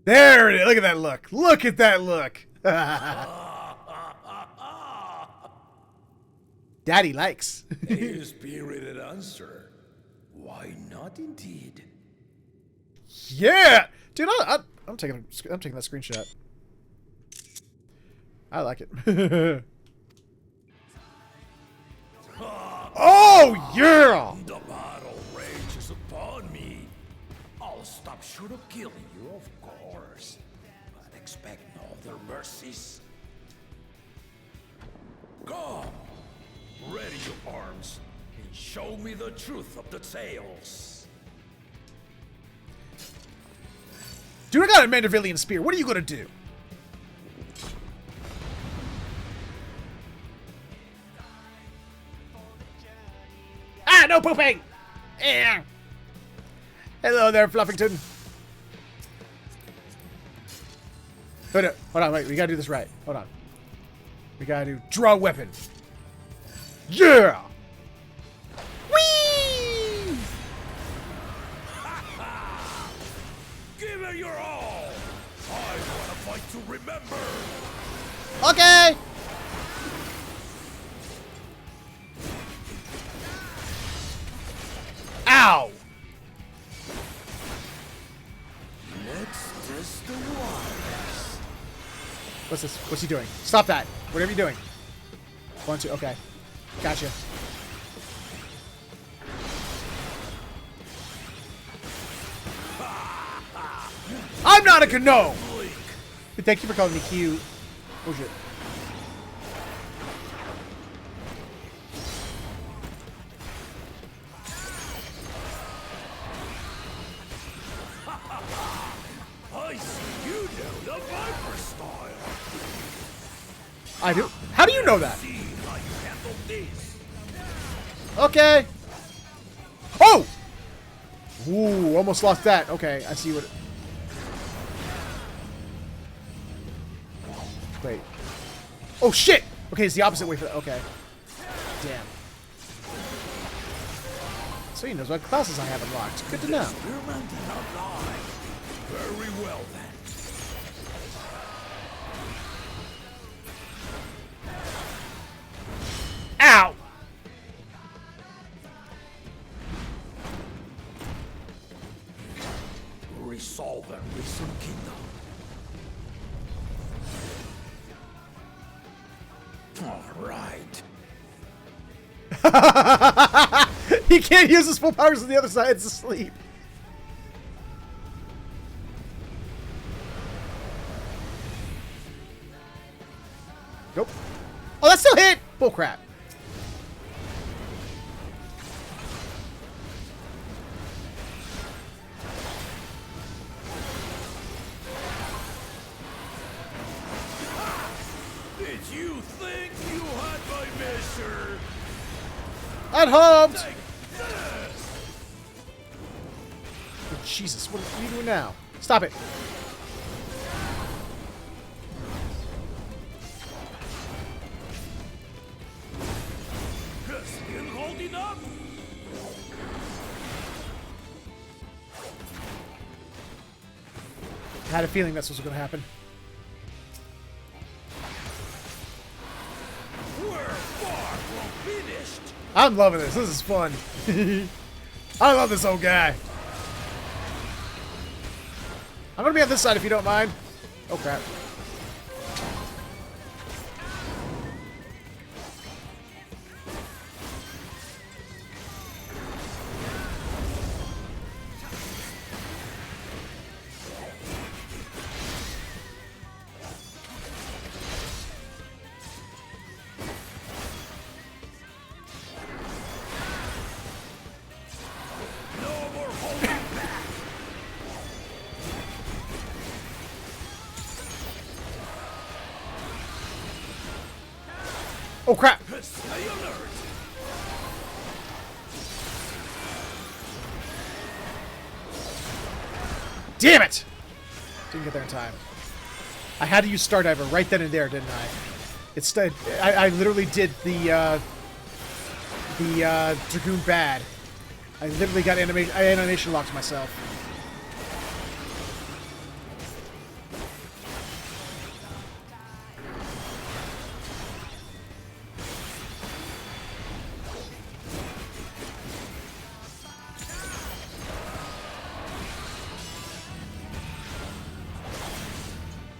There it is. Look at that look. Look at that look. Daddy likes. A spirited answer. Why not, indeed? Yeah, dude. I'm taking that screenshot. I like it. Oh yeah! The battle rages upon me. I'll stop short of killing you, of course, but expect no other mercies. Come, ready your arms, and show me the truth of the tales. Dude, I got a Mandervillian spear. What are you gonna do? Ah, no pooping! Yeah. Hello there, Fluffington. Hold on, wait. We gotta do this right. Hold on. We gotta do draw weapon. Yeah! Whee! Give it your all. I want to fight to remember. Okay! Ow! Let's test the waters. What's this? What's he doing? Stop that. Whatever you're doing. 1, 2. Okay. Gotcha. I'm not a gnome! But thank you for calling me cute. Oh shit. I see you know the Viper style. I do? How do you know that? See how you handle this. Okay. Oh! Ooh, almost lost that. Okay, I see what it... Wait. Oh, shit! Okay, it's the opposite way for that. Okay. Damn. So he knows what classes I have unlocked. Good to know. Experiment did not lie. Very well then. Ow! Resolve and Risen Kingdom. All right. He can't use his full powers on the other side. It's asleep. Nope. Oh, that still hit! Bullcrap. Did you think you had my measure? I'd hoped! Oh, Jesus, what are you doing now? Stop it. Still holding up? I had a feeling that's what's going to happen. We're far from finished. I'm loving this. This is fun. I love this old guy. I'm going to be on this side if you don't mind. Oh, crap. Oh crap! Stay alert! Damn it! Didn't get there in time. I had to use Stardiver right then and there, didn't I? Instead, I literally did the Dragoon bad. I literally got animation locked myself.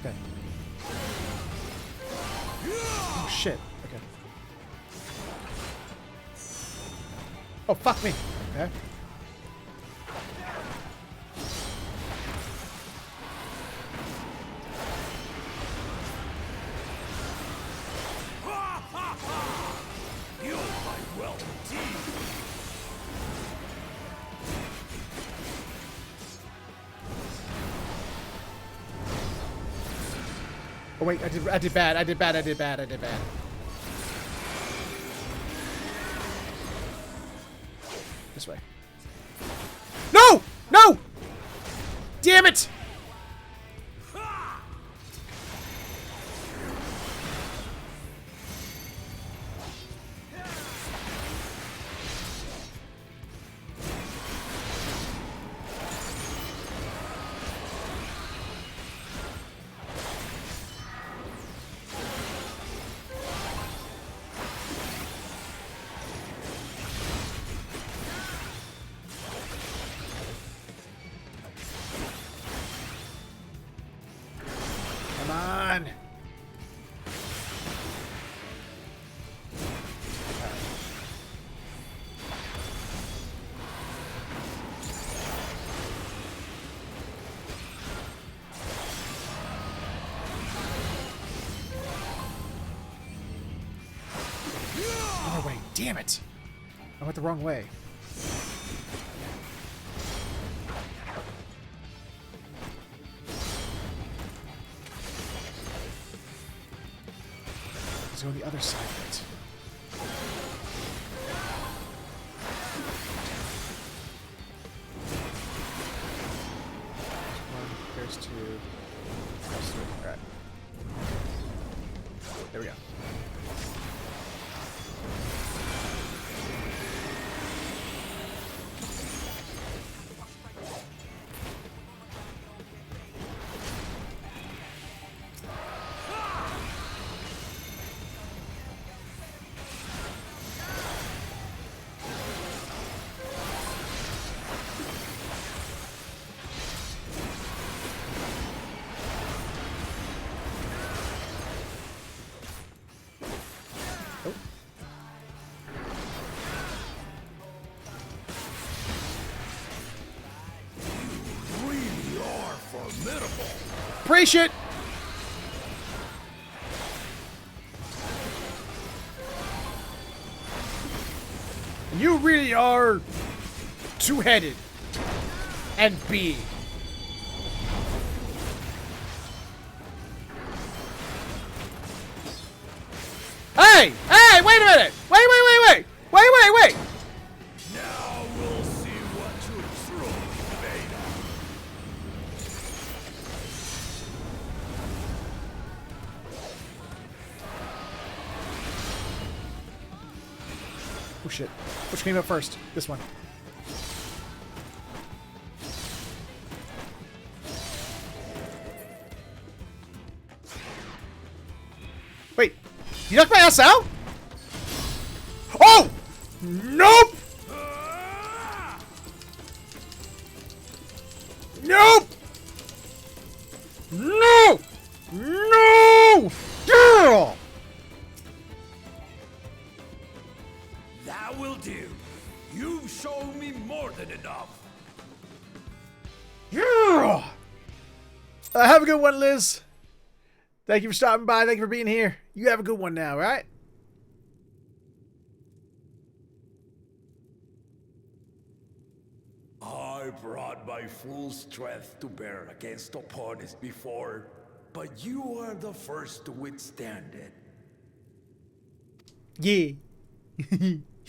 Okay. Oh shit. Okay. Oh fuck me. Okay. You fight well indeed. Oh wait, I did bad. This way. No! No! Damn it! Come on. Other way. Damn it. I went the wrong way. Let's go on the other side of it. There's two. There's three. Alright. There we go. Really are formidable. Appreciate it! You really are two-headed and big. Hey! Hey! Wait a minute! Wait! Now we'll see what you're truly made of. Oh shit. Which came up first? This one. Wait. You knocked my ass out? Oh! Nope! Nope! No! No! Girl! That will do. You've shown me more than enough. Yeah. Have a good one, Liz. Thank you for stopping by. Thank you for being here. You have a good one now, right? I brought my full strength to bear against opponents before, but you are the first to withstand it. Yeah.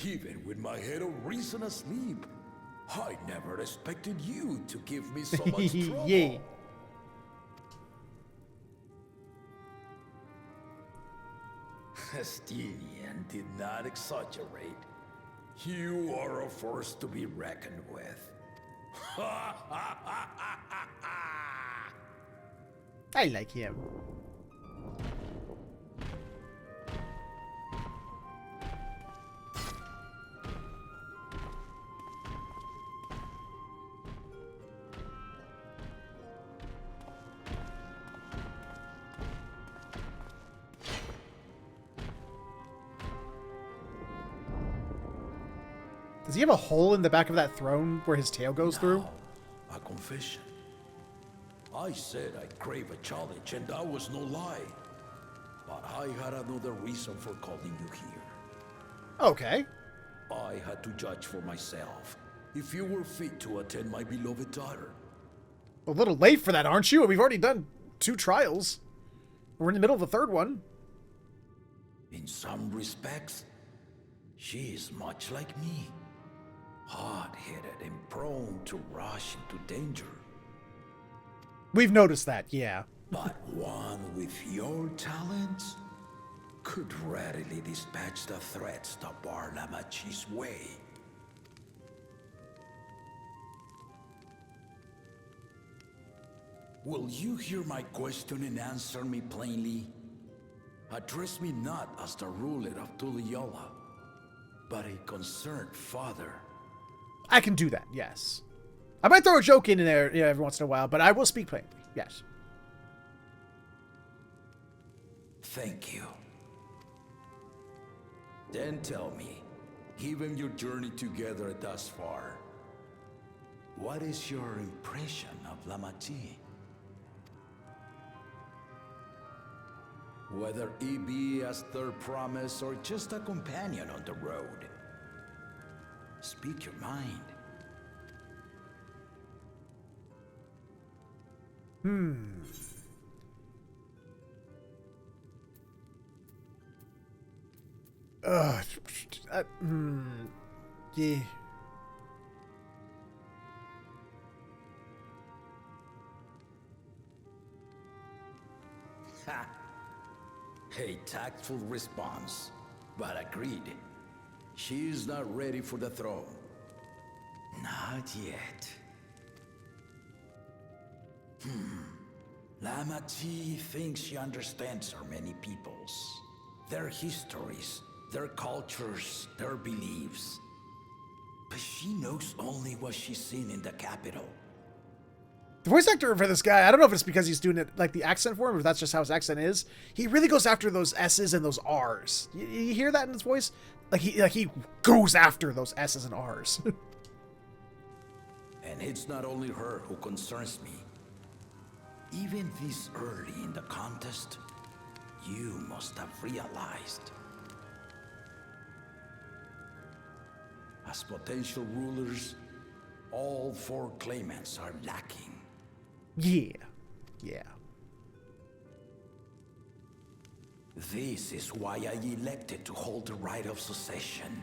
Even with my head of reason asleep, I never expected you to give me so much trouble. Yeah. Estinian did not exaggerate. You are a force to be reckoned with. I like him. Does he have a hole in the back of that throne where his tail goes through? A confession. I said I'd crave a challenge, and that was no lie. But I had another reason for calling you here. Okay. I had to judge for myself if you were fit to attend my beloved daughter. A little late for that, aren't you? We've already done 2 trials. We're in the middle of the 3rd one. In some respects, she is much like me. Hard-headed and prone to rush into danger. We've noticed that, yeah. But one with your talents could readily dispatch the threats that bar Lamachi's way. Will you hear my question and answer me plainly? Address me not as the ruler of Tuliyola, but a concerned father. I can do that, yes. I might throw a joke in there every once in a while, but I will speak plainly, yes. Thank you. Then tell me, given your journey together thus far, what is your impression of Lamachi? Whether he be as their promise or just a companion on the road. Speak your mind. Yeah. Ha! A tactful response, but agreed. She is not ready for the throne. Not yet. Lamachi thinks she understands our many peoples. Their histories, their cultures, their beliefs. But she knows only what she's seen in the capital. The voice actor for this guy, I don't know if it's because he's doing it like the accent for him, or if that's just how his accent is. He really goes after those S's and those R's. You hear that in his voice? Like he goes after those S's and R's. And it's not only her who concerns me. Even this early in the contest, you must have realized. As potential rulers, all 4 claimants are lacking. Yeah. Yeah. This is why I elected to hold the right of succession.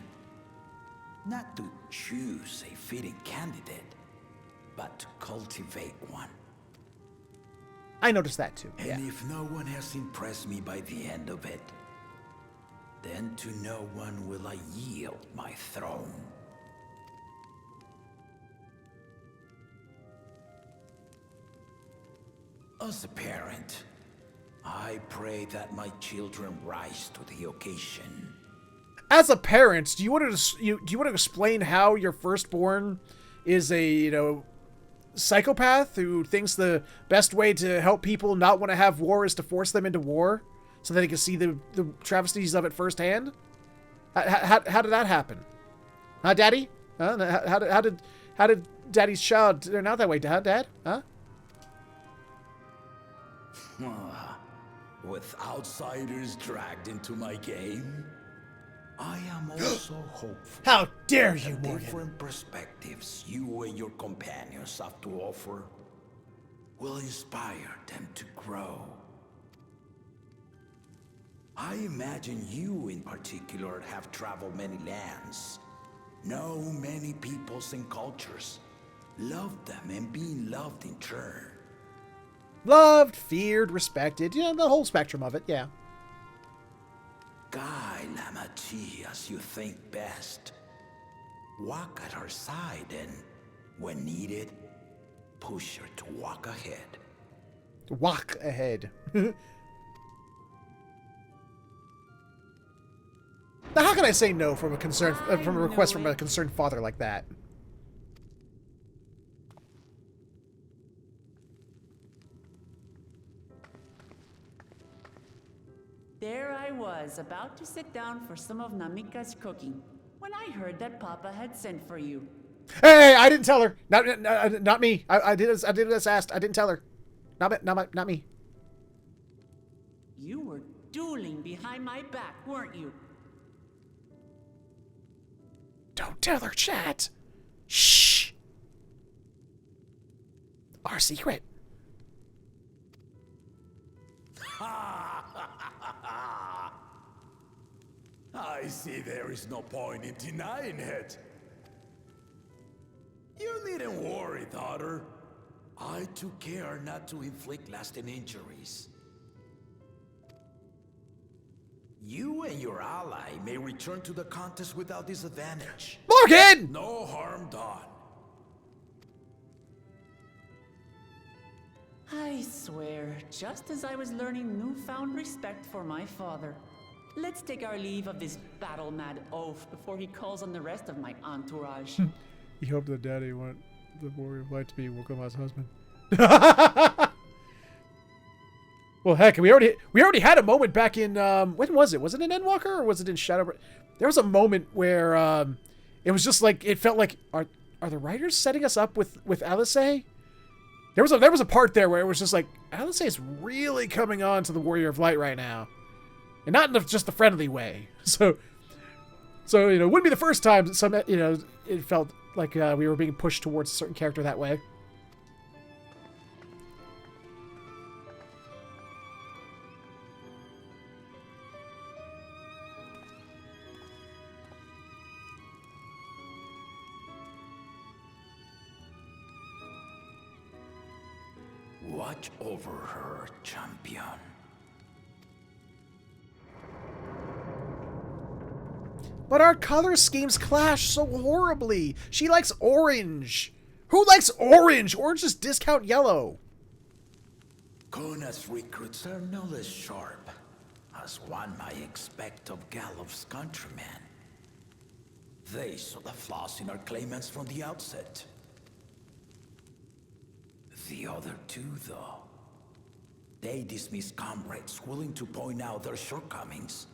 Not to choose a fitting candidate, but to cultivate one. I noticed that too. And yeah. if no one has impressed me by the end of it, then to no one will I yield my throne. As a parent, I pray that my children rise to the occasion. As a parent, do you want to explain how your firstborn is a psychopath who thinks the best way to help people not want to have war is to force them into war, so that they can see the travesties of it firsthand? How did that happen? Huh, Daddy? Huh? How did Daddy's child turn out that way? Dad? Huh? With outsiders dragged into my game, I am also hopeful. How dare you, that Morgan? different perspectives you and your companions have to offer will inspire them to grow. I imagine you in particular have traveled many lands. Know many peoples and cultures. Loved them and being loved in turn. Loved, feared, respected. Yeah, the whole spectrum of it, yeah. Guide Lamachi as you think best. Walk at her side and, when needed, push her to walk ahead. Walk ahead. Now, how can I say no from a request from a concerned father like that? There I was, about to sit down for some of Namika's cooking, when I heard that Papa had sent for you. Hey, I didn't tell her. Not me. I did as asked. I didn't tell her. Not me. You were dueling behind my back, weren't you? Don't tell her, chat. Shh. Our secret. I see there is no point in denying it. You needn't worry, daughter. I took care not to inflict lasting injuries. You and your ally may return to the contest without disadvantage. Morgan! No harm done. I swear, just as I was learning newfound respect for my father. Let's take our leave of this battle-mad oaf before he calls on the rest of my entourage. He hoped that Daddy want the warrior of light to be Wokoma's husband. Well, heck, we already had a moment back in when was it? Was it in Endwalker or was it in Shadow? There was a moment where it was just like it felt like are the writers setting us up with Alice? There was a part there where it was just like Alice is really coming on to the Warrior of Light right now, and not in just the friendly way. So you know, it wouldn't be the first time that it felt like we were being pushed towards a certain character that way. Watch over her, champion. But our color schemes clash so horribly. She likes orange. Who likes orange? Orange is discount yellow. Kona's recruits are no less sharp, as one might expect of Gallof's countrymen. They saw the flaws in our claimants from the outset. The other two, though, they dismiss comrades willing to point out their shortcomings,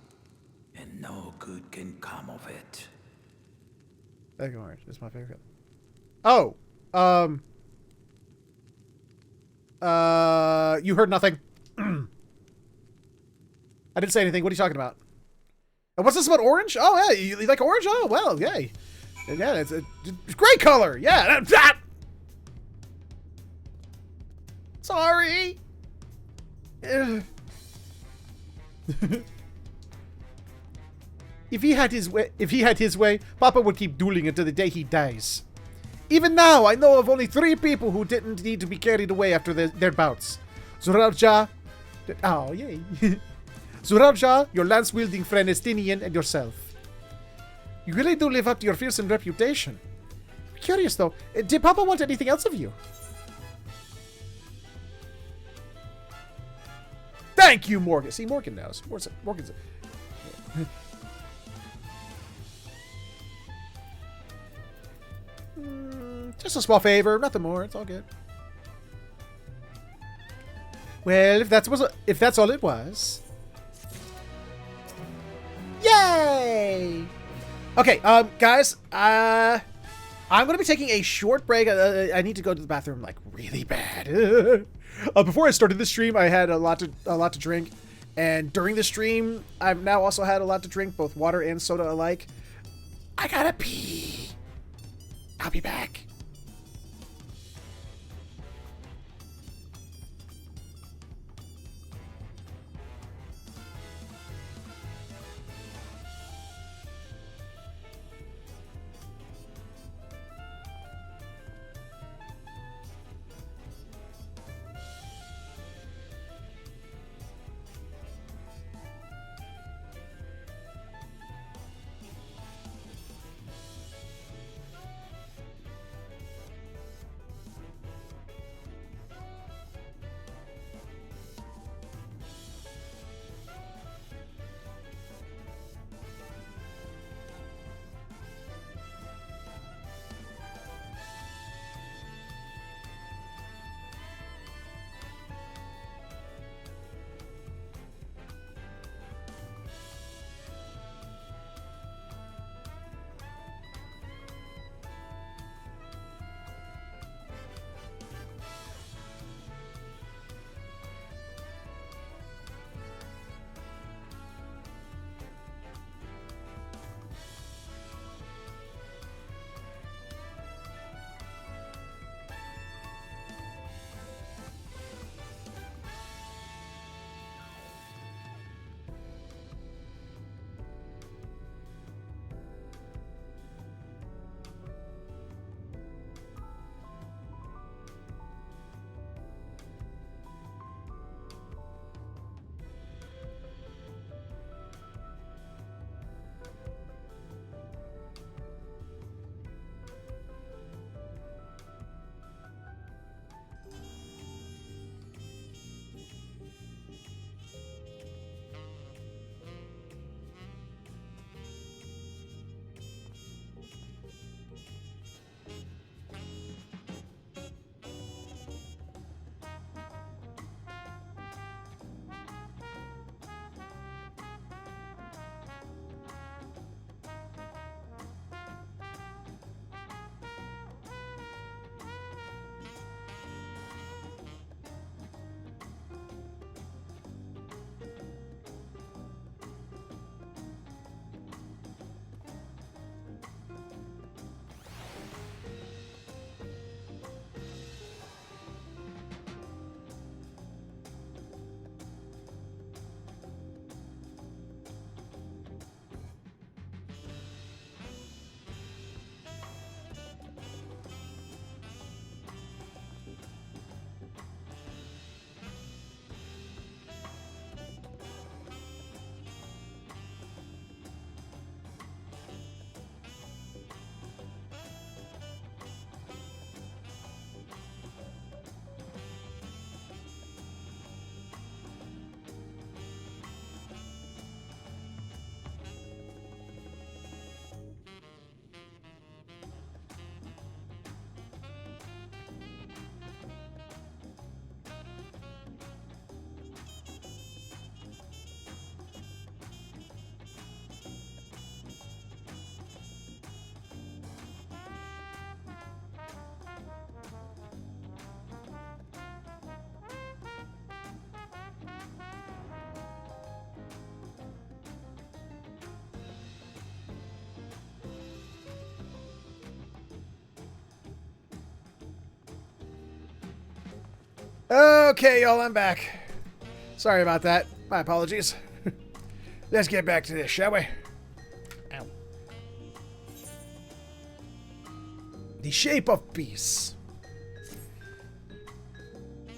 and no good can come of it. Egg orange is my favorite. Oh, you heard nothing. I didn't say anything. What are you talking about? And what's this about orange? Oh, yeah, you like orange? Oh, well, yay. Yeah, it's a great color. Yeah, that. Sorry. If he had his way, Papa would keep dueling until the day he dies. Even now, I know of only 3 people who didn't need to be carried away after their bouts. Zurabja, oh yay, Zurabja, your lance-wielding friend Estinian, and yourself. You really do live up to your fearsome reputation. I'm curious though, did Papa want anything else of you? Thank you, Morgan. See, Morgan knows. Morgan's. Just a small favor, nothing more. It's all good. Well, if that's all it was. Yay! Okay, guys, I'm gonna be taking a short break. I need to go to the bathroom like really bad. Before I started the stream, I had a lot to drink, and during the stream, I've now also had a lot to drink, both water and soda alike. I gotta pee. I'll be back. Okay, y'all, I'm back. Sorry about that. My apologies. Let's get back to this, shall we? Ow. The shape of peace.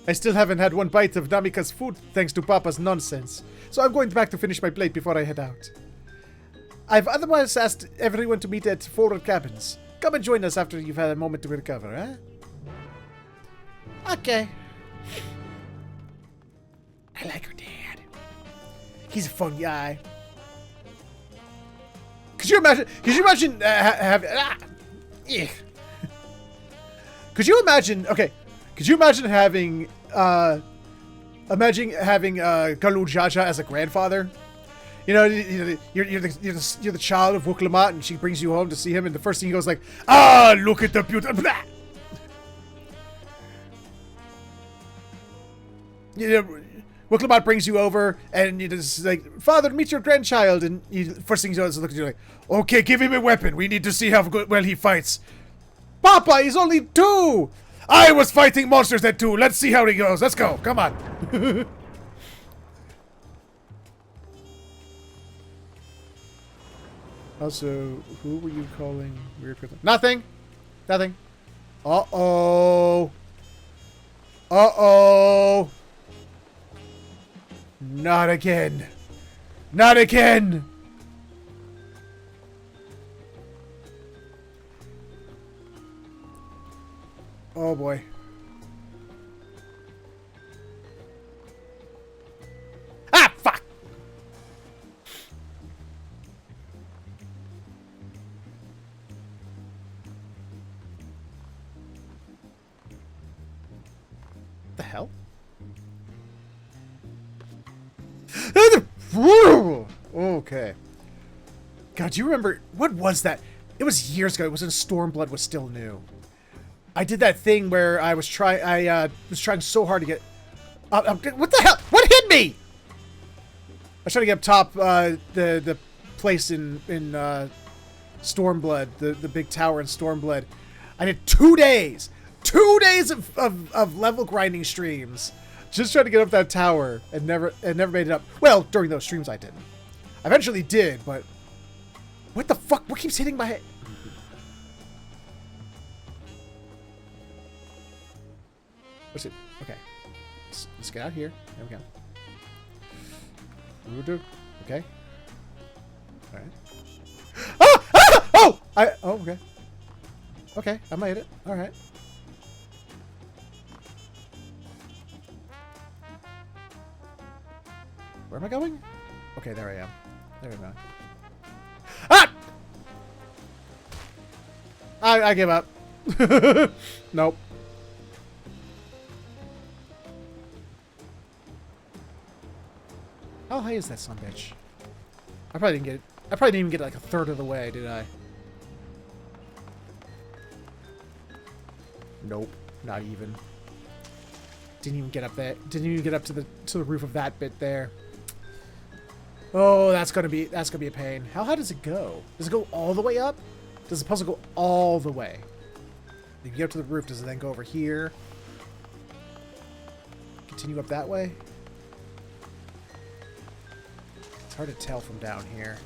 I still haven't had one bite of Namika's food thanks to Papa's nonsense, so I'm going back to finish my plate before I head out. I've otherwise asked everyone to meet at forward cabins. Come and join us after you've had a moment to recover, eh? Okay. I like her dad. He's a fun guy. Could you imagine? Could you imagine Could you imagine? Okay. Could you imagine having Galul Jaja as a grandfather? You know, you're the child of Wuklamat, and she brings you home to see him, and the first thing he goes like, "Ah, look at the beauty." You know, Wuklamat brings you over, and you just like, "Father, meet your grandchild," and first thing he does is look at you like, "Okay, give him a weapon. We need to see how well he fights." Papa, he's only 2. I was fighting monsters at 2. Let's see how he goes. Let's go. Come on. Also, who were you calling weird person? Nothing. Nothing. Uh-oh. Uh-oh. Not again. Not again. Oh boy. Ah, fuck! The hell? Okay. God, do you remember... What was that? It was years ago. It was when Stormblood was still new. I did that thing where I was trying so hard to get what the hell? What hit me? I was trying to get up top the place in Stormblood, the big tower in Stormblood. I did 2 days. 2 days of level grinding streams. Just trying to get up that tower and never made it up. Well, during those streams I didn't. I eventually did, but what the fuck? What keeps hitting my head? What's it? Okay. Let's get out here. There we go. Okay. Alright. Ah! Ah! Oh! Oh, okay. Okay, I made it. Alright. Where am I going? Okay, there I am. There we go. Ah! I give up. Nope. How high is that sumbitch? I probably didn't get it. I probably didn't even get like a third of the way, did I? Nope, not even. Didn't even get up there. Didn't even get up to the roof of that bit there. Oh, that's gonna be a pain. How high does it go? Does it go all the way up? Does the puzzle go all the way? If you get up to the roof, does it then go over here? Continue up that way? It's hard to tell from down here.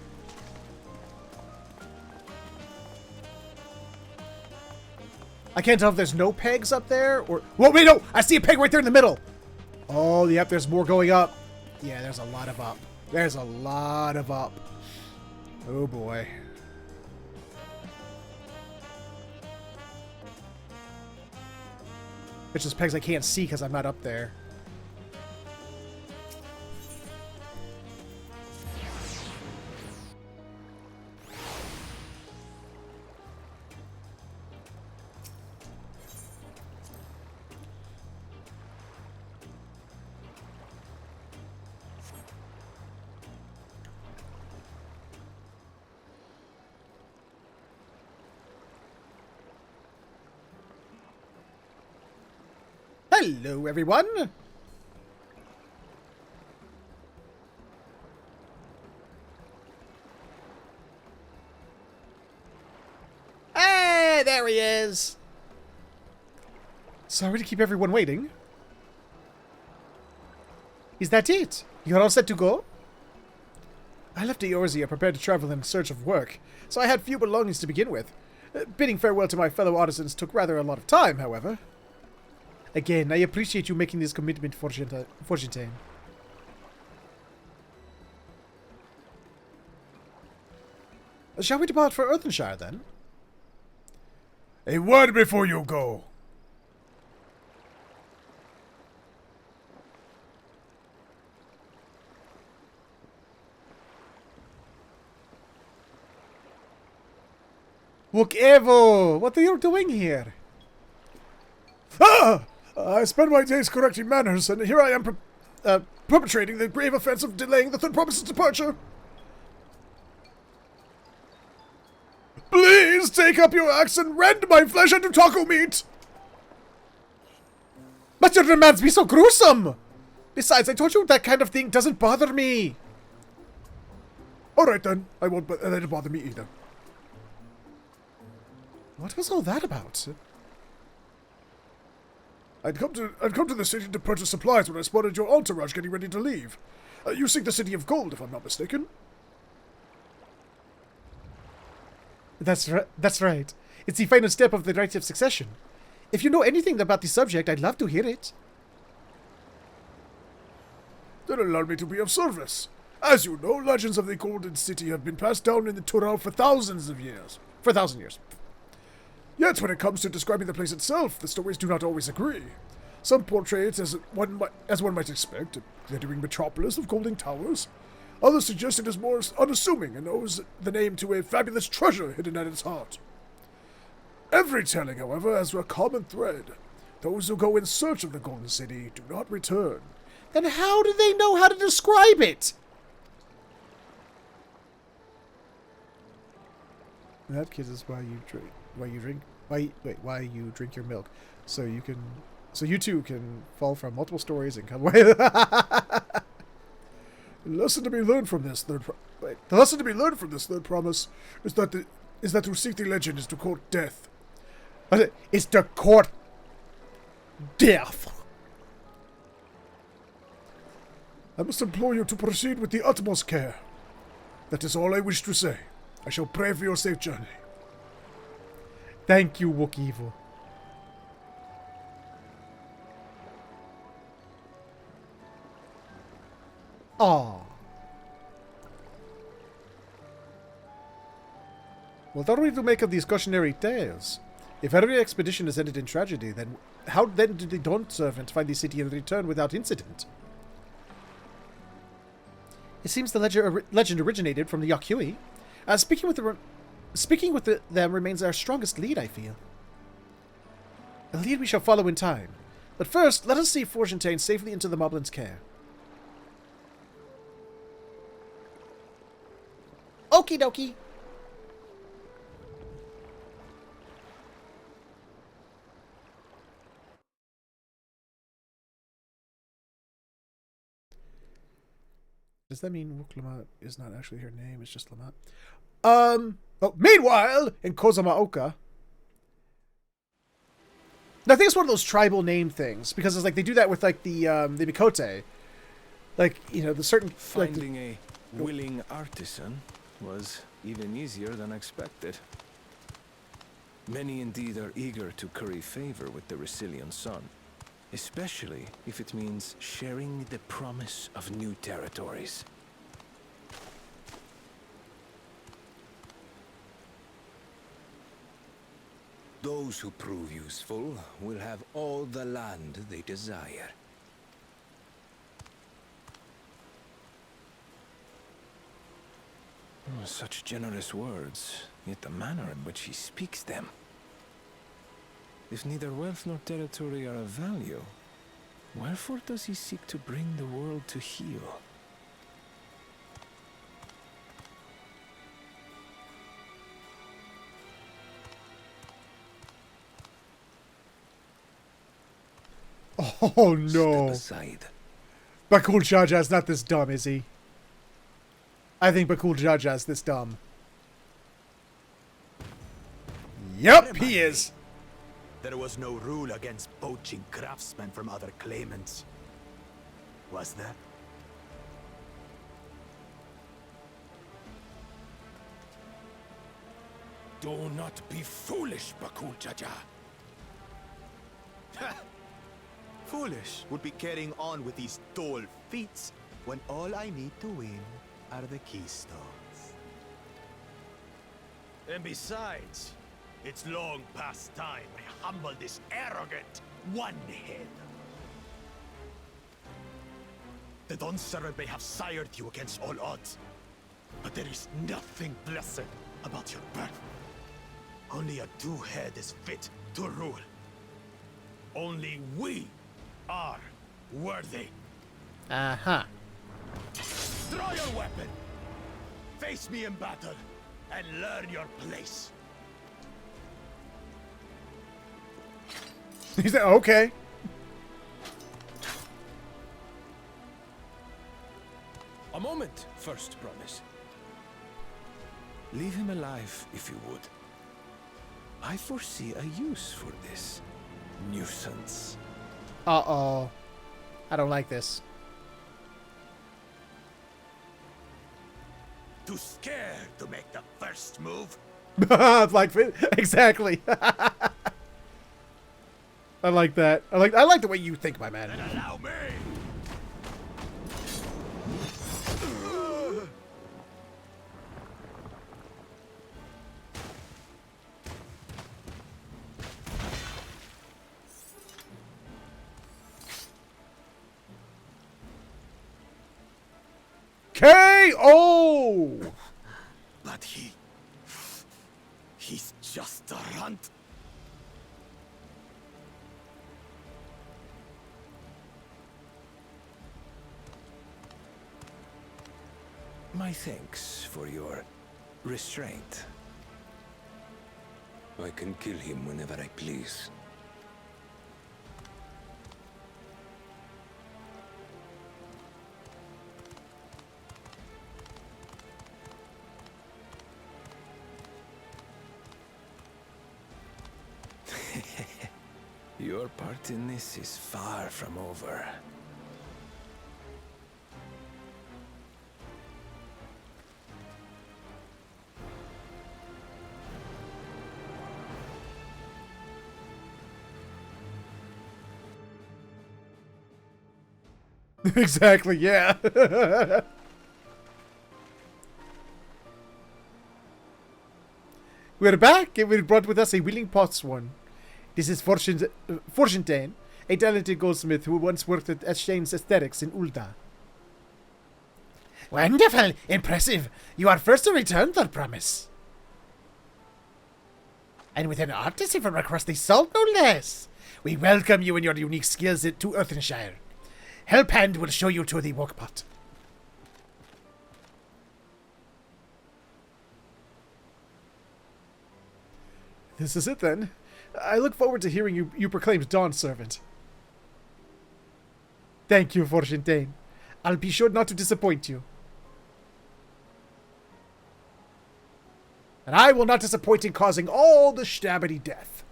I can't tell if there's no pegs up there or... Whoa, wait, no! I see a peg right there in the middle! Oh, yep, there's more going up. Yeah, there's a lot of up. There's a lot of up. Oh, boy. It's just pegs I can't see because I'm not up there. Hello, everyone! Hey, there he is! Sorry to keep everyone waiting. Is that it? You're all set to go? I left Eorzea prepared to travel in search of work, so I had few belongings to begin with. Bidding farewell to my fellow artisans took rather a lot of time, however. Again, I appreciate you making this commitment, Fortune. Shall we depart for Earthenshire, then? A word before you go. Evo, what are you doing here? Ah! I spend my days correcting manners, and here I am perpetrating the grave offense of delaying the third promise's departure. Please take up your axe and rend my flesh into taco meat! But your demands be so gruesome! Besides, I told you that kind of thing doesn't bother me. Alright then, I won't let it bother me either. What was all that about? I'd come to the city to purchase supplies when I spotted your entourage getting ready to leave. You seek the City of Gold, if I'm not mistaken. That's right. It's the final step of the rite of succession. If you know anything about the subject, I'd love to hear it. Then allow me to be of service. As you know, legends of the Golden City have been passed down in the Tural for thousands of years. For 1,000 years. Yet, when it comes to describing the place itself, the stories do not always agree. Some portray it as one might expect, a glittering metropolis of golden towers. Others suggest it is more unassuming and owes the name to a fabulous treasure hidden at its heart. Every telling, however, has a common thread. Those who go in search of the Golden City do not return. Then how do they know how to describe it? That, kids, is why you drink your milk, so you too can fall from multiple stories and come away. The lesson to be learned from this third promise is that to seek the legend is to court death. It's to court death. I must implore you to proceed with the utmost care. That is all I wish to say. I shall pray for your safe journey. Thank you, Wookievo. Aww. What are we to make of these cautionary tales? If every expedition has ended in tragedy, then how then did the Dawn Servant find the city and return without incident? It seems the legend originated from the Yakyui. Speaking with them remains our strongest lead, I feel. A lead we shall follow in time. But first, let us see Fortune safely into the Moblin's care. Okie dokie. Does that mean Wook Lamont is not actually her name? It's just Lamont. Meanwhile, in Kozama'uka, I think it's one of those tribal name things because it's like they do that with like the miqo'te, like the certain finding a willing artisan was even easier than expected. Many indeed are eager to curry favor with the Resilian sun, especially if it means sharing the promise of new territories. Those who prove useful will have all the land they desire. Such generous words, yet the manner in which he speaks them. If neither wealth nor territory are of value, wherefore does he seek to bring the world to heel? Oh no! Bakul Jaja's not this dumb, is he? I think Bakul Jaja's this dumb. Yep, he is. There was no rule against poaching craftsmen from other claimants. Was there? Do not be foolish, Bakul Jaja. Foolish would be carrying on with these dull feats when all I need to win are the keystones. And besides, it's long past time I humble this arrogant one-head. The Dawn servant may have sired you against all odds, but there is nothing blessed about your birth. Only a two-head is fit to rule. Only we are worthy. Uh-huh. Draw your weapon! Face me in battle, and learn your place. He said, okay. A moment, first promise. Leave him alive, if you would. I foresee a use for this nuisance. Uh-oh. I don't like this. Too scared to make the first move? Like, exactly. I like that. I like the way you think, my man. Then allow me! K.O. But he's just a runt. My thanks for your restraint. I can kill him whenever I please. Your part in this is far from over. Exactly, yeah. We're back, and we brought with us a willing potswan. This is Fortune, a talented goldsmith who once worked at Shane's Aesthetics in Ulda. Wonderful! Impressive! You are first to return, that promise. And with an artisan from across the salt, no less. We welcome you and your unique skills to Earthenshire. Helphand will show you to the workpot. This is it, then. I look forward to hearing you proclaimed Dawn Servant. Thank you, Fortune. I'll be sure not to disappoint you. And I will not disappoint in causing all the stabbity death.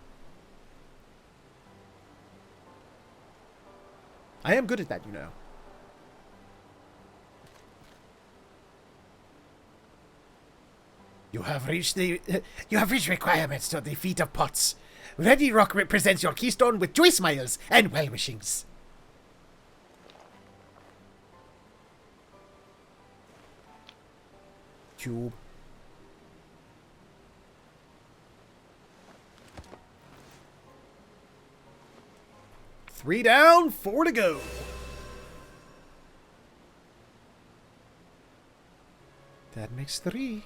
I am good at that, you know. You have reached requirements to the feat of pots. Ready Rock represents your keystone with joy smiles and well-wishings. Cube. Three down, 4 to go. That makes 3.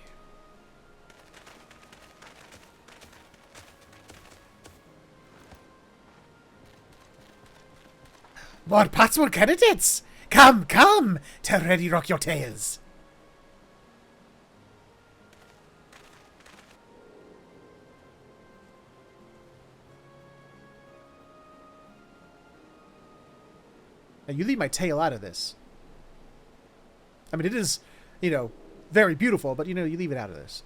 More Potswood candidates! Come, come, to ready rock your tails. Now, you leave my tail out of this. I mean, it is, you know, very beautiful, but, you know, you leave it out of this.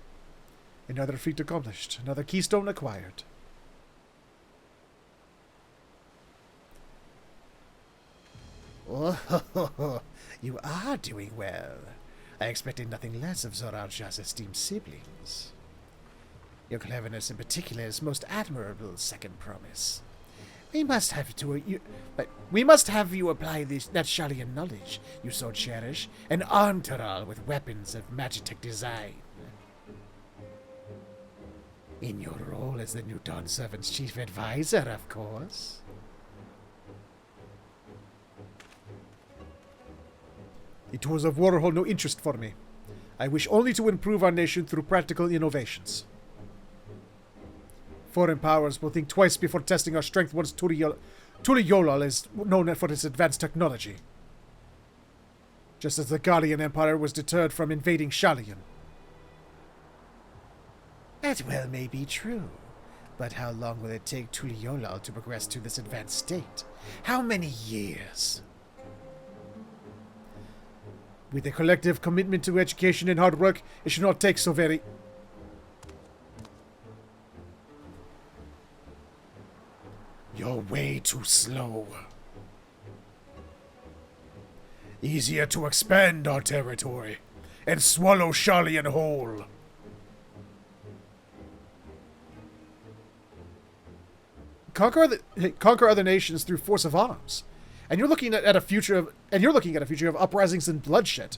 Another feat accomplished. Another keystone acquired. Oh, you are doing well. I expected nothing less of Zorarja's esteemed siblings. Your cleverness in particular is most admirable, second promise. We must have you apply that Shalian knowledge you so cherish and arm Taral with weapons of magitech design. In your role as the new Dawn Servant's chief advisor, of course. The tours of war hold no interest for me. I wish only to improve our nation through practical innovations. Foreign powers will think twice before testing our strength once Tuliyolal is known for its advanced technology. Just as the Gallian Empire was deterred from invading Shalian. That well may be true, but how long will it take Tuliyolal to progress to this advanced state? How many years? With a collective commitment to education and hard work, it should not take so very... You're way too slow. Easier to expand our territory and swallow Shalian whole. Conquer other nations through force of arms. And you're looking at a future of uprisings and bloodshed.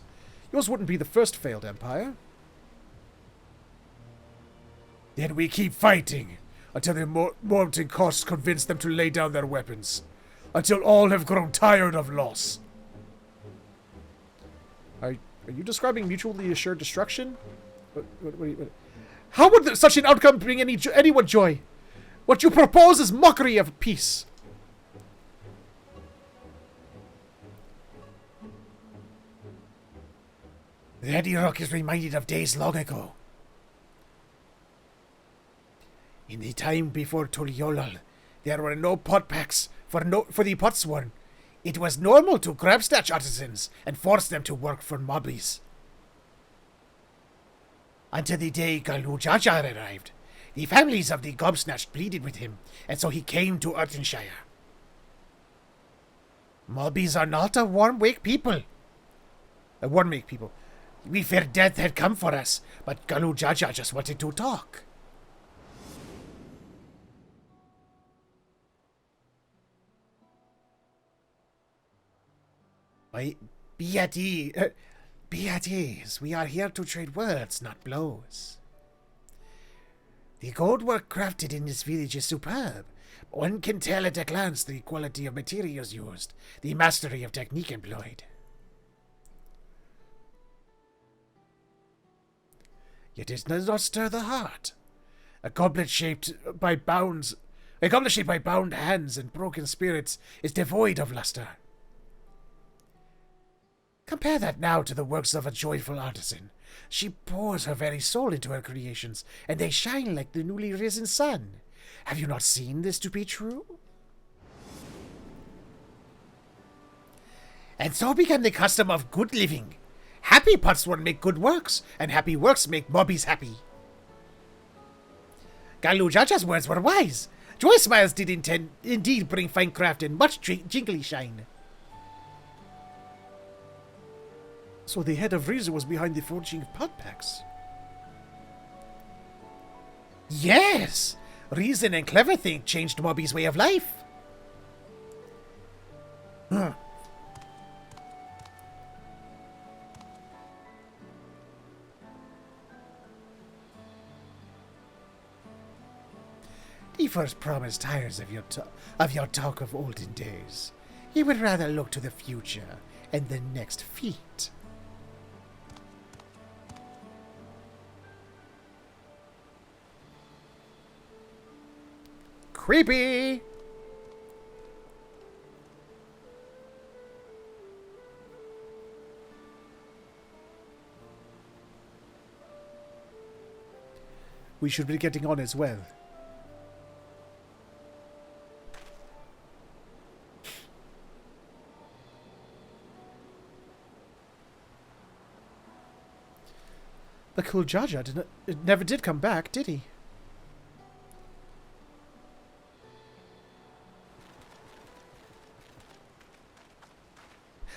Yours wouldn't be the first failed empire. Then we keep fighting until the mounting costs convince them to lay down their weapons. Until all have grown tired of loss. Are you describing mutually assured destruction? How would such an outcome bring anyone joy? What you propose is mockery of peace. The Edirok is reminded of days long ago. In the time before Tuliyolal, there were no pot packs for the Potsworn. It was normal to grab snatch artisans and force them to work for mobbies. Until the day Galu Jajar arrived. The families of the Gobsnatched pleaded with him, and so he came to Urtenshire. Mobbies are not a warm-wake people. A warm-wake people. We feared death had come for us, but Galu Jaja just wanted to talk. Be at ease. We are here to trade words, not blows. The gold work crafted in this village is superb. One can tell at a glance the quality of materials used, the mastery of technique employed. Yet it does not stir the heart. A goblet shaped by bound hands and broken spirits is devoid of luster. Compare that now to the works of a joyful artisan. She pours her very soul into her creations, and they shine like the newly risen sun. Have you not seen this to be true? And so began the custom of good living. Happy Potsworn make good works, and happy works make mobbies happy. Galu Jaja's words were wise. Joy smiles did indeed bring fine craft and much jingly shine. So the head of Riza was behind the forging of pot packs. Yes! Reason and clever think changed Mobby's way of life. Huh. The first promise tires of your talk of olden days. He would rather look to the future and the next feat. Creepy! We should be getting on as well. But Kuljaja never did come back, did he?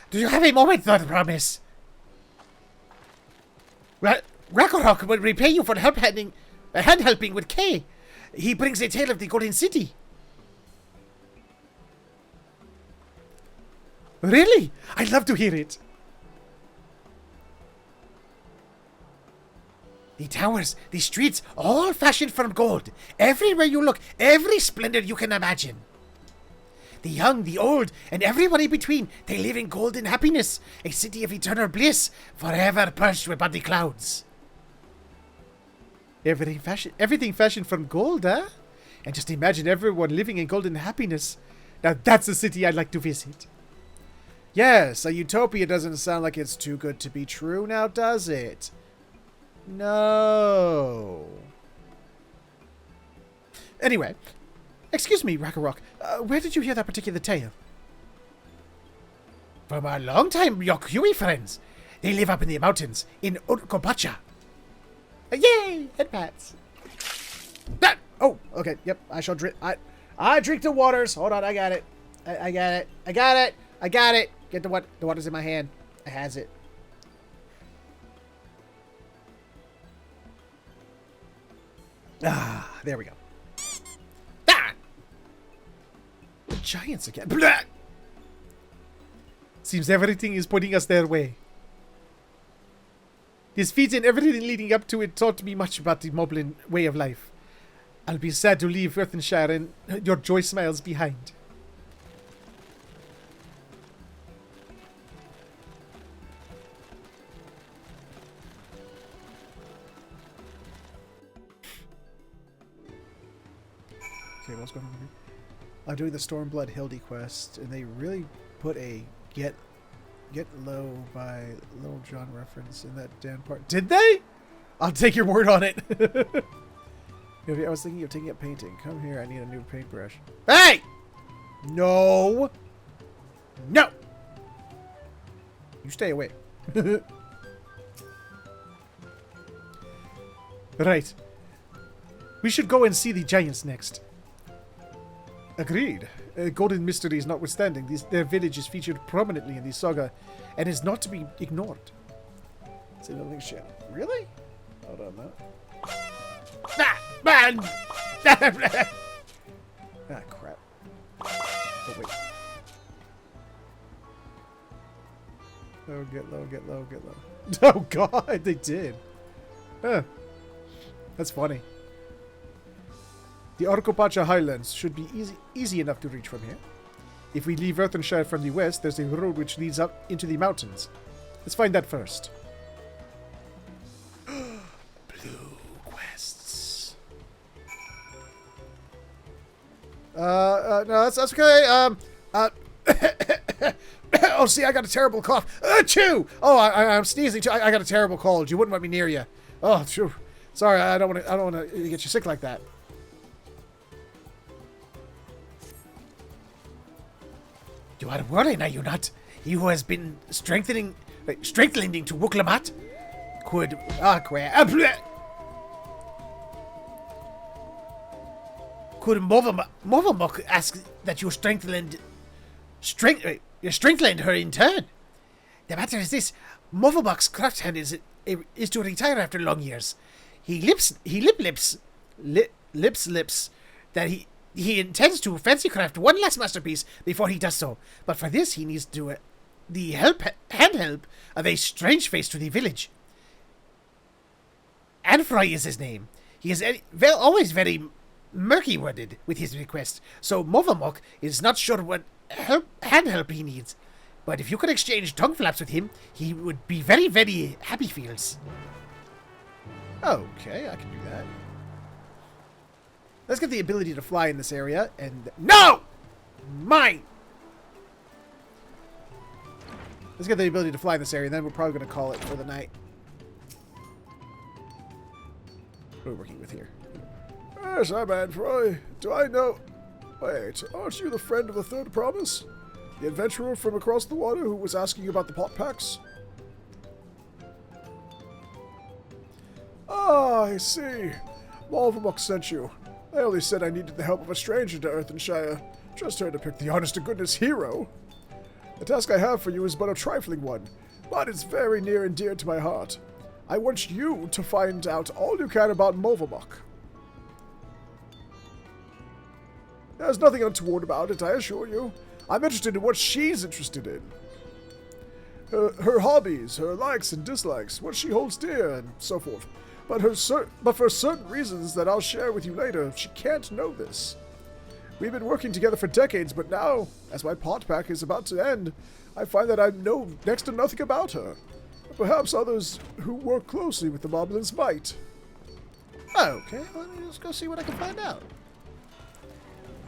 Do you have a moment, Third Promise? Ragnarok will repay you for help handing A hand helping with Kay. He brings a tale of the Golden City. Really? I'd love to hear it. The towers, the streets, all fashioned from gold. Everywhere you look, every splendor you can imagine. The young, the old, and everyone in between, they live in golden happiness. A city of eternal bliss, forever perched above the clouds. Everything fashioned from gold, huh? And just imagine everyone living in golden happiness. Now that's a city I'd like to visit. Yes, a utopia doesn't sound like it's too good to be true now, does it? No. Anyway, excuse me, Rakarok. Where did you hear that particular tale? From our long-time Yokui friends. They live up in the mountains in Urkopacha. Yay! Headpats. That. Oh, okay. Yep. I shall drink. I drink the waters. Hold on. I got it. I got it. I got it. I got it. Get the water's in my hand. I has it. Ah, there we go. Ah! The giants again. Blah! Seems everything is pointing us their way. This feat and everything leading up to it taught me much about the Moblin way of life. I'll be sad to leave Earthenshire and your joy smiles behind. Okay, what's going on here? I'm doing the Stormblood Hildy quest, and they really put a Get Low by Little John reference in that damn part. Did they? I'll take your word on it. I was thinking of taking up painting. Come here, I need a new paintbrush. Hey! No! No! You stay away. Right. We should go and see the giants next. Agreed. Golden mysteries notwithstanding, their village is featured prominently in the saga and is not to be ignored. Say nothing shit. Really? Hold on now. Ah, man! Ah, crap. Oh, wait. Oh, get low, get low, get low. Oh, God, they did. Huh. That's funny. The Urkopacha Highlands should be easy enough to reach from here. If we leave Earthenshire from the west, there's a road which leads up into the mountains. Let's find that first. Blue quests. No, that's okay. Oh, see, I got a terrible cough. Achoo! Oh, I'm sneezing too. I got a terrible cold. You wouldn't want me near you. Oh, phew. Sorry, I don't want to get you sick like that. You are Warren, are you not? He who has been strengthening to Wuklamat? Could... Could Movamok ask that you strengthened her in turn? The matter is this. Movamok's craft hand is to retire after long years. He lips that he intends to fancy craft one last masterpiece before he does so. But for this, he needs to the hand help of a strange face to the village. Anfroy is his name. He is always very murky-worded with his request, so Movamok is not sure what hand help he needs. But if you could exchange tongue flaps with him, he would be very, very happy feels. Okay, I can do that. Let's get the ability to fly in this area, and... No! Mine! Let's get the ability to fly in this area, and then we're probably going to call it for the night. What are we working with here? Yes, I'm Anfroy. Do I know... Wait, aren't you the friend of the Third Promise? The adventurer from across the water who was asking about the pot packs? Ah, I see. Malvamuk sent you. I only said I needed the help of a stranger to Earthenshire. Just here to pick the honest-to-goodness hero. The task I have for you is but a trifling one, but it's very near and dear to my heart. I want you to find out all you can about Movamuk. There's nothing untoward about it, I assure you. I'm interested in what she's interested in. Her hobbies, her likes and dislikes, what she holds dear, and so forth. But for certain reasons that I'll share with you later, she can't know this. We've been working together for decades, but now, as my pot pack is about to end, I find that I know next to nothing about her. Perhaps others who work closely with the Moblins might. Oh, okay. Let me just go see what I can find out.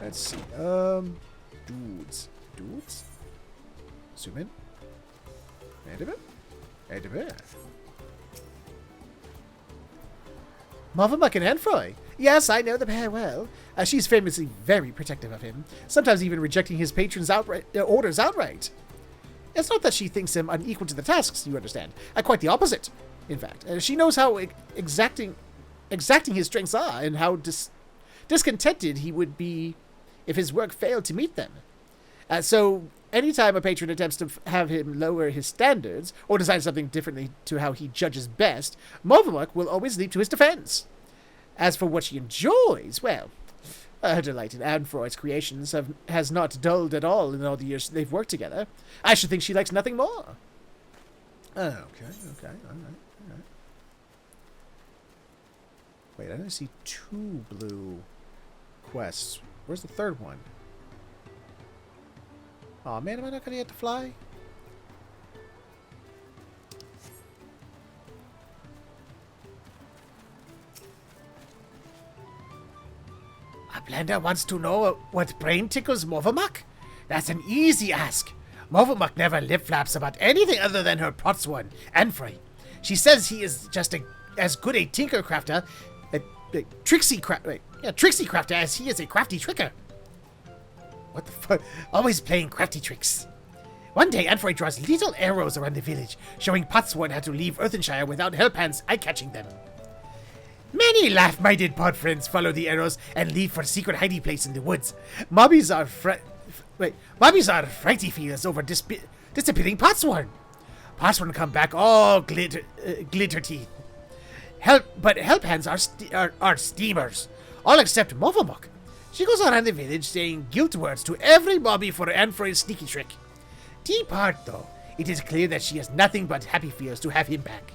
Let's see. Dudes. Zoom in. Wait a bit. Movamuck and Anfroy. Yes, I know the pair well. She's famously very protective of him, sometimes even rejecting his patrons' orders outright. It's not that she thinks him unequal to the tasks, you understand. Quite the opposite, in fact. She knows how exacting his strengths are and how discontented he would be if his work failed to meet them. So, anytime a patron attempts to have him lower his standards or design something differently to how he judges best, Movamuck will always leap to his defense. As for what she enjoys, well, her delight in Anfroy's creations has not dulled at all in all the years they've worked together. I should think she likes nothing more. Okay, all right. Wait, I didn't see 2 blue quests. Where's the third one? Aw, man, am I not gonna get to fly? Blender wants to know what brain tickles Movamuck? That's an easy ask. Movamuck never lip-flaps about anything other than her potswan, Anfroy. She says he is just as good a tinker-crafter, tricksy crafter as he is a crafty tricker. What the fuck? Always playing crafty tricks. One day, Anfroy draws little arrows around the village, showing Potswan how to leave Earthenshire without Hellpants eye-catching them. Many laugh-minded pod friends follow the arrows and leave for secret hiding place in the woods. Mobbies are frighty feels over disappearing Potswan. Potswan come back all glitter teeth. But Hellpants are steamers, all except Movamuck. She goes around the village saying guilt words to every mobby for Anfroy's sneaky trick. Deep heart, though, it is clear that she has nothing but happy feels to have him back.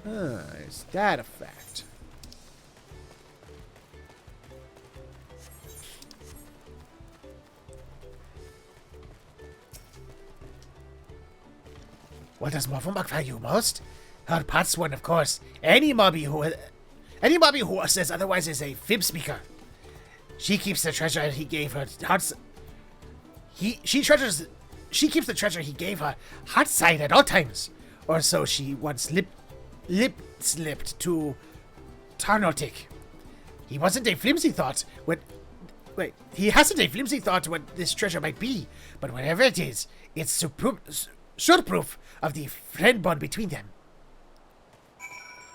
Is that a fact? What does Movamuck value most? Her Potswan, of course. Any mobby who says otherwise is a fib speaker. She keeps the treasure he gave her she keeps the treasure he gave her heartside at all times. Or so she once lip-slipped to Tarnotic. He hasn't a flimsy thought what this treasure might be, but whatever it is, it's sure proof of the friend bond between them.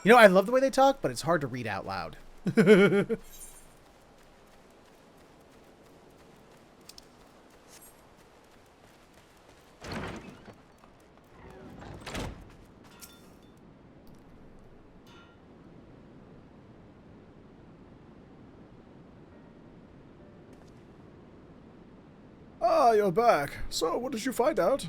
You know, I love the way they talk, but it's hard to read out loud. Ah, you're back. So, what did you find out?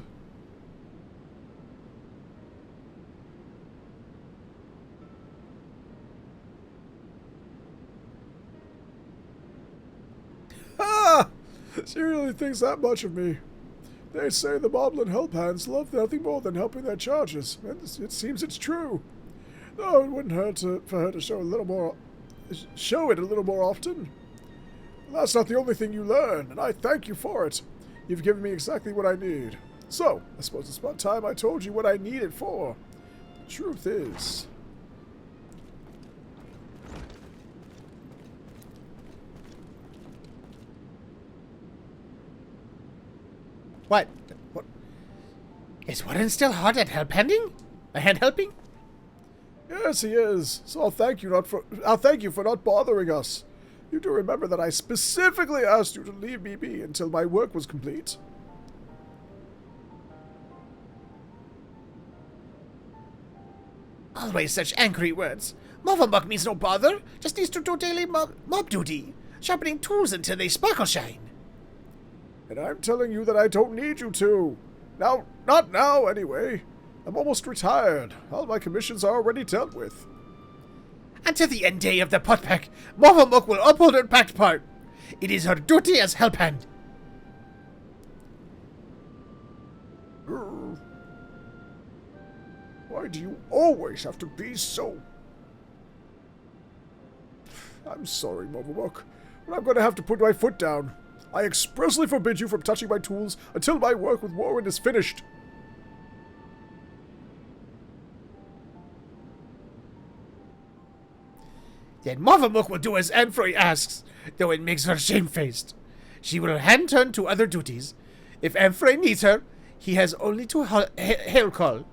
Ah! She really thinks that much of me. They say the Moblin Hellpants love nothing more than helping their charges, and it seems it's true. Though it wouldn't hurt for her to show it a little more often. That's not the only thing you learn, and I thank you for it. You've given me exactly what I need. So, I suppose it's about time I told you what I need it for. The truth is... What? Is Warren still hard at hand helping? Yes, he is. So I'll thank you for not bothering us. You do remember that I specifically asked you to leave me be until my work was complete. Always such angry words. Movamuck means no bother. Just needs to do daily mob duty. sharpening tools until they sparkle shine. And I'm telling you that I don't need you to. Now, not now, anyway. I'm almost retired. All my commissions are already dealt with. Until the end day of the pot pack, Movamuk will uphold her pact part. It is her duty as help hand. Why do you always have to be so... I'm sorry, Movamuk, but I'm going to have to put my foot down. I expressly forbid you from touching my tools until my work with Warren is finished. Then Movamuk will do as Anfrey asks, though it makes her shamefaced. She will hand turn to other duties. If Anfrey needs her, he has only to hail call.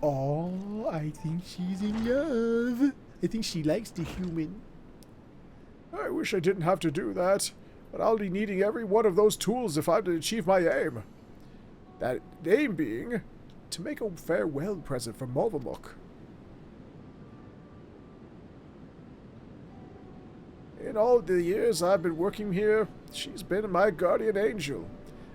Oh, I think she's in love. I think she likes the human. I wish I didn't have to do that, but I'll be needing every one of those tools if I'm to achieve my aim. That aim being to make a farewell present for Movamuk. In all the years I've been working here, she's been my guardian angel,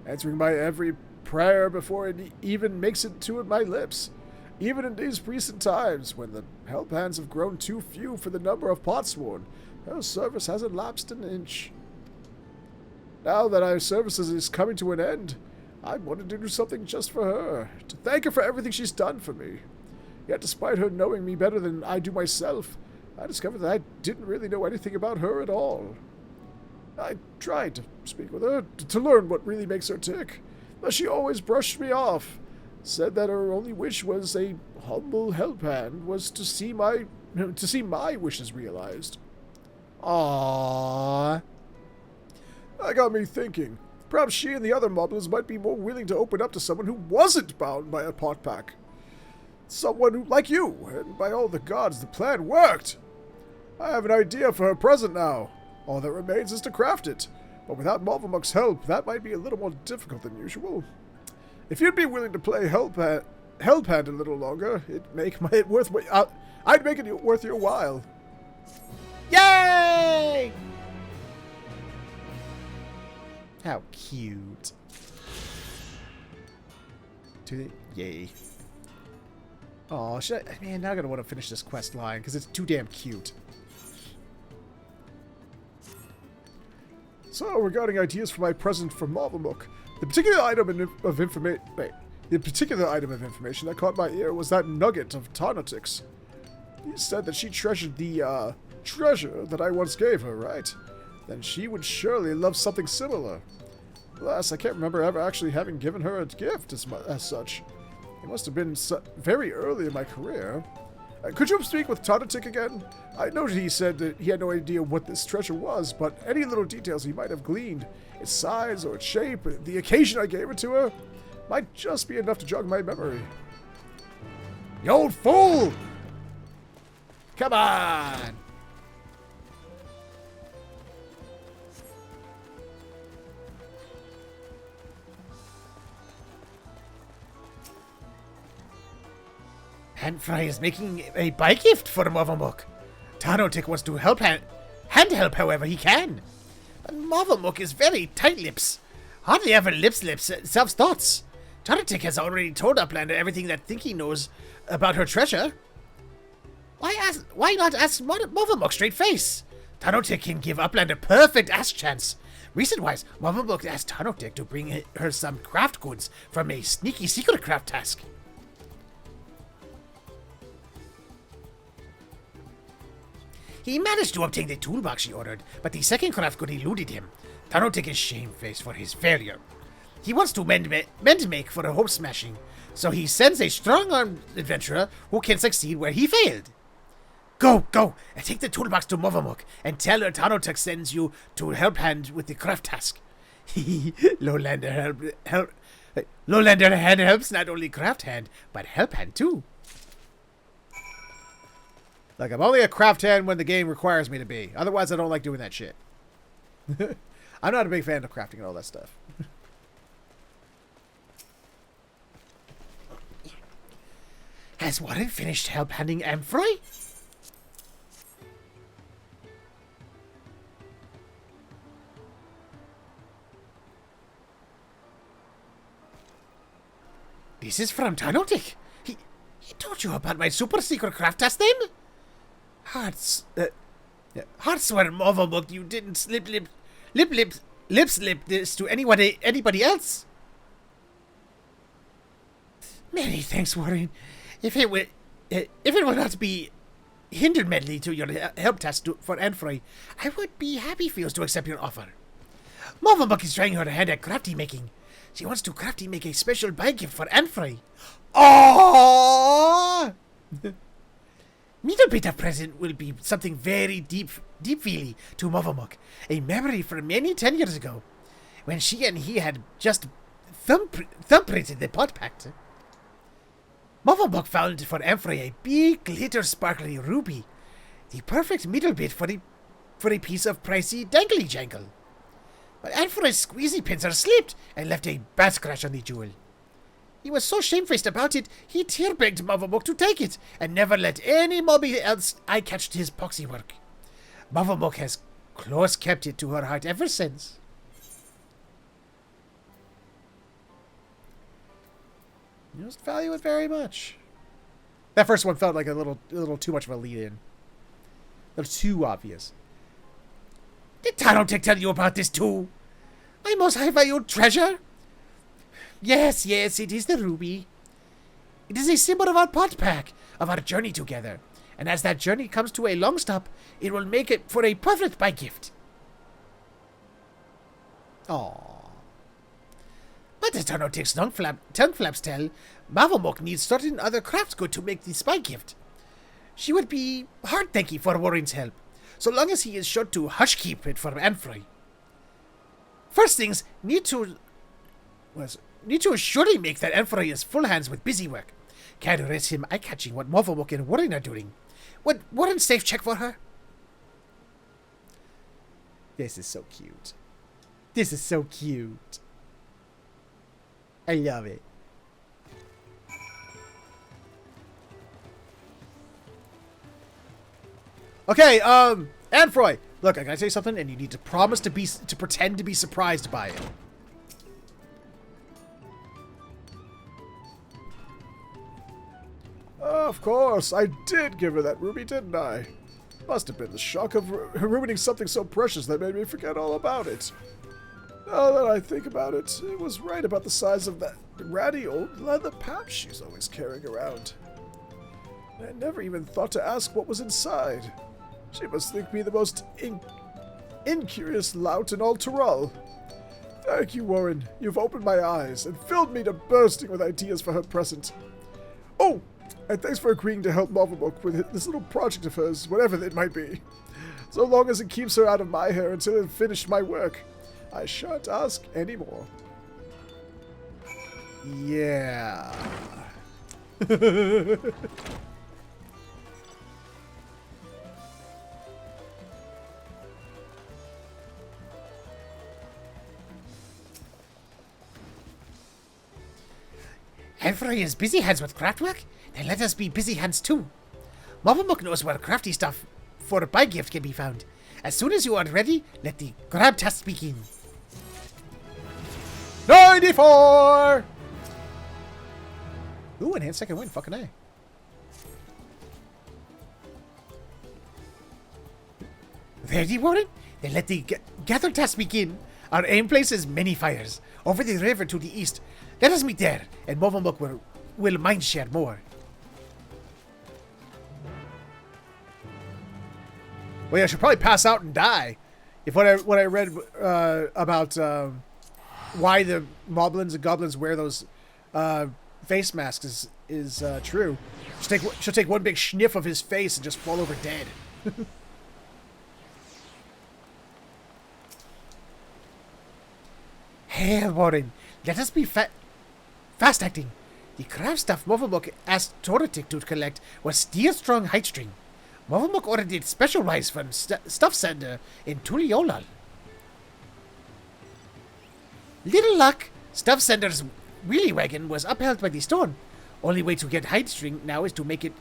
answering my every prayer before it even makes it to my lips. Even in these recent times, when the help hands have grown too few for the number of potsworn, her service hasn't lapsed an inch. Now that our services is coming to an end, I wanted to do something just for her, to thank her for everything she's done for me. Yet despite her knowing me better than I do myself, I discovered that I didn't really know anything about her at all. I tried to speak with her, to learn what really makes her tick, but she always brushed me off. Said that her only wish was a humble help hand, was to see my wishes realized. Aww. That got me thinking. Perhaps she and the other moblins might be more willing to open up to someone who wasn't bound by a pot pack. Someone who, like you, and by all the gods, the plan worked. I have an idea for her present now. All that remains is to craft it. But without Movamuk's help, that might be a little more difficult than usual. If you'd be willing to play help hand a little longer, I'd make it worth your while. Yay! How cute. Yay. Oh, man, now I'm gonna want to finish this quest line because it's too damn cute. So, regarding ideas for my present for Movamuk, the particular item of information that caught my ear was that nugget of Tarnatix. He said that she treasured the treasure that I once gave her, right? Then she would surely love something similar. Alas, I can't remember ever actually having given her a gift as such. It must have been very early in my career. Could you speak with Tarnatix again? I noted he said that he had no idea what this treasure was, but any little details he might have gleaned, its size or its shape, the occasion I gave it to her, might just be enough to jog my memory. You old fool! Come on! Anfrey is making a buy gift for Movamuk. Tarnatix wants to hand help however he can. And Movamuk is very tight-lips. Hardly ever lips self thoughts. Tarnatix has already told Uplander everything that Thinky knows about her treasure. Why not ask Movamuk straight face? Tarnatix can give Uplander perfect ask chance. Recent-wise, Movamuk asked Tarnatix to bring her some craft goods from a sneaky secret craft task. He managed to obtain the toolbox she ordered, but the second craft good eluded him. Tarnatix is shamefaced for his failure. He wants to mend make for a hope smashing, so he sends a strong-armed adventurer who can succeed where he failed. Go, and take the toolbox to Movamuk, and tell her Tarnatix sends you to help hand with the craft task. Lowlander hand helps not only craft hand, but help hand too. Like, I'm only a craft hand when the game requires me to be. Otherwise, I don't like doing that shit. I'm not a big fan of crafting and all that stuff. Has Warren finished help handing Anfrey? This is from Tanotic. He told you about my super secret craft test then? Hearts swear Movamuk you didn't slip this to anybody else. Many thanks, Warren. If it will not be hindered medley to your help test for Enfroy, I would be happy for you to accept your offer. Movamuk is trying her hand at crafty making. She wants to crafty make a special buy gift for Enfroy. Oh! Middle bit of present will be something very deep feely to Movamuk, a memory from many 10 years ago, when she and he had just thumbprinted the pot pact. Movamuk found for Enfroy a big glitter sparkly ruby, the perfect middle bit for a piece of pricey dangly jangle. But Enfroy's squeezy pincers slipped and left a bad scratch on the jewel. He was so shamefaced about it, he tear-begged Movamuk to take it, and never let any mobby else eye-catch his poxy work. Movamuk has close kept it to her heart ever since. You just value it very much. That first one felt like a little too much of a lead-in. A little too obvious. Did Tanotic tell you about this too? My most high-valued treasure? Yes, it is the ruby. It is a symbol of our pot pack, of our journey together. And as that journey comes to a long stop, it will make it for a perfect buy gift. Aww. But as Tanotic's tongue flaps tell, Movamuk needs certain other crafts good to make the spy gift. She would be heart thanky for Warren's help, so long as he is sure to hush keep it for Enfroy. First things, need to surely make that Enfroy is full hands with busy work. Can't risk him eye-catching what Movamuk and Warren are doing. Would Warren safe check for her? This is so cute. This is so cute. I love it. Okay, Enfroy, look, I gotta tell you something, and you need to promise to pretend to be surprised by it. Of course, I did give her that ruby, didn't I? Must have been the shock of ruining something so precious that made me forget all about it. Now that I think about it, it was right about the size of that ratty old leather pouch she's always carrying around. I never even thought to ask what was inside. She must think me the most incurious lout in all Tyrell. Thank you, Warren. You've opened my eyes and filled me to bursting with ideas for her present. Oh, and thanks for agreeing to help Movamuk with this little project of hers, whatever it might be. So long as it keeps her out of my hair until I've finished my work, I shan't ask anymore. Yeah. Enfroy is busy hands with craft work? Then let us be busy hands too. Movamuk knows where crafty stuff for a buy gift can be found. As soon as you are ready, let the grab test begin. 94! Ooh, enhanced second win, fucking A. Ready, Warren? Then let the gather test begin. Our aim place is many fires, over the river to the east. Let us meet there, and Movamuk will mind share more. Well, yeah, I should probably pass out and die. If what I read about why the moblins and goblins wear those face masks is true. She'll take one big sniff of his face and just fall over dead. Hey, Warren, let us be fast acting. The craft stuff Movamuk asked Tanotic to collect was steel-strong heightstring. Movamuk ordered it special-wise from Stuff Sender in Tuliolal. Little luck, Stuff Sender's wheelie wagon was upheld by the storm. Only way to get heightstring now is to make it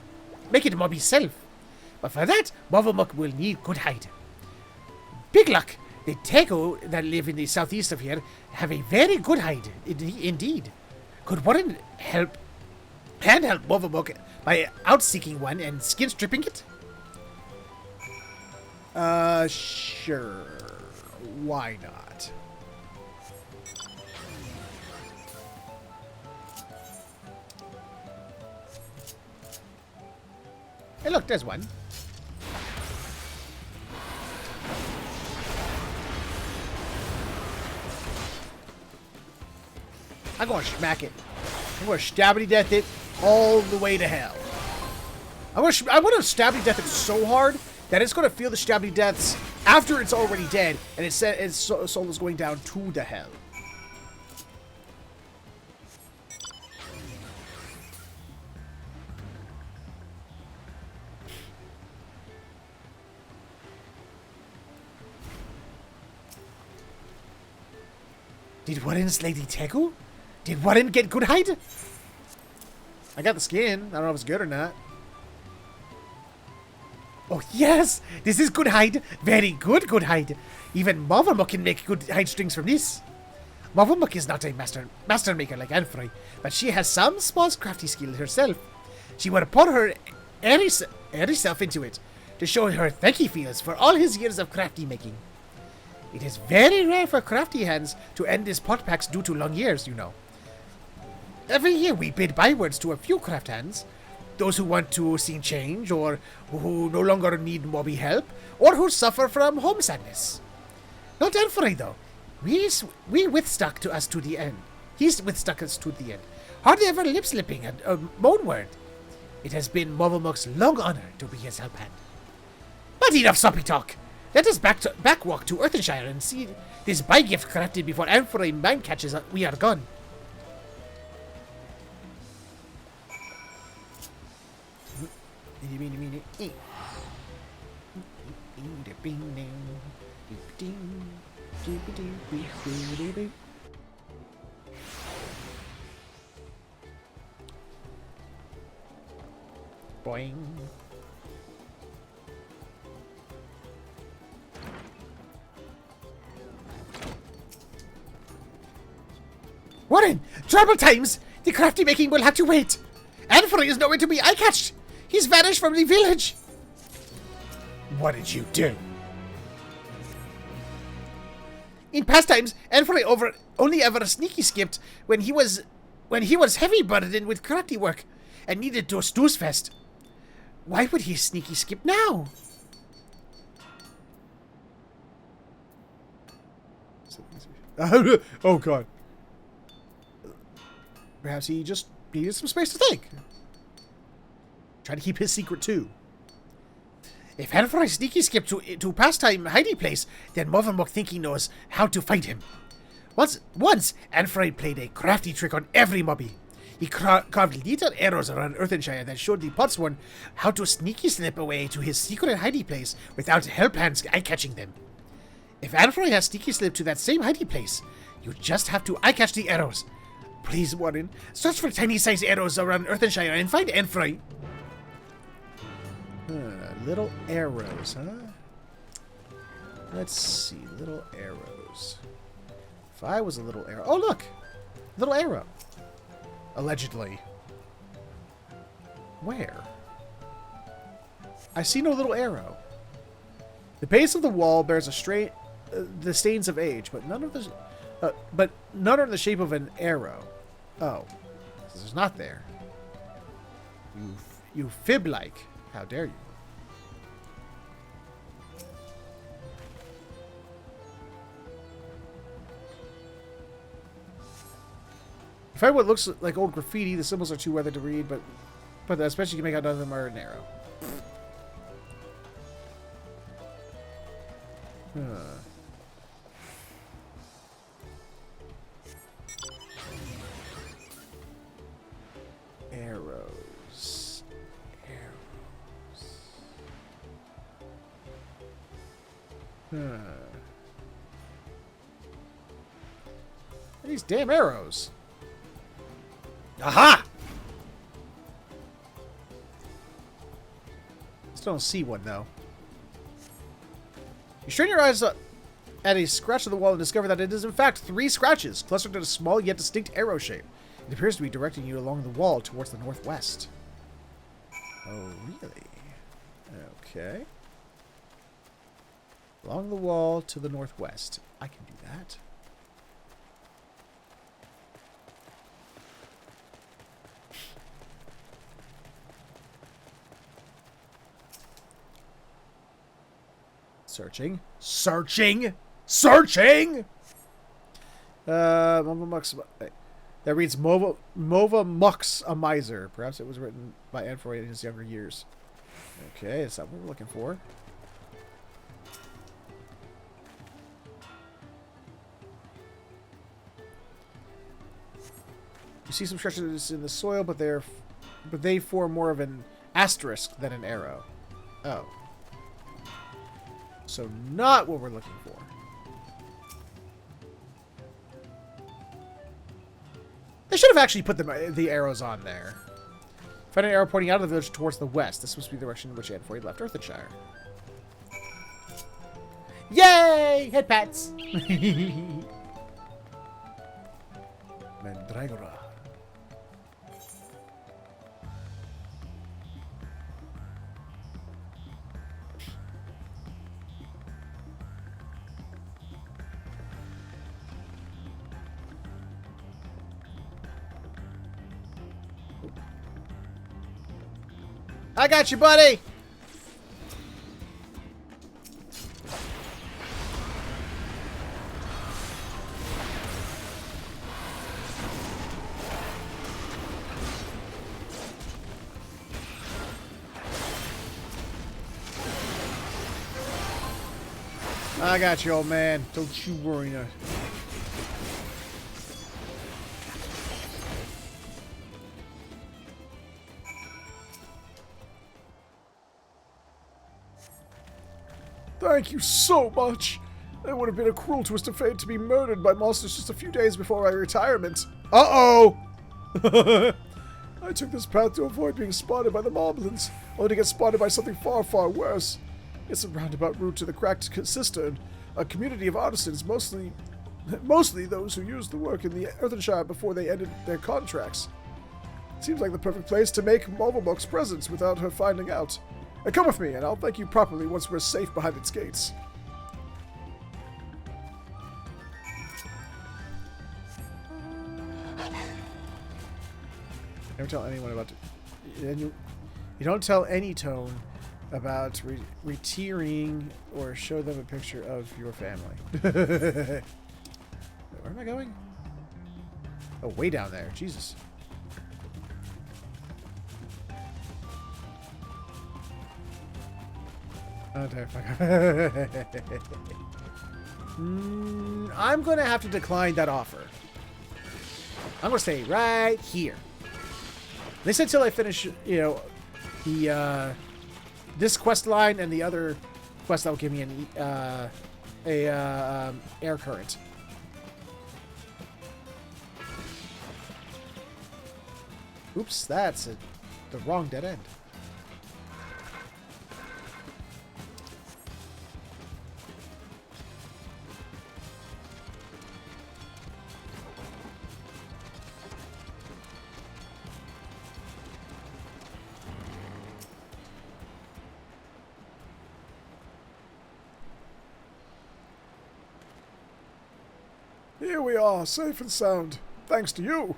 mob himself. But for that, Movamuk will need good hide. Big luck, the Tego that live in the southeast of here have a very good hide, indeed. Could one help Kozama'uka by outseeking one and skin stripping it? Sure. Why not? Hey, look, there's one. I'm gonna smack it. I'm gonna stabby death it all the way to hell. I'm gonna stabby death it so hard that it's gonna feel the stabby deaths after it's already dead, and its soul is going down to the hell. Did Warren's Lady Tegu? Did Warren get good hide? I got the skin. I don't know if it's good or not. Oh yes! This is good hide. Very good hide. Even Kozama'uka can make good hide strings from this. Kozama'uka is not a master maker like Anfrey, but she has some small crafty skill herself. She will put her airy self into it to show her thank you feels for all his years of crafty making. It is very rare for crafty hands to end his pot packs due to long years, you know. Every year we bid bywords to a few craft hands, those who want to see change, or who no longer need mobby help, or who suffer from home sadness. Not Anfrey, though. We withstuck to us to the end. He's withstuck us to the end. Hardly ever lip-slipping a moan word. It has been Kozama'uka's long honor to be his help hand. But enough soppy talk. Let us backwalk to Earthenshire and see this by-gift crafted before Anfrey mind catches we are gone. Boing. Warren! Trouble times! The crafty making will have to wait! Anfrey is nowhere to be eye-catched! He's vanished from the village! What did you do? In past times, Anfrey only ever sneaky skipped when he was heavy burdened with crafty work and needed to snooze fest. Why would he sneaky skip now? Oh god. Perhaps he just needed some space to think. Trying to keep his secret too. If Anfrey sneaky skipped to pastime hiding place, then Kozama'uka think he knows how to find him. Once Anfrey played a crafty trick on every mobby. He carved little arrows around Earthenshire that showed the Potsworn how to sneaky slip away to his secret hiding place without help hands eye-catching them. If Anfrey has sneaky slipped to that same hiding place, you just have to eye-catch the arrows. Please, Warren, search for tiny-sized arrows around Earthenshire and find Anfrey. Little arrows, huh? Let's see, little arrows. If I was a little arrow... Oh, look! Little arrow. Allegedly. Where? I see no little arrow. The base of the wall bears the stains of age, but none are in the shape of an arrow. Oh, this is not there. You fib-like. How dare you? If I find what looks like old graffiti, the symbols are too weathered to read, but especially you can make out none of them are an arrow. Arrows. These damn arrows. Aha! Still don't see one, though. You strain your eyes up at a scratch of the wall and discover that it is in fact 3 scratches, clustered in a small yet distinct arrow shape. It appears to be directing you along the wall towards the northwest. Oh, really? Okay. Along the wall to the northwest. I can do that. Searching. Searching! Searching! That reads Mova Mux a Miser. Perhaps it was written by Anfroy in his younger years. Okay, is that what we're looking for? You see some stretches in the soil, but they form more of an asterisk than an arrow. Oh. So not what we're looking for. They should have actually put the arrows on there. Find an arrow pointing out of the village towards the west. This must be the direction in which Anfroy left Earthenshire. Yay! Head pats! Mandragora. I got you, buddy! I got you, old man. Don't you worry. Thank you so much. It would have been a cruel twist of fate to be murdered by monsters just a few days before my retirement. Uh-oh! I took this path to avoid being spotted by the moblins, only to get spotted by something far, far worse. It's a roundabout route to the cracked cistern, a community of artisans, mostly those who used the work in the Earthenshire before they ended their contracts. Seems like the perfect place to make Movalbok's presence without her finding out. Come with me, and I'll thank you properly once we're safe behind its gates. Never tell anyone about it. You don't tell any tone about retiring or show them a picture of your family. Wait, where am I going? Oh, way down there. Jesus. Oh, I'm going to have to decline that offer. I'm going to stay right here. They said till I finish, you know, the this quest line and the other quest that will give me an air current. Oops, that's the wrong dead end. Here we are, safe and sound. Thanks to you.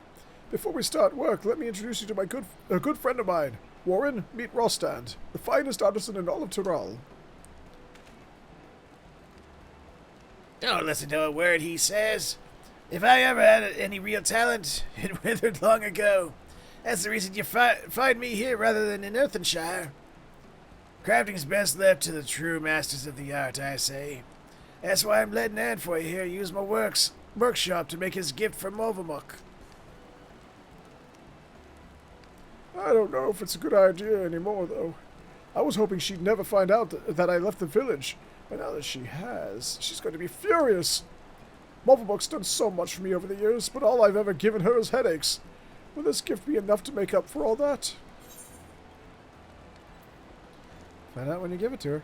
Before we start work, let me introduce you to my good friend of mine. Warren, meet Rostand, the finest artisan in all of Tyrol. Don't listen to a word he says. If I ever had any real talent, it withered long ago. That's the reason you find me here rather than in Earthenshire. Crafting's best left to the true masters of the art, I say. That's why I'm letting Anfroy here use my workshop to make his gift for Movamuk. I don't know if it's a good idea anymore, though. I was hoping she'd never find out that I left the village, but now that she has, she's going to be furious. Movamuk's done so much for me over the years, but all I've ever given her is headaches. Will this gift be enough to make up for all that? Find out when you give it to her.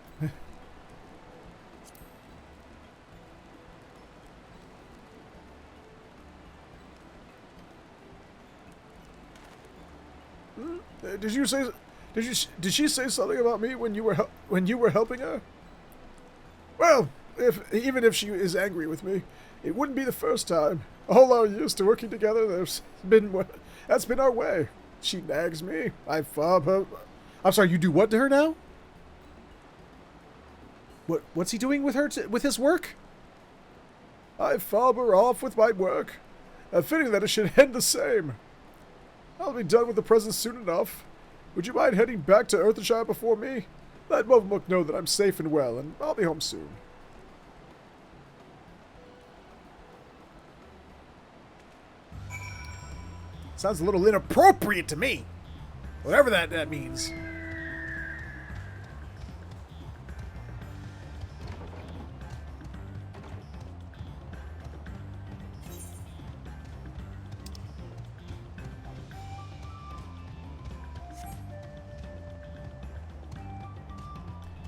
Did she say something about me when you were helping her? Well, even if she is angry with me, it wouldn't be the first time. All our years to working together, that's been our way. She nags me. I fob her. I'm sorry. You do what to her now? What's he doing with her with his work? I fob her off with my work. Fitting that it should end the same. I'll be done with the presents soon enough. Would you mind heading back to Earthenshire before me? Let Kozama'uka know that I'm safe and well, and I'll be home soon. Sounds a little inappropriate to me. Whatever that means.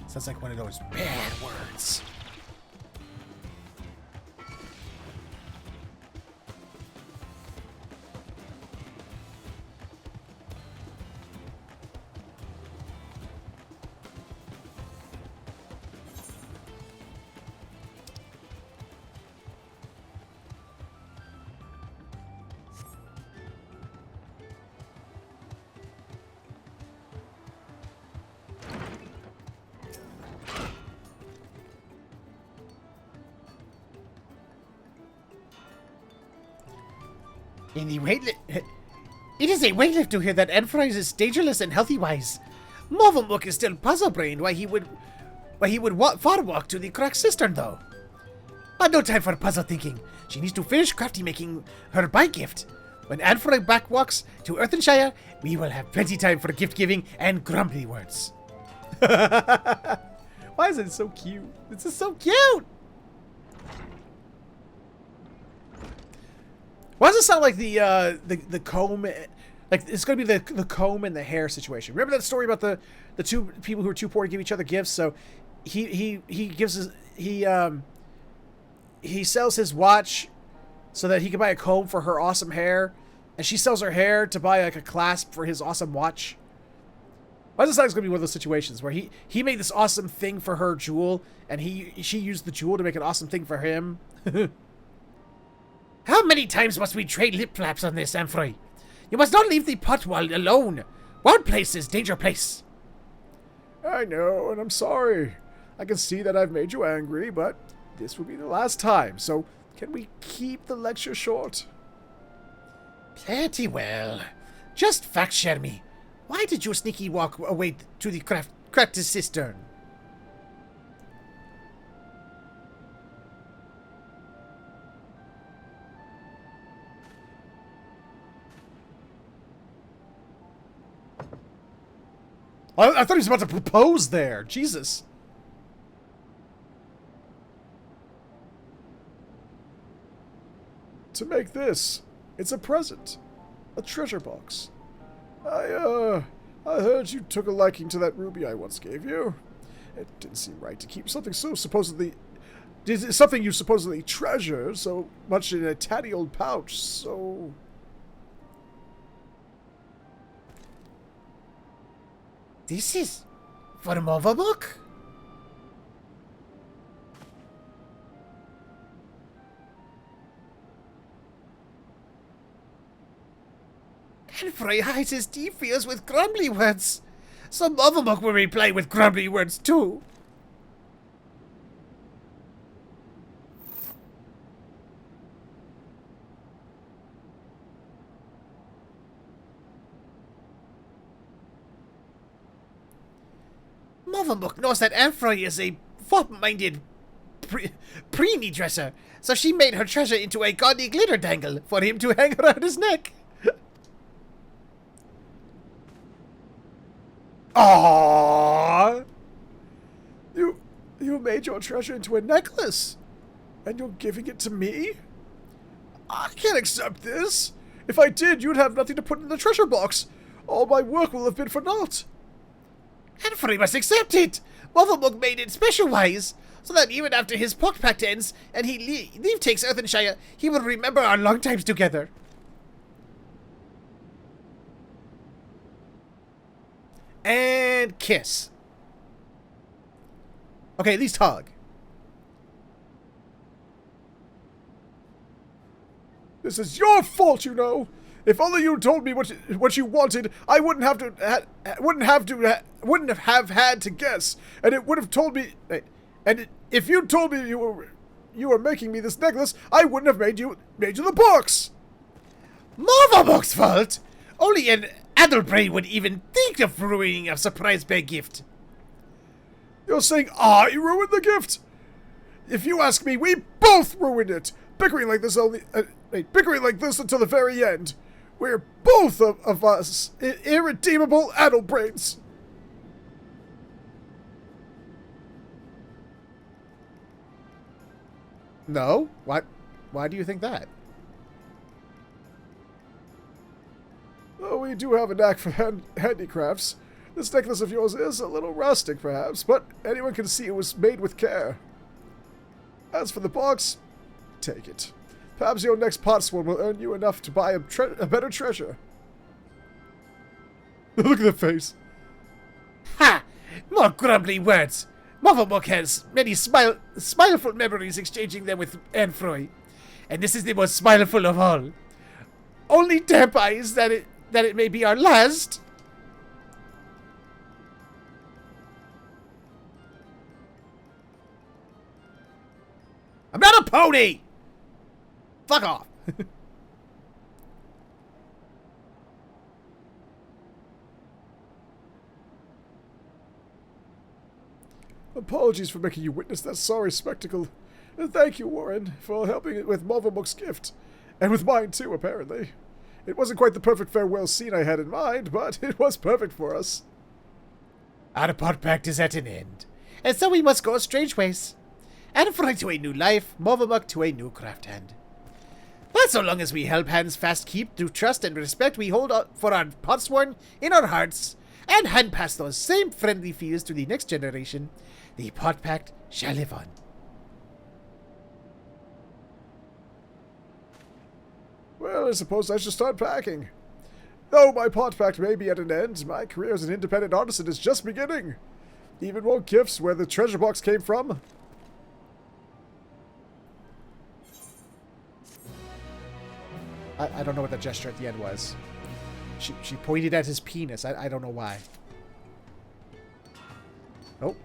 Sounds like one of those bad words. It is a weightlift to hear that Enfrise is dangerous and healthy-wise. Kozama'uka is still puzzle-brained why he would far walk to the cracked cistern, though. But no time for puzzle thinking. She needs to finish crafty making her bike gift. When Enfrise back walks to Earthenshire, we will have plenty time for gift-giving and grumbly words. Why is it so cute? It's just so cute! Why does it sound like the comb, like it's gonna be the comb and the hair situation? Remember that story about the two people who were too poor to give each other gifts? So he sells his watch so that he can buy a comb for her awesome hair, and she sells her hair to buy like a clasp for his awesome watch. Why does it sound like it's gonna be one of those situations where he made this awesome thing for her jewel, and she used the jewel to make an awesome thing for him? How many times must we trade lip flaps on this, Enfroy? You must not leave the pot wall alone. Wild place is danger place. I know, and I'm sorry. I can see that I've made you angry, but this will be the last time, so can we keep the lecture short? Pretty well. Just fact share me. Why did you sneaky walk away to the cracked cistern? I thought he was about to propose there. Jesus. To make this. It's a present. A treasure box. I heard you took a liking to that ruby I once gave you. It didn't seem right to keep something you supposedly treasure so much in a tatty old pouch, so... This is for Kozama'uka? Enfroy hides his deep fears with grumbly words. So Kozama'uka will reply with grumbly words too. Kozama'uka knows that Enfroy is a fop-minded preemie dresser, so she made her treasure into a gaudy glitter dangle for him to hang around his neck. Aww! You made your treasure into a necklace, and you're giving it to me? I can't accept this. If I did, you'd have nothing to put in the treasure box. All my work will have been for naught. Enfroy must accept it. Kozama'uka made it special-wise, so that even after his pock pact ends and he leave takes Earthenshire, he will remember our long times together. And kiss. Okay, at least hug. This is your fault, you know. If only you told me what you wanted, I wouldn't have had to guess, and it would have told me. If you told me you were making me this necklace, I wouldn't have made you the box. Morvabok's fault. Only an adult brain would even think of ruining a surprise bag gift. You're saying I ruined the gift? If you ask me, we both ruined it. Bickering like this until the very end. We're both of us irredeemable adult brains. No? Why do you think that? Oh, we do have a knack for handicrafts. This necklace of yours is a little rustic, perhaps, but anyone can see it was made with care. As for the box, take it. Perhaps your next potsworn will earn you enough to buy a better treasure. Look at the face. Ha! More grumbling words. Morvabok has many smileful memories exchanging them with Anfroy. And this is the most smileful of all. Only damp eyes that it may be our last. I'm not a pony! Fuck off. Apologies for making you witness that sorry spectacle. And thank you, Warren, for helping with Morvabok's gift. And with mine too, apparently. It wasn't quite the perfect farewell scene I had in mind, but it was perfect for us. Our pot pact is at an end, and so we must go strange ways. Anfroy to a new life, Morvabok to a new craft hand. But so long as we help hands fast keep through trust and respect we hold for our potsworn in our hearts, and hand pass those same friendly feels to the next generation, the pot pact shall live on. Well, I suppose I should start packing. Though my pot pact may be at an end, my career as an independent artisan is just beginning. Even more gifts where the treasure box came from. I don't know what the gesture at the end was. She pointed at his penis. I don't know why. Nope.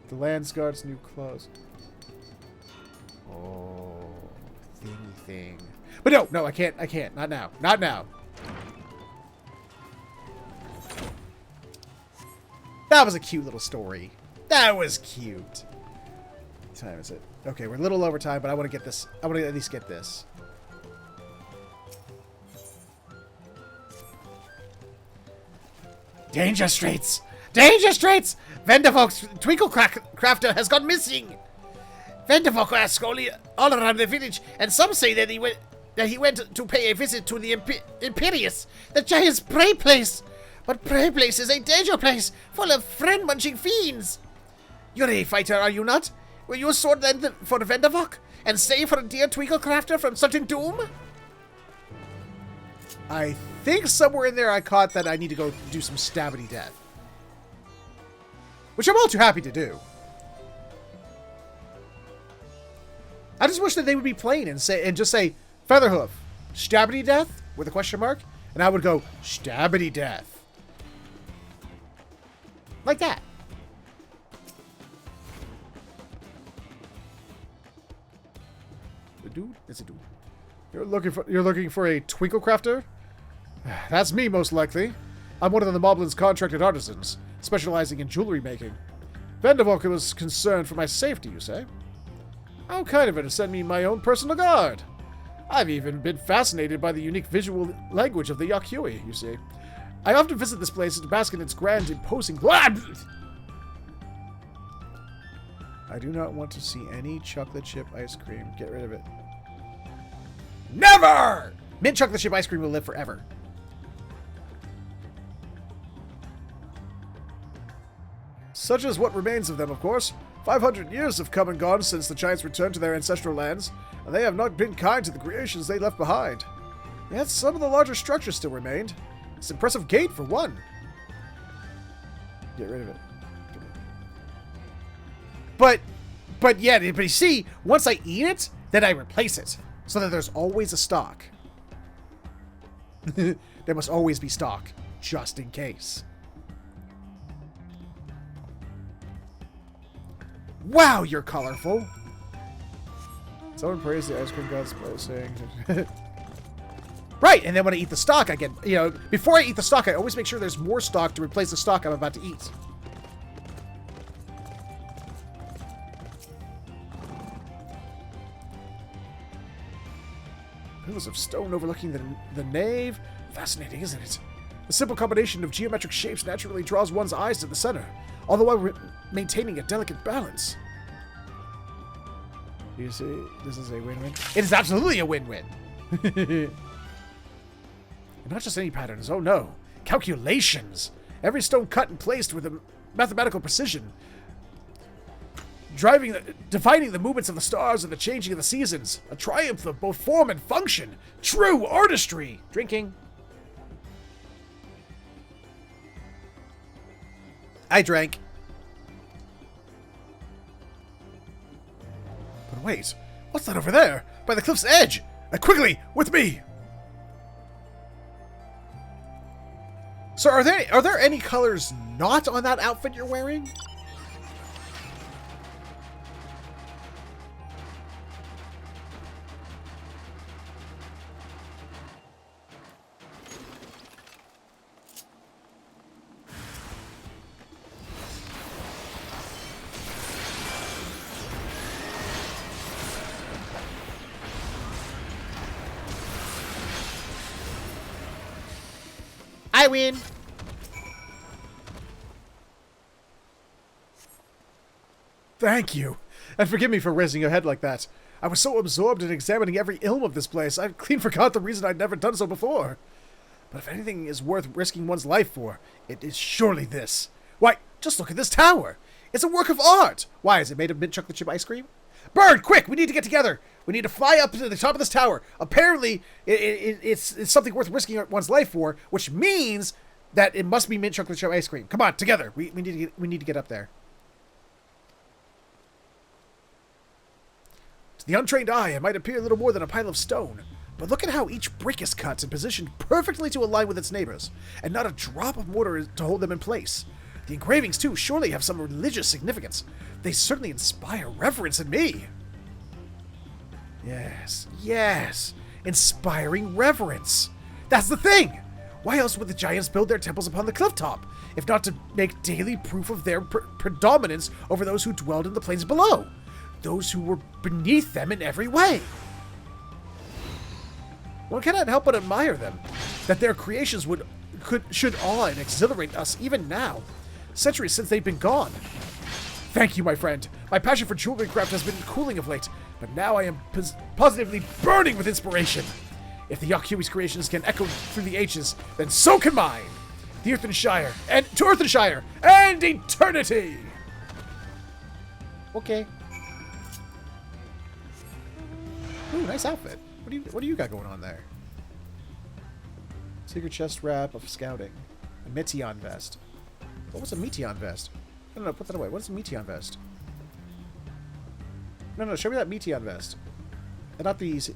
The Landsguard's new clothes. Oh, thingy thing. But no, I can't. Not now. Not now. That was a cute little story. That was cute. What time is it? Okay, we're a little over time, but I want to get this. I want to at least get this. Danger Straits! Danger Straits! Vendervok's Twinkle Crafter has gone missing! Vendervok asks all around the village, and some say that he went to pay a visit to the Imperius, the giant's prey place. But prey place is a danger place, full of friend-munching fiends. You're a fighter, are you not? Will you sword then for Vendervok, and save her dear Twinkle Crafter from certain doom? I think somewhere in there I caught that I need to go do some stabity death. Which I'm all too happy to do. I just wish that they would be plain and just say FeatherHoof, stabity death with a question mark, and I would go stabity death. Like that. A dude? It's a dude. You're looking for a Twinkle Crafter? That's me, most likely. I'm one of the Moblin's contracted artisans, specializing in jewelry making. Vendervok was concerned for my safety, you say? How kind of it to send me my own personal guard. I've even been fascinated by the unique visual language of the Yakyui, you see. I often visit this place to bask in its grand, imposing... I do not want to see any chocolate chip ice cream. Get rid of it. Never! Mint chocolate chip ice cream will live forever. Such is what remains of them, of course. 500 years have come and gone since the giants returned to their ancestral lands, and they have not been kind to the creations they left behind. Yet some of the larger structures still remained. It's an impressive gate for one. Get rid of it. But you see, once I eat it, then I replace it. So that there's always a stock. There must always be stock, just in case. Wow, you're colorful. Someone praised the ice cream gods by saying... Right, and then when I eat the stock, I get, you know, before I eat the stock, I always make sure there's more stock to replace the stock I'm about to eat. Pillars of stone overlooking the nave. Fascinating, isn't it? The simple combination of geometric shapes naturally draws one's eyes to the center, all the while maintaining a delicate balance. You see, this is a win-win. It is absolutely a win-win. And not just any patterns, oh no. Calculations. Every stone cut and placed with a mathematical precision. Defining the movements of the stars and the changing of the seasons. A triumph of both form and function. True artistry. Drinking. I drank. But wait, what's that over there? By the cliff's edge! Quickly, with me! So are there any colors not on that outfit you're wearing? I win. Thank you. And forgive me for raising your head like that. I was so absorbed in examining every ilm of this place, I clean forgot the reason I'd never done so before. But if anything is worth risking one's life for, it is surely this. Why, just look at this tower. It's a work of art. Why, is it made of mint chocolate chip ice cream? Bird, quick, we need to get together. We need to fly up to the top of this tower. Apparently, it's something worth risking one's life for, which means that it must be mint chocolate chip ice cream. Come on, together. We need to get up there. To the untrained eye, it might appear little more than a pile of stone, but look at how each brick is cut and positioned perfectly to align with its neighbors, and not a drop of mortar to hold them in place. The engravings, too, surely have some religious significance. They certainly inspire reverence in me. Yes, yes. Inspiring reverence. That's the thing. Why else would the giants build their temples upon the clifftop, if not to make daily proof of their predominance over those who dwelled in the plains below? Those who were beneath them in every way. One cannot help but admire them, that their creations should awe and exhilarate us even now, centuries since they've been gone. Thank you, my friend. My passion for jewelry craft has been cooling of late, but now I am positively burning with inspiration. If the Yakui's creations can echo through the ages, then so can mine. The Earthenshire, and to Earthenshire, and eternity! Okay. Ooh, nice outfit. What do you got going on there? Secret chest wrap of scouting. A Meteon vest. What was a Meteon vest? No, put that away. What is a Meteon vest? No, show me that Meteon vest. And not these.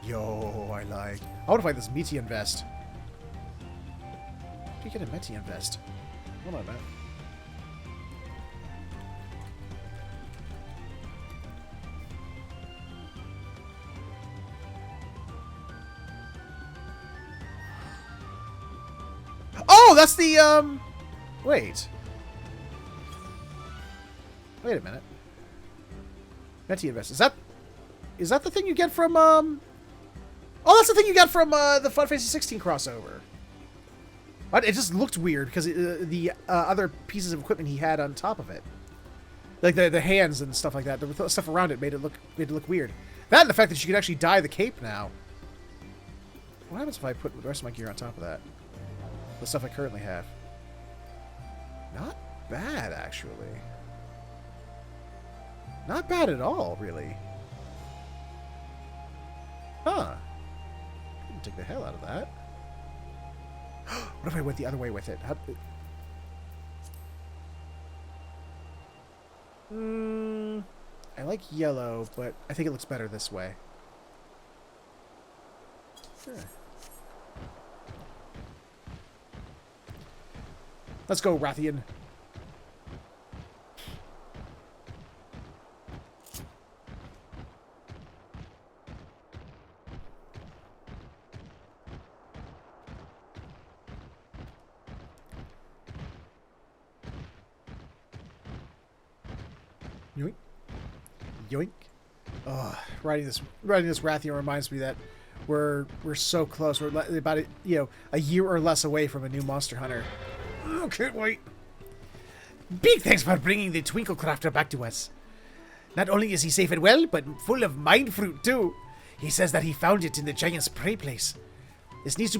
Yo, I like. I want to find this Meteon vest. How do you get a Meteon vest? Hold on a minute. Oh, that's the, wait. Wait a minute. Meteon vest. Is that the thing you get from, Oh, that's the thing you got from, the Final Fantasy 16 crossover. But it just looked weird because the other pieces of equipment he had on top of it. Like the hands and stuff like that. The stuff around it made it look weird. That and the fact that you can actually dye the cape now. What happens if I put the rest of my gear on top of that? The stuff I currently have. Not bad, actually. Not bad at all, really. Huh. Couldn't take the hell out of that. What if I went the other way with it? I like yellow, but I think it looks better this way. Sure. Let's go, Rathian. Yoink. Yoink. Oh, riding this Rathian reminds me that we're so close. We're about a year or less away from a new Monster Hunter. Oh, can't wait. Big thanks for bringing the Twinkle Crafter back to us. Not only is he safe and well, but full of mind fruit too. He says that he found it in the giant's prey place. This need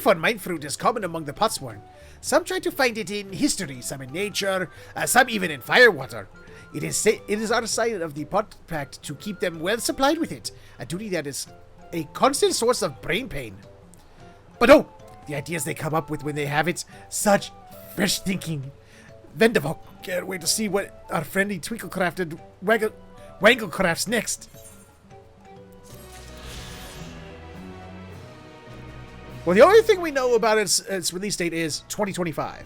for mind fruit is common among the Potsworn. Some try to find it in history, some in nature, some even in firewater. It is our side of the Pot Pact to keep them well supplied with it, a duty that is a constant source of brain pain. But oh, the ideas they come up with when they have it, such fresh thinking. Vendaval, can't wait to see what our friendly Twinklecrafted Wangle crafts next. Well, the only thing we know about its release date is 2025.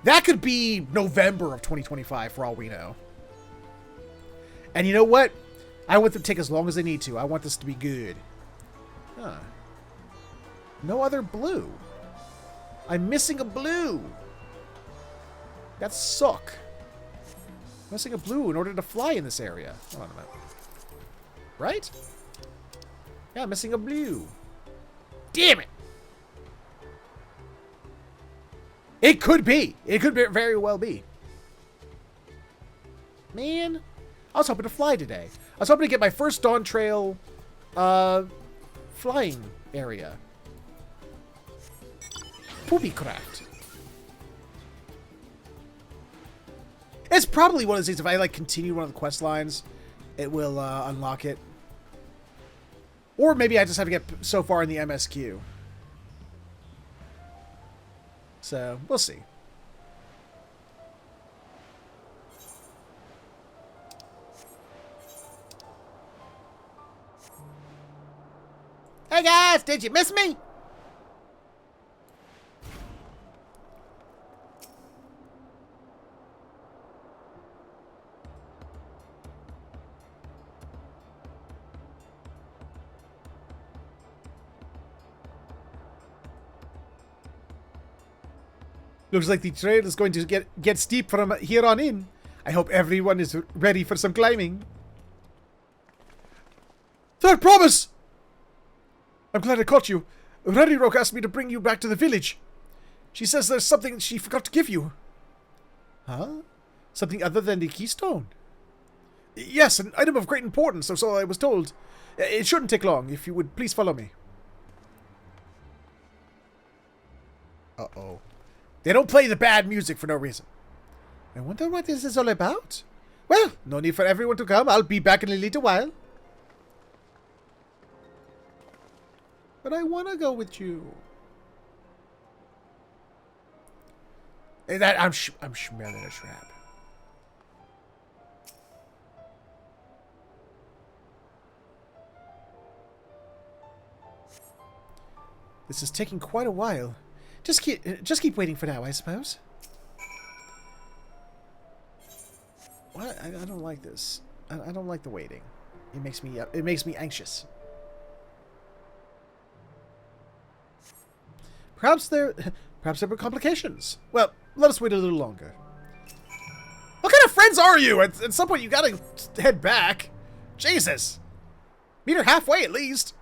That could be November of 2025 for all we know. And you know what? I want them to take as long as they need to. I want this to be good. Huh. No other blue. I'm missing a blue. That suck. Missing a blue in order to fly in this area. Hold on a minute. Right? Yeah, missing a blue. Damn it! It could be. It could very well be. Man, I was hoping to fly today. I was hoping to get my first Dawntrail flying area. Poopycraft. It's probably one of those things, if I continue one of the quest lines, it will unlock it. Or maybe I just have to get so far in the MSQ. So, we'll see. Hey guys, did you miss me? Looks like the trail is going to get steep from here on in. I hope everyone is ready for some climbing. Third promise! I'm glad I caught you. Redirock asked me to bring you back to the village. She says there's something she forgot to give you. Huh? Something other than the keystone? Yes, an item of great importance, or so I was told. It shouldn't take long. If you would please follow me. Uh-oh. They don't play the bad music for no reason. I wonder what this is all about. Well, no need for everyone to come. I'll be back in a little while. But I want to go with you. Hey, I'm smelling a trap. This is taking quite a while. Just keep waiting for now, I suppose. What? I don't like this. I don't like the waiting. It makes me anxious. Perhaps there were complications. Well, let us wait a little longer. What kind of friends are you? At some point, you gotta head back. Jesus. Meet her halfway, at least.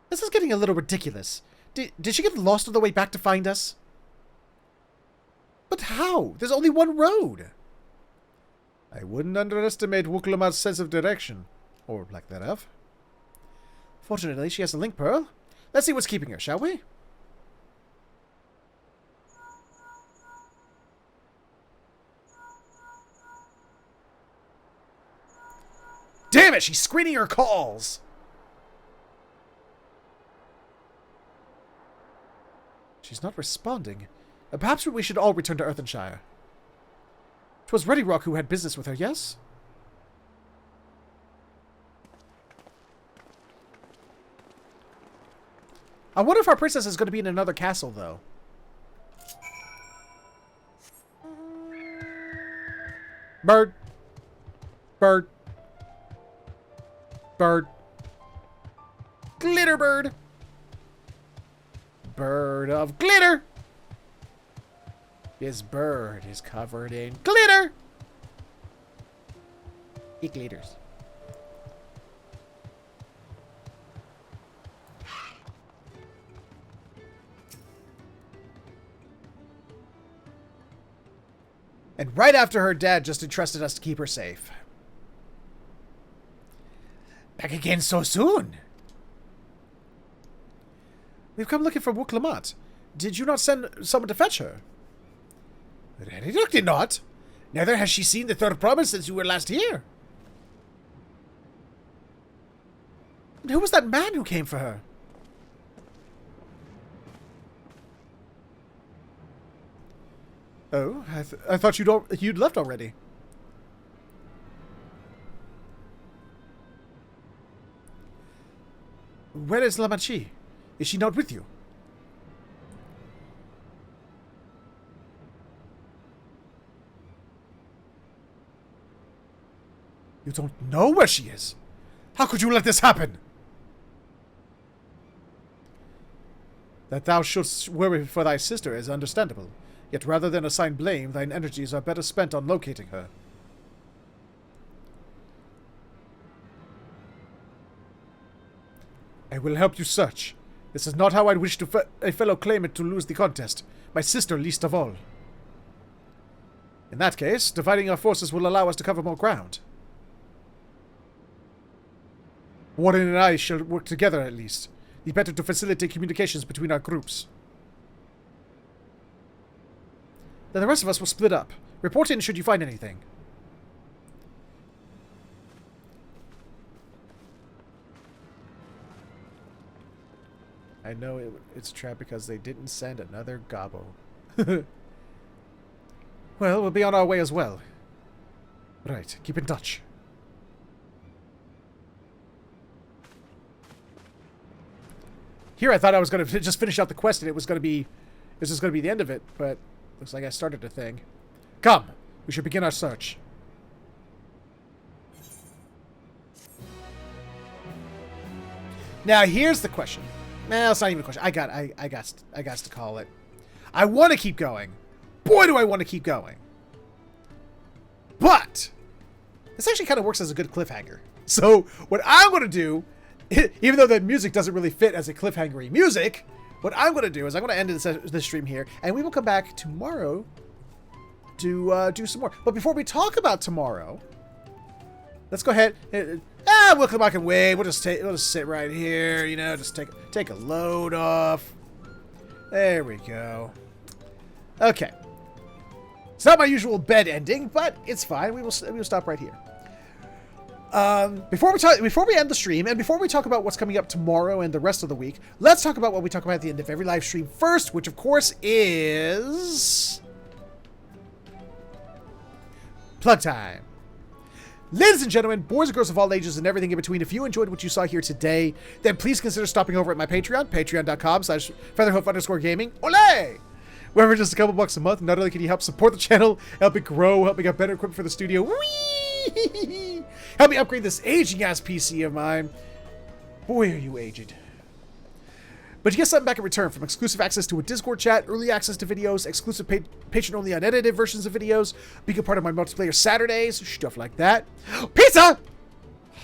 This is getting a little ridiculous. Did she get lost on the way back to find us? But how? There's only one road. I wouldn't underestimate Wuklamar's sense of direction. Or lack thereof. Fortunately, she has a link pearl. Let's see what's keeping her, shall we? Damn it, she's screening her calls! She's not responding. Perhaps we should all return to Earthenshire. 'Twas Ruddy Rock who had business with her, yes? I wonder if our princess is going to be in another castle, though. Bird. Bird. Bird. Glitter bird. Bird of glitter. This bird is covered in glitter. It glitters. And right after her dad just entrusted us to keep her safe. Back again so soon? We've come looking for Wook Lamont. Did you not send someone to fetch her? Ruddy Rock did not. Neither has she seen the third promise since you were last here. And who was that man who came for her? Oh, I thought you'd left already. Where is Lamanchi? Is she not with you? You don't know where she is? How could you let this happen? That thou shouldst worry for thy sister is understandable. Yet rather than assign blame, thine energies are better spent on locating her. I will help you search. This is not how I'd wish a fellow claimant to lose the contest. My sister least of all. In that case, dividing our forces will allow us to cover more ground. Warren and I shall work together at least. The better to facilitate communications between our groups. Then the rest of us will split up. Report in should you find anything. I know it's a trap because they didn't send another gobbo. Well, we'll be on our way as well. Right, keep in touch. Here I thought I was going to just finish out the quest and it was just going to be the end of it, but looks like I started a thing. Come, we should begin our search. Now here's the question. Well, it's not even a question. I got to call it. I want to keep going. Boy, do I want to keep going. But this actually kind of works as a good cliffhanger. So what I'm going to do, even though the music doesn't really fit as a cliffhanger-y music, what I'm going to do is I'm going to end this stream here, and we will come back tomorrow to do some more. But before we talk about tomorrow, let's go ahead. We'll come back and wait. We'll just sit right here. You know, just take a load off. There we go. Okay. It's not my usual bed ending, but it's fine. We will stop right here. Before we end the stream, and before we talk about what's coming up tomorrow and the rest of the week, let's talk about what we talk about at the end of every live stream first, which of course is plug time. Ladies and gentlemen, boys and girls of all ages and everything in between, if you enjoyed what you saw here today, then please consider stopping over at my Patreon, patreon.com/FeatherHoof_gaming. Olé! Where for just a couple bucks a month, not only can you help support the channel, help it grow, help me get better equipment for the studio, whee! Help me upgrade this aging-ass PC of mine. Boy, are you aged. But you get something back in return, from exclusive access to a Discord chat, early access to videos, exclusive patron-only unedited versions of videos, being a part of my multiplayer Saturdays, stuff like that. Pizza!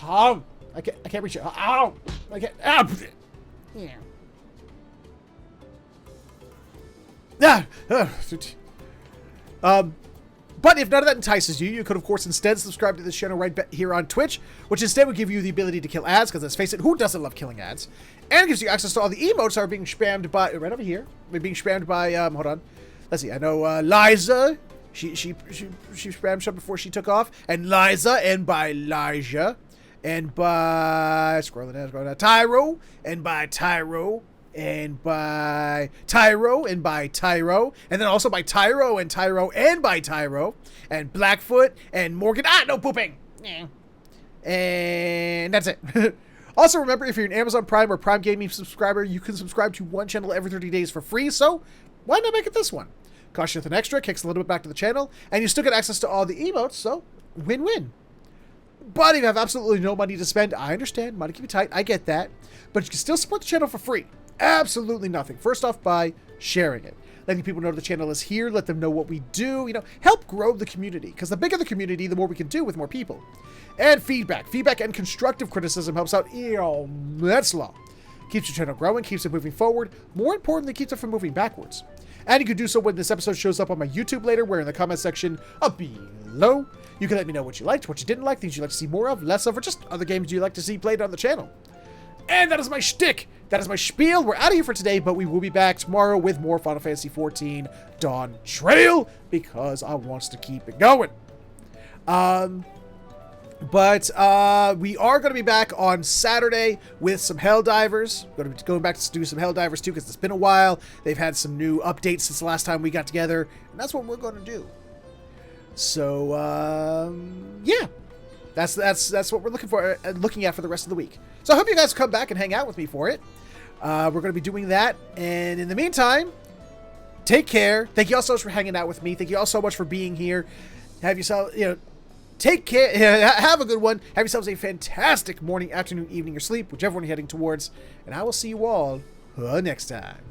Oh, I can't reach it. Ow! I can't. Ow! Yeah. But if none of that entices you, you could, of course, instead subscribe to this channel right here on Twitch, which instead would give you the ability to kill ads, because let's face it, who doesn't love killing ads? And it gives you access to all the emotes that are being spammed by, right over here, they're being spammed by, hold on, let's see, I know Liza, she spammed some before she took off, and Liza, and by Elijah, and by, scrolling down, Tyro, and by Tyro, and by Tyro, and by Tyro, and then also by Tyro, and Tyro, and by Tyro, and Blackfoot, and Morgan. Ah, no pooping! And that's it. Also, remember, if you're an Amazon Prime or Prime Gaming subscriber, you can subscribe to one channel every 30 days for free, so why not make it this one? Costs you nothing extra, kicks a little bit back to the channel, and you still get access to all the emotes, so win-win. But if you have absolutely no money to spend, I understand, money can be tight, I get that, but you can still support the channel for free. Absolutely nothing. First off, by sharing it. Letting people know the channel is here, let them know what we do, help grow the community. Because the bigger the community, the more we can do with more people. And feedback. Feedback and constructive criticism helps out immensely. Keeps your channel growing, keeps it moving forward. More importantly, keeps it from moving backwards. And you can do so when this episode shows up on my YouTube later, where in the comment section below, you can let me know what you liked, what you didn't like, things you'd like to see more of, less of, or just other games you'd like to see played on the channel. And that is my shtick. That is my spiel. We're out of here for today, but we will be back tomorrow with more Final Fantasy XIV Dawntrail, because I wants to keep it going. But we are going to be back on Saturday with some Helldivers. Going to be going back to do some Helldivers too, because it's been a while. They've had some new updates since the last time we got together, and that's what we're going to do. So, yeah. That's what we're looking at for the rest of the week. So I hope you guys come back and hang out with me for it. We're going to be doing that. And in the meantime, take care. Thank you all so much for hanging out with me. Thank you all so much for being here. Have yourself, take care. Have a good one. Have yourselves a fantastic morning, afternoon, evening, or sleep, whichever one you're heading towards. And I will see you all next time.